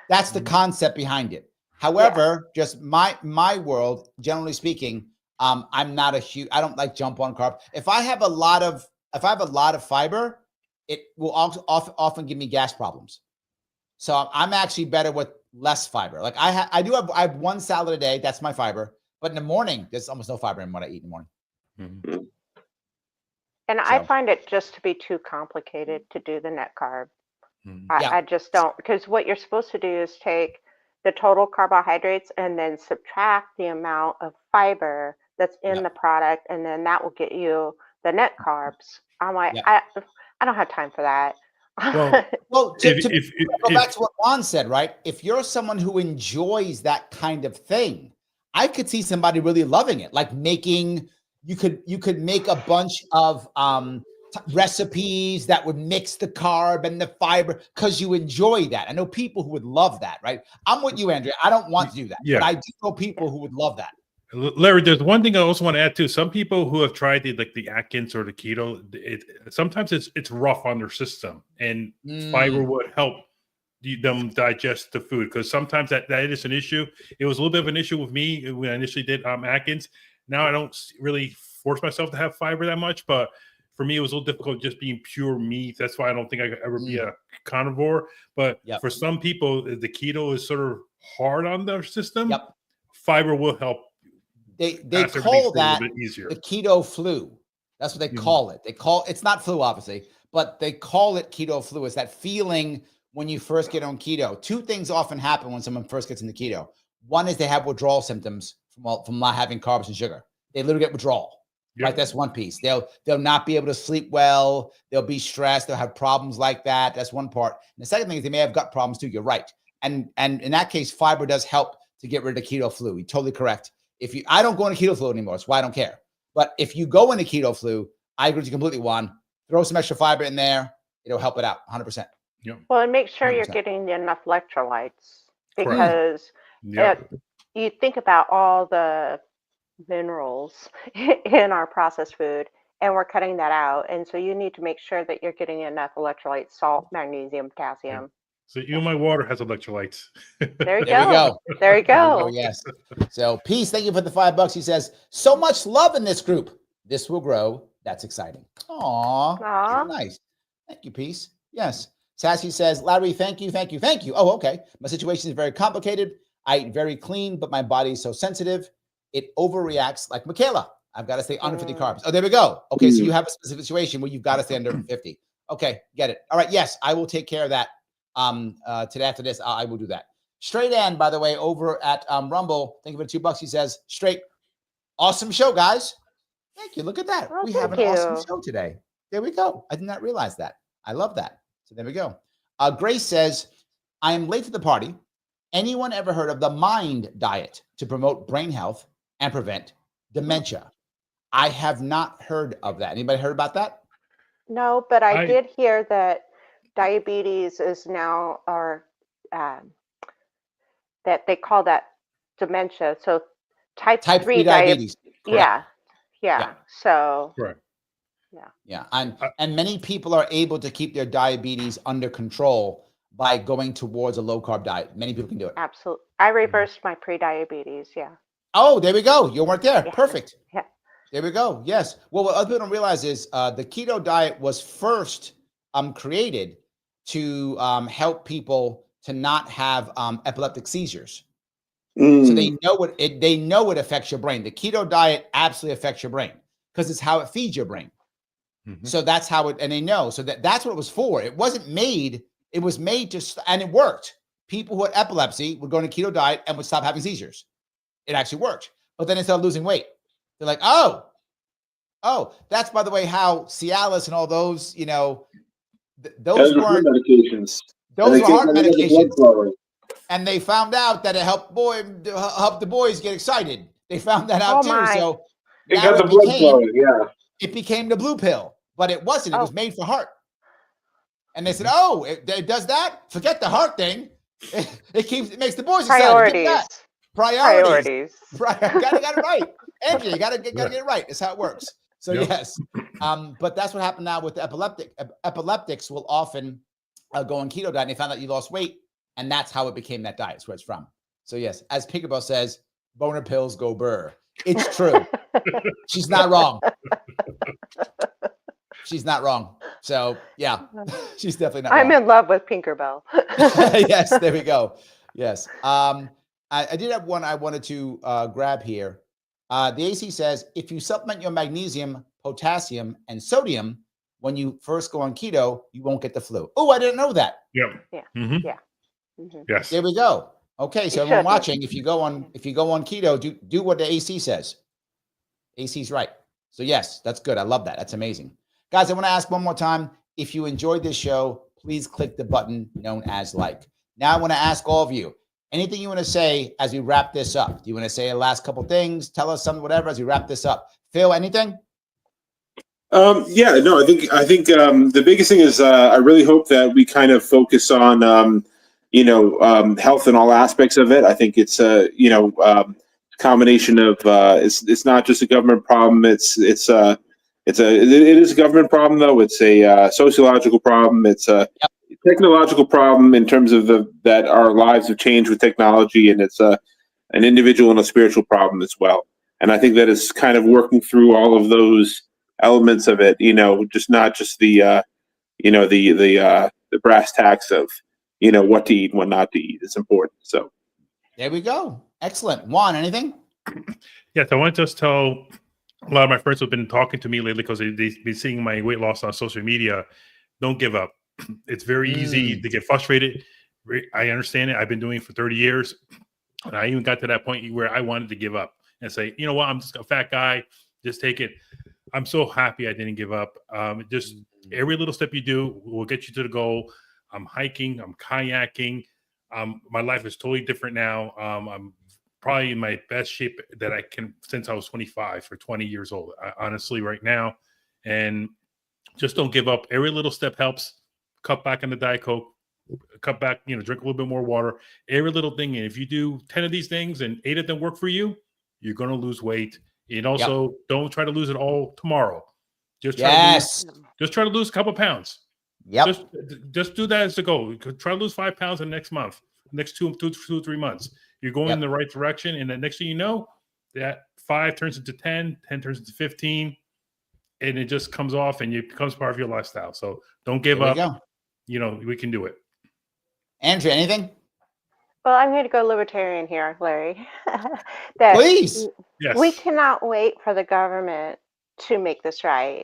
That's the concept behind it. However, just my world, generally speaking, I'm not I don't like jump on carb. If I have a lot of fiber, it will often give me gas problems. So I'm actually better with less fiber. Like I have one salad a day. That's my fiber. But in the morning, there's almost no fiber in what I eat in the morning. Mm-hmm. And I find it just to be too complicated to do the net carb. Mm-hmm. I just don't, because what you're supposed to do is take the total carbohydrates and then subtract the amount of fiber that's in Yep. the product, and then that will get you the net carbs. I'm like, Yep. I don't have time for that. Well, Well, if go back to what Juan said, right? If you're someone who enjoys that kind of thing, I could see somebody really loving it, like making. You could make a bunch of recipes that would mix the carb and the fiber because you enjoy that. I know people who would love that, right? I'm with you, Andrea. I don't want to do that, Yeah. but I do know people who would love that. Larry, there's one thing I also want to add too. Some people who have tried the Atkins or the keto, sometimes it's rough on their system, and fiber would help them digest the food, because sometimes that is an issue. It was a little bit of an issue with me when I initially did Atkins. Now I don't really force myself to have fiber that much, but for me it was a little difficult just being pure meat. That's why I don't think I could ever be a carnivore. But for some people, the keto is sort of hard on their system. Yep. Fiber will help. They call that the keto flu. That's what they call it. It's not flu, obviously, but they call it keto flu. It's that feeling when you first get on keto. Two things often happen when someone first gets into keto. One is they have withdrawal symptoms from not having carbs and sugar. They literally get withdrawal. Yep. Right, that's one piece. They'll not be able to sleep well. They'll be stressed. They'll have problems like that. That's one part. And the second thing is they may have gut problems too. You're right. And in that case, fiber does help to get rid of keto flu. You're totally correct. I don't go into keto flu anymore. That's why I don't care. But if you go into keto flu, I agree with you completely, Juan. Throw some extra fiber in there. It'll help it out 100%. Yep. Well, and make sure 100%. you're getting enough electrolytes, because you think about all the minerals in our processed food, and we're cutting that out. And so you need to make sure that you're getting enough electrolytes, salt, magnesium, potassium. So even my water has electrolytes. There you go. There you go. Yes. So Peace, thank you for the $5. He says, so much love in this group. This will grow. That's exciting. Aww. Nice. Thank you, Peace. Yes. Sassy says, Larry, thank you. Oh, okay. My situation is very complicated. I eat very clean, but my body is so sensitive. It overreacts like Michaela. I've got to stay under 50 carbs. Oh, there we go. Okay, so you have a specific situation where you've got to stay under 50. Okay, get it. All right, yes, I will take care of that. Today after this, I will do that. Straight Ann, by the way, over at Rumble, thank you for the $2. He says, Straight, awesome show, guys. Thank you. Look at that. We have an awesome show today. There we go. I did not realize that. I love that. So there we go. Grace says, I am late to the party. Anyone ever heard of the MIND diet to promote brain health and prevent dementia? I have not heard of that. Anybody heard about that? No, but I did hear that diabetes is now, or that they call that dementia. So type 3 diabetes. Yeah. So. Right. Yeah. And many people are able to keep their diabetes under control by going towards a low carb diet. Many people can do it. Absolutely. I reversed my pre-diabetes. Yeah. Oh, there we go. You weren't there. Yeah. Perfect. Yeah. There we go. Yes. Well, what other people don't realize is the keto diet was first created to help people to not have epileptic seizures. So they know it affects your brain. The keto diet absolutely affects your brain because it's how it feeds your brain. So that's how it, and they know. So that's what it was for. It wasn't made. It was made to, and it worked. People who had epilepsy would go on a keto diet and would stop having seizures. It actually worked. But then they started losing weight. They're like, oh, that's, by the way, how Cialis and all those, those weren't medications. Those were heart medications. And they found out that it helped the boys get excited. They found that out too. So it got the blood flowing, it became the blue pill, but it wasn't. It was made for heart. And they said, "Oh, it does that. Forget the heart thing. It makes the boys excited. Priorities. Right. Got it right, Andrea. You got to get it right. That's how it works. So yes, but that's what happened now with the epileptics will often go on keto diet. And they found out you lost weight, and that's how it became that diet. That's where it's from. So yes, as Pinkerbell says, boner pills go burr. It's true. She's not wrong. She's not wrong. So yeah, she's definitely not wrong. I'm in love with Pinkerbell. Yes, there we go. Yes. I did have one I wanted to grab here. The AC says, if you supplement your magnesium, potassium, and sodium when you first go on keto, you won't get the flu. Oh, I didn't know that. Yep. Yeah. Mm-hmm. Yeah. Mm-hmm. Yes. There we go. Okay, so You everyone shouldn't. watching, if you go on keto, do what the AC says. AC's right. So yes, that's good. I love that. That's amazing. Guys, I want to ask one more time. If you enjoyed this show, please click the button known as like. Now I want to ask all of you, anything you want to say as we wrap this up? Do you want to say the last couple things? Tell us something, whatever, as we wrap this up. Phil, anything? Yeah, no, I think the biggest thing is I really hope that we kind of focus on health in all aspects of it. I think it's combination of it's not just a government problem. It is a government problem though. It's a sociological problem. It's a technological problem in terms of that our lives have changed with technology, and it's an individual and a spiritual problem as well. And I think that is kind of working through all of those elements of it, just not just the brass tacks of what to eat and what not to eat. It's important. So there we go. Excellent. Juan, anything? Yes, I want to just tell a lot of my friends who've been talking to me lately because they've been seeing my weight loss on social media. Don't give up. It's very easy to get frustrated. I understand it. I've been doing it for 30 years. And I even got to that point where I wanted to give up and say, you know what, I'm just a fat guy. Just take it. I'm so happy I didn't give up. Just every little step you do will get you to the goal. I'm hiking. I'm kayaking. My life is totally different now. I'm probably in my best shape that I can since I was 25 or 20 years old, honestly, right now. And just don't give up. Every little step helps. Cut back on the Diet Coke. Cut back, drink a little bit more water. Every little thing. And if you do 10 of these things and 8 of them work for you, you're going to lose weight. And also, don't try to lose it all tomorrow. Just try to lose a couple pounds. Yep. Just do that as the goal. Try to lose 5 pounds in the next month, next two, 3 months. You're going in the right direction, and the next thing you know, that 5 turns into 10, 10 turns into 15, and it just comes off, and it becomes part of your lifestyle. So don't give up. Go. We can do it. Andrea, anything? Well, I'm going to go libertarian here, Larry. Please. Yes. We cannot wait for the government to make this right.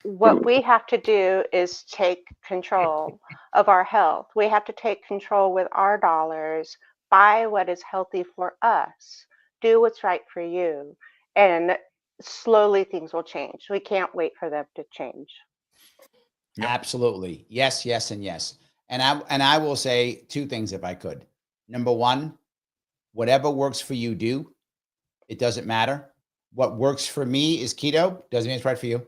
What we have to do is take control of our health. We have to take control with our dollars, buy what is healthy for us, do what's right for you, and slowly things will change. We can't wait for them to change. Yep. Absolutely. Yes, yes, and yes. And I will say 2 things if I could. Number 1, whatever works for you, do. It doesn't matter. What works for me is keto. Doesn't mean it's right for you.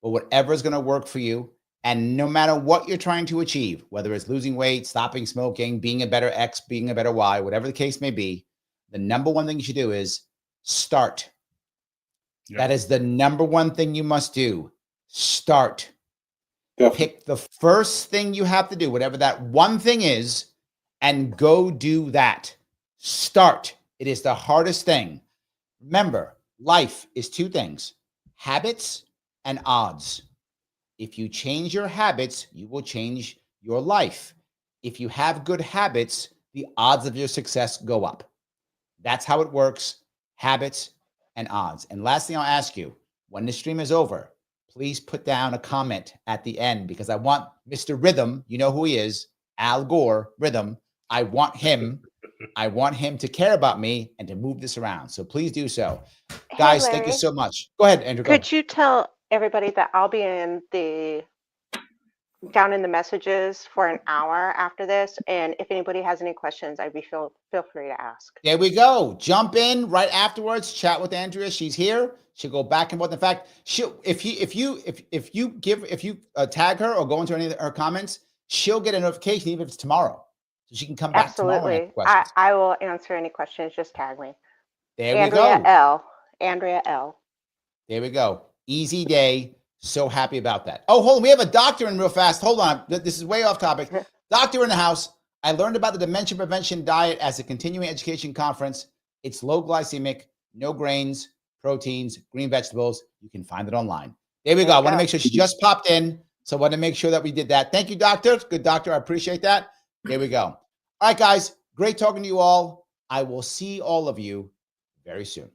But whatever is going to work for you, and no matter what you're trying to achieve, whether it's losing weight, stopping smoking, being a better X, being a better Y, whatever the case may be, the number 1 thing you should do is start. Yep. That is the number 1 thing you must do. Start. Definitely. Pick the first thing you have to do, whatever that one thing is, and go do that. Start. It is the hardest thing. Remember, life is 2 things, habits and odds. If you change your habits, you will change your life. If you have good habits, the odds of your success go up. That's how it works. Habits and odds. And last thing I'll ask you, when the stream is over, please put down a comment at the end because I want Mr. Rhythm, you know who he is, Al Gore, Rhythm. I want him to care about me and to move this around. So please do so. Hey, guys, Larry, thank you so much. Go ahead, Andrew. Could you tell everybody that I'll be down in the messages for an hour after this, and if anybody has any questions, feel free to ask. There we go. Jump in right afterwards. Chat with Andrea. She's here. She'll go back and forth. In fact, if you tag her or go into any of her comments, she'll get a notification even if it's tomorrow, so she can come back tomorrow and answer questions. I will answer any questions. Just tag me. There we go. Andrea L. There we go. Easy day. So happy about that. Oh, hold on. We have a doctor in real fast. Hold on. This is way off topic. Doctor in the house. I learned about the dementia prevention diet as a continuing education conference. It's low glycemic, no grains, proteins, green vegetables. You can find it online. There we go. I want to make sure she just popped in. So I want to make sure that we did that. Thank you, doctor. Good doctor. I appreciate that. There we go. All right, guys. Great talking to you all. I will see all of you very soon.